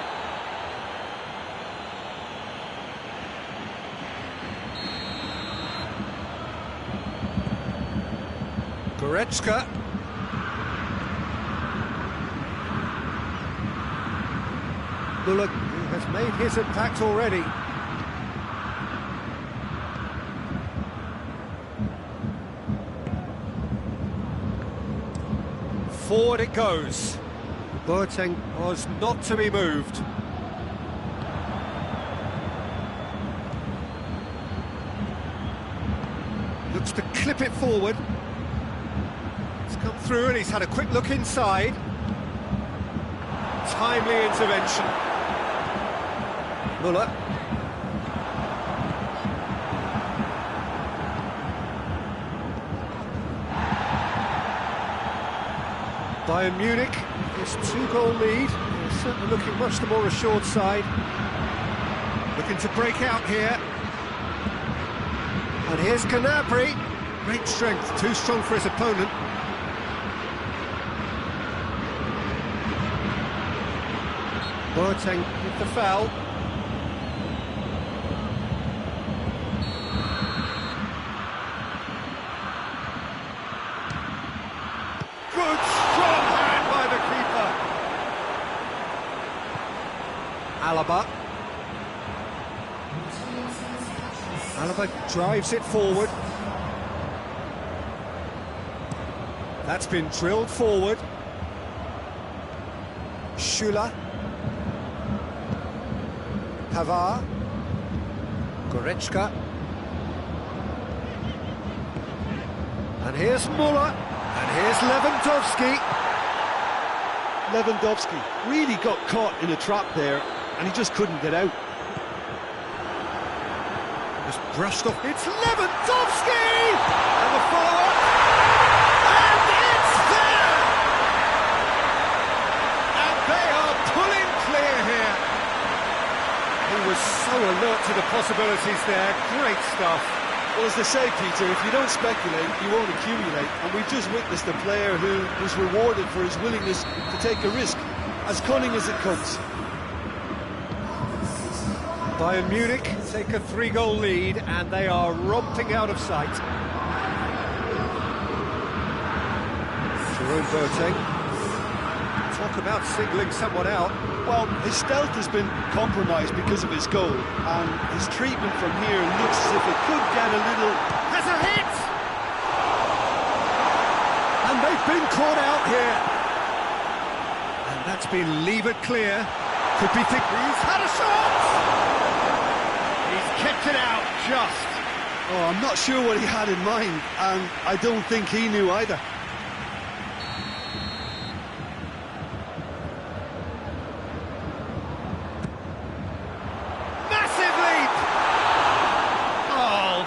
Goretzka. Müller, who has made his impact already. Forward it goes. Boateng was not to be moved. Looks to clip it forward. It's come through and he's had a quick look inside. Timely intervention. Müller. Bayern Munich, this 2-goal lead, they're certainly looking much the more assured side. Looking to break out here. And here's Gnabry. Great strength, too strong for his opponent. Boateng with the foul. Good strong hand by the keeper. Alaba. Alaba drives it forward. That's been drilled forward. Schüller. Pavard. Goretzka. And here's Müller. And here's Lewandowski. Lewandowski really got caught in a trap there, and he just couldn't get out. Just brushed off. It's Lewandowski! And the follow-up. And it's there! And they are pulling clear here. He was so alert to the possibilities there. Great stuff. Well, as they say, Peter, if you don't speculate, you won't accumulate. And we've just witnessed a player who was rewarded for his willingness to take a risk, as cunning as it comes. Bayern Munich take a 3-goal lead, and they are romping out of sight. Jerome Boateng. Talk about singling someone out. Well, his stealth has been compromised because of his goal, and his treatment from here looks as if it could get a little... Has a hit! And they've been caught out here. And that's been levered clear. Could be he's had a shot! He's kept it out, just. Oh, I'm not sure what he had in mind, and I don't think he knew either.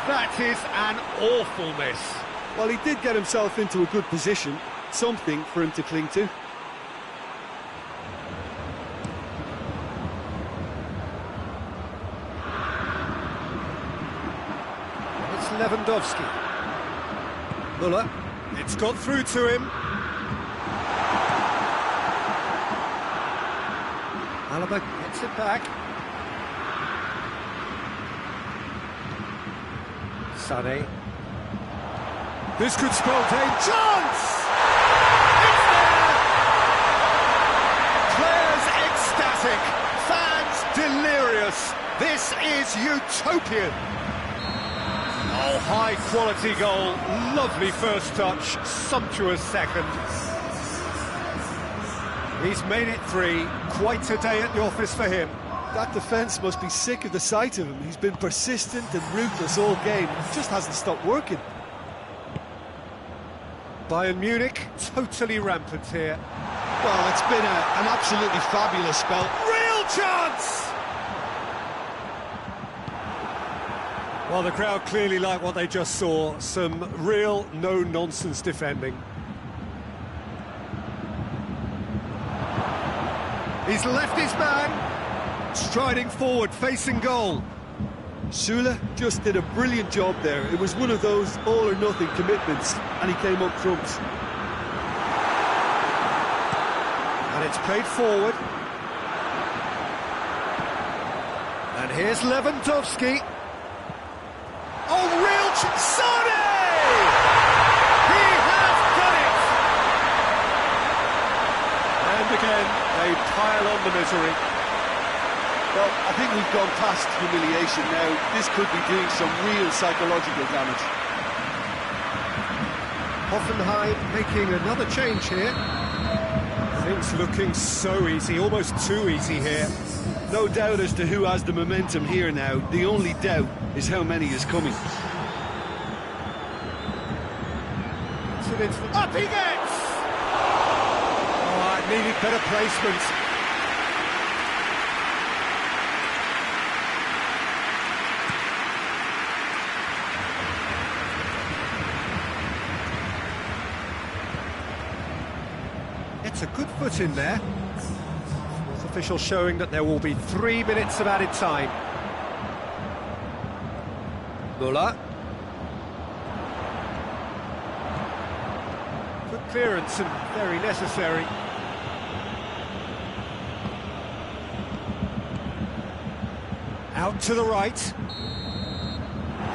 That is an awful miss. Well, he did get himself into a good position, something for him to cling to. It's Lewandowski. Müller. It's got through to him. Alaba gets it back. Sané. This could spell danger. Chance! It's there! Players ecstatic, fans delirious. This is utopian. Oh, high quality goal, lovely first touch, sumptuous second. He's made it 3, quite a day at the office for him. That defence must be sick of the sight of him. He's been persistent and ruthless all game. He just hasn't stopped working. Bayern Munich, totally rampant here. Well, it's been an absolutely fabulous spell. Real chance! Well, the crowd clearly like what they just saw. Some real no-nonsense defending. He's left his man. Striding forward, facing goal. Sula just did a brilliant job there. It was one of those all-or-nothing commitments, and he came up trumps. And it's played forward. And here's Lewandowski. Oh, real Sane! He has done it! And again, they pile on the misery. Well, I think we've gone past humiliation now. This could be doing some real psychological damage. Hoffenheim making another change here. Things looking so easy, almost too easy here. No doubt as to who has the momentum here now. The only doubt is how many is coming. Up he gets! Oh, it needed better placement. It's a good foot in there. Fourth official showing that there will be 3 minutes of added time. Muller. Good clearance and very necessary. Out to the right.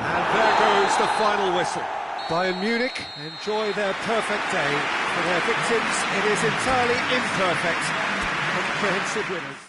And there goes the final whistle. Bayern Munich enjoy their perfect day. For their victims, it is entirely imperfect. Comprehensive winners.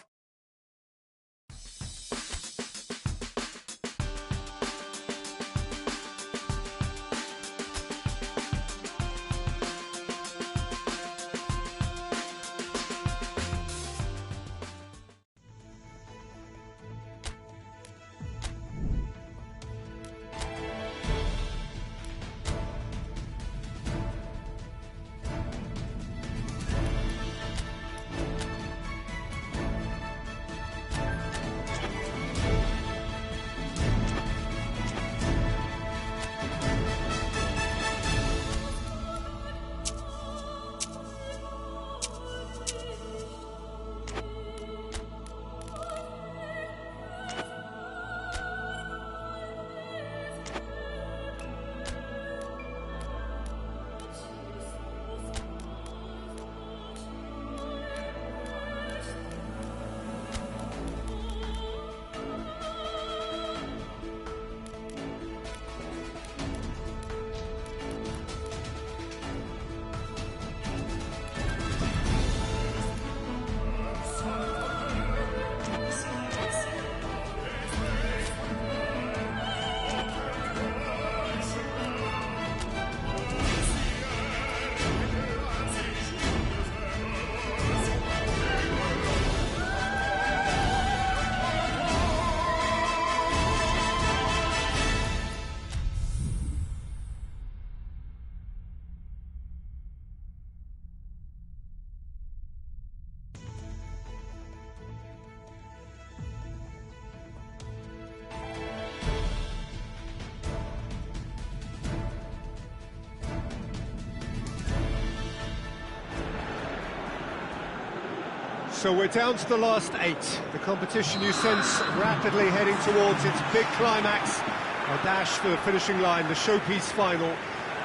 So we're down to the last 8. The competition, you sense, rapidly heading towards its big climax. A dash for the finishing line, the showpiece final.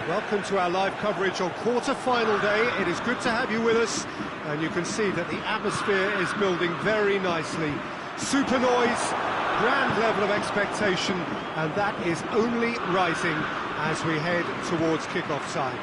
Welcome to our live coverage on quarter-final day. It is good to have you with us, and you can see that the atmosphere is building very nicely. Super noise, grand level of expectation, and that is only rising as we head towards kick-off time.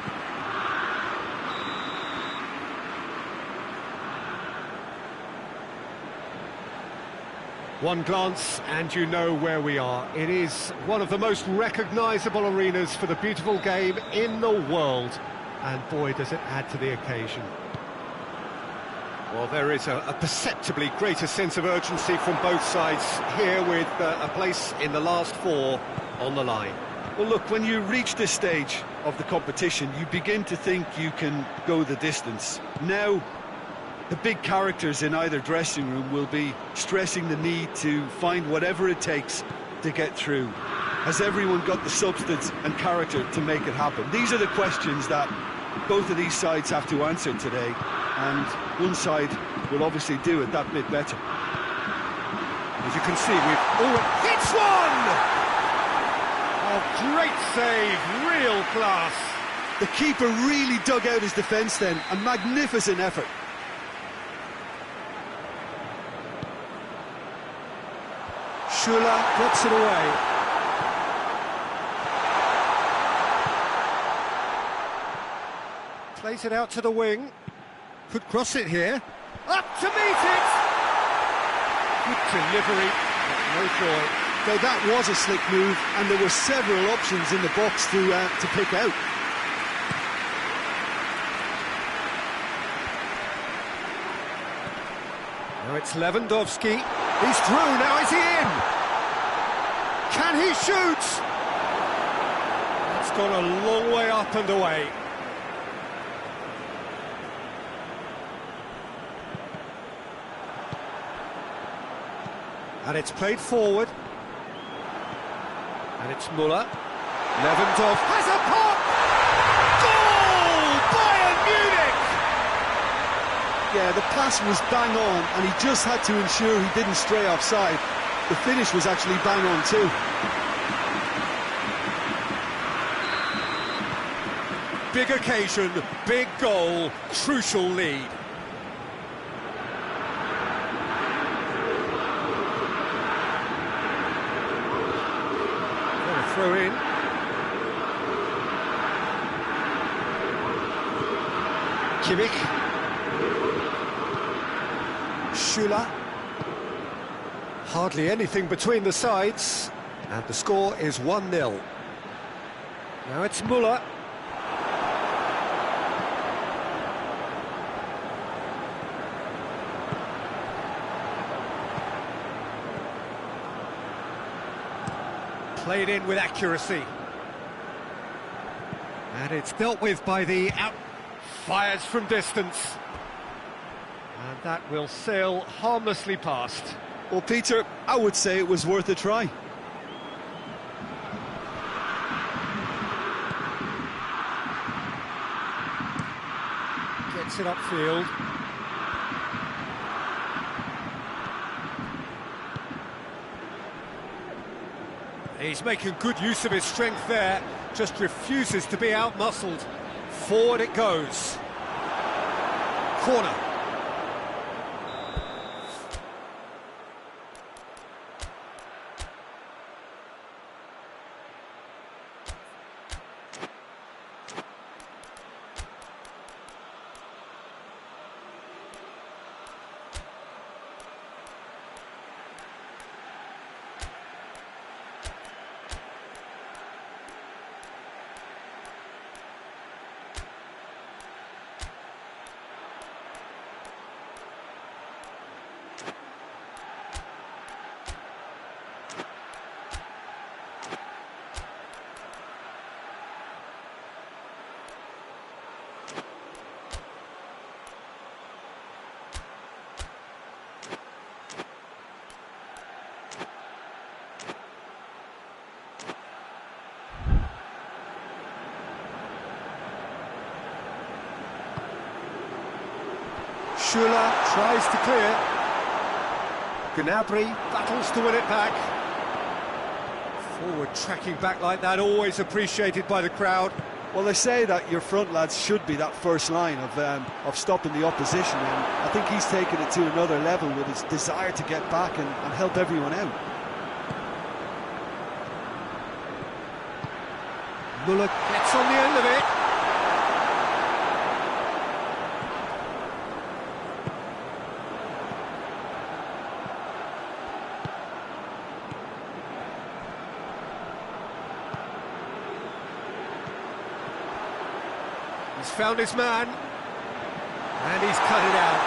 One glance and you know where we are. It is one of the most recognisable arenas for the beautiful game in the world. And boy, does it add to the occasion. Well, there is a perceptibly greater sense of urgency from both sides here, with a place in the last 4 on the line. Well, look, when you reach this stage of the competition, you begin to think you can go the distance. Now, the big characters in either dressing room will be stressing the need to find whatever it takes to get through. Has everyone got the substance and character to make it happen? These are the questions that both of these sides have to answer today, and one side will obviously do it that bit better. As you can see, we've already... Hits one! Oh, great save, real class. The keeper really dug out his defence then, a magnificent effort. Schüller gets it away. Plays it out to the wing. Could cross it here. Up to meet it! Good delivery, but no joy. Though that was a slick move, and there were several options in the box to pick out. Now it's Lewandowski. He's through, now is he in? Can he shoot? It's gone a long way up and away. And it's played forward. And it's Müller. Lewandowski has a pop! Goal! Bayern Munich! Yeah, the pass was bang on, and he just had to ensure he didn't stray offside. The finish was actually bang on too. Big occasion, big goal, crucial lead. Throw in. Kimmich. Schüller. Hardly anything between the sides, and the score is 1-0. Now it's Müller. Played in with accuracy. And it's dealt with by the out... Fires from distance. And that will sail harmlessly past. Well, Peter, I would say it was worth a try. Gets it upfield. He's making good use of his strength there, just refuses to be out-muscled. Forward it goes. Corner. Schüller tries to clear. Gnabry battles to win it back. Forward tracking back like that, always appreciated by the crowd. Well, they say that your front lads should be that first line of stopping the opposition, and I think he's taken it to another level with his desire to get back and help everyone out. Müller gets on the end of it. He's found his man, and he's cut it out.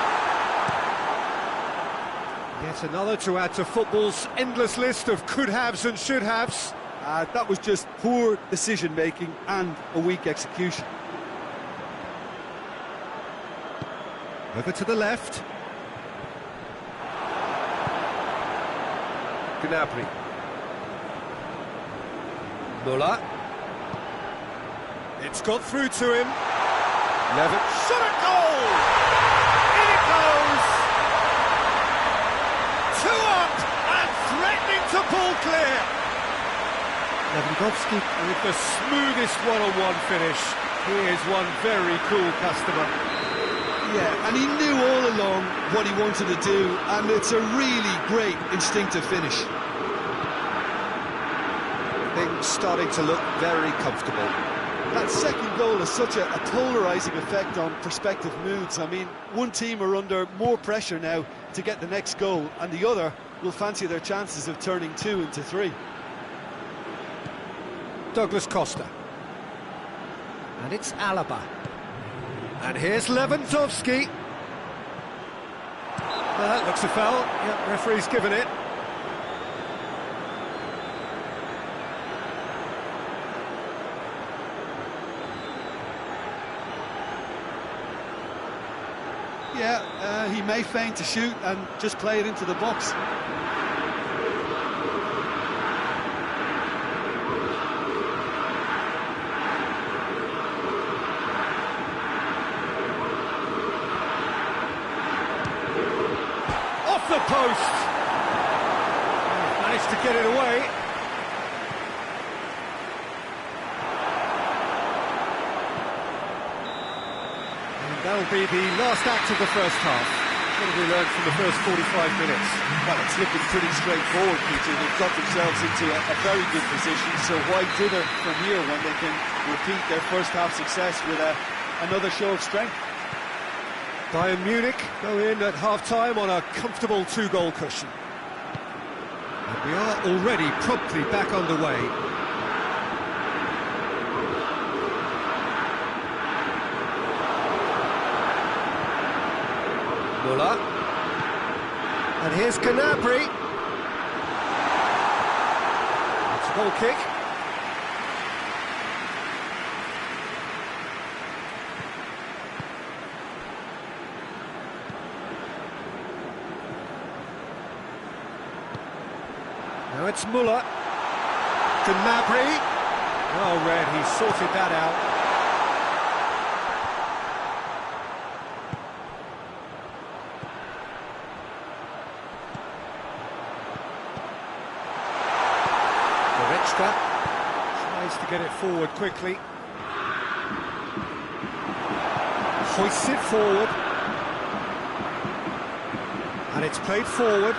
Yet another to add to football's endless list of could-haves and should-haves. That was just poor decision-making and a weak execution. Over to the left. Gnabry. Müller. It's got through to him. Shot at goal! In it goes! 2 up and Ball clear! Lewandowski with the smoothest one-on-one finish. He is one very cool customer. Yeah, and he knew all along what he wanted to do, and it's a really great instinctive finish. Things starting to look very comfortable. That second goal has such a polarising effect on prospective moods. I mean, one team are under more pressure now to get the next goal, and the other will fancy their chances of turning 2 into 3. Douglas Costa. And it's Alaba. And here's Lewandowski. That looks a foul. Yep, referee's given it. Yeah, he may feign to shoot and just play it into the box. Off the post! Managed to get it away. That'll be the last act of the first half. What have we learned from the first 45 minutes? Well, it's looking pretty straightforward, Peter. They've got themselves into a very good position, so why dither from here when they can repeat their first half success with another show of strength? Bayern Munich go in at half-time on a comfortable 2-goal cushion. And we are already promptly back underway. Muller. And here's Gnabry. It's a goal kick. Now it's Muller. Gnabry. Well read, he sorted that out. Tries to get it forward quickly. Hoists it forward. And it's played forward.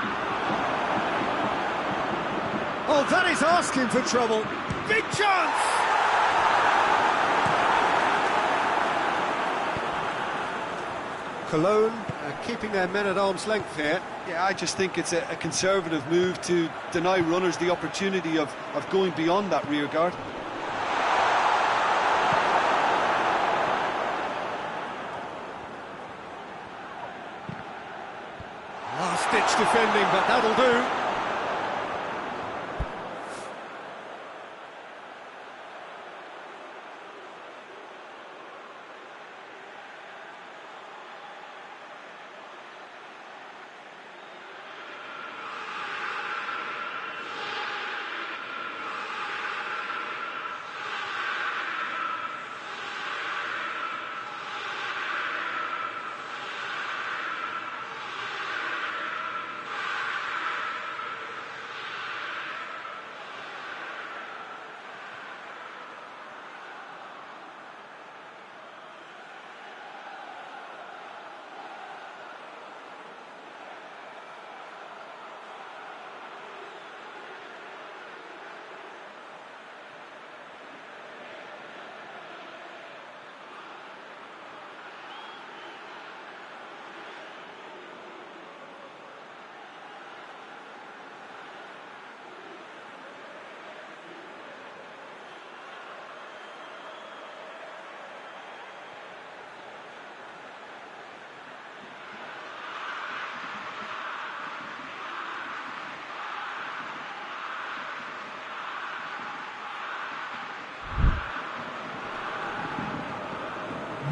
Oh, that is asking for trouble. Big chance! Cologne keeping their men at arm's length here. Yeah, I just think it's a conservative move to deny runners the opportunity of going beyond that rear guard. Last-ditch defending, but that'll do.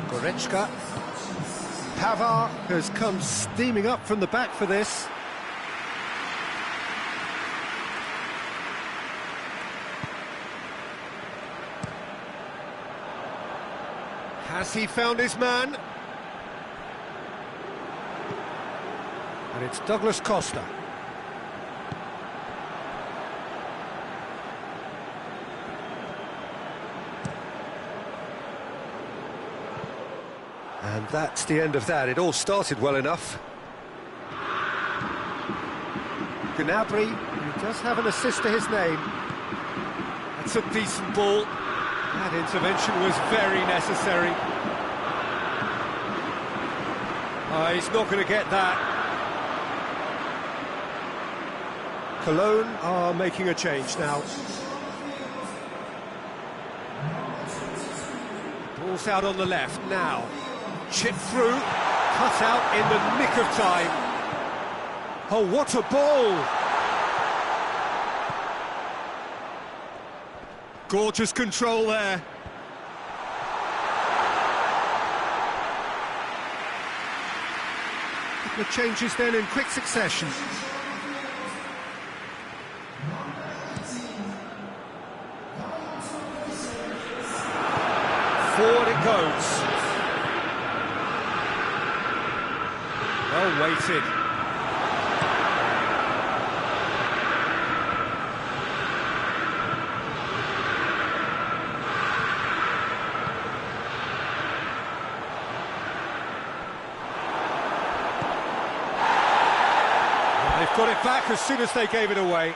Goretzka. Pavard has come steaming up from the back for this. Has he found his man? And it's Douglas Costa. And that's the end of that. It all started well enough. Gnabry, who does have an assist to his name. That's a decent ball. That intervention was very necessary. He's not going to get that. Cologne are making a change now. Ball's out on the left now. Chip through, cut out in the nick of time. Oh, what a ball! Gorgeous control there. The changes then in quick succession. Forward it goes. Well weighted. They've got it back as soon as they gave it away.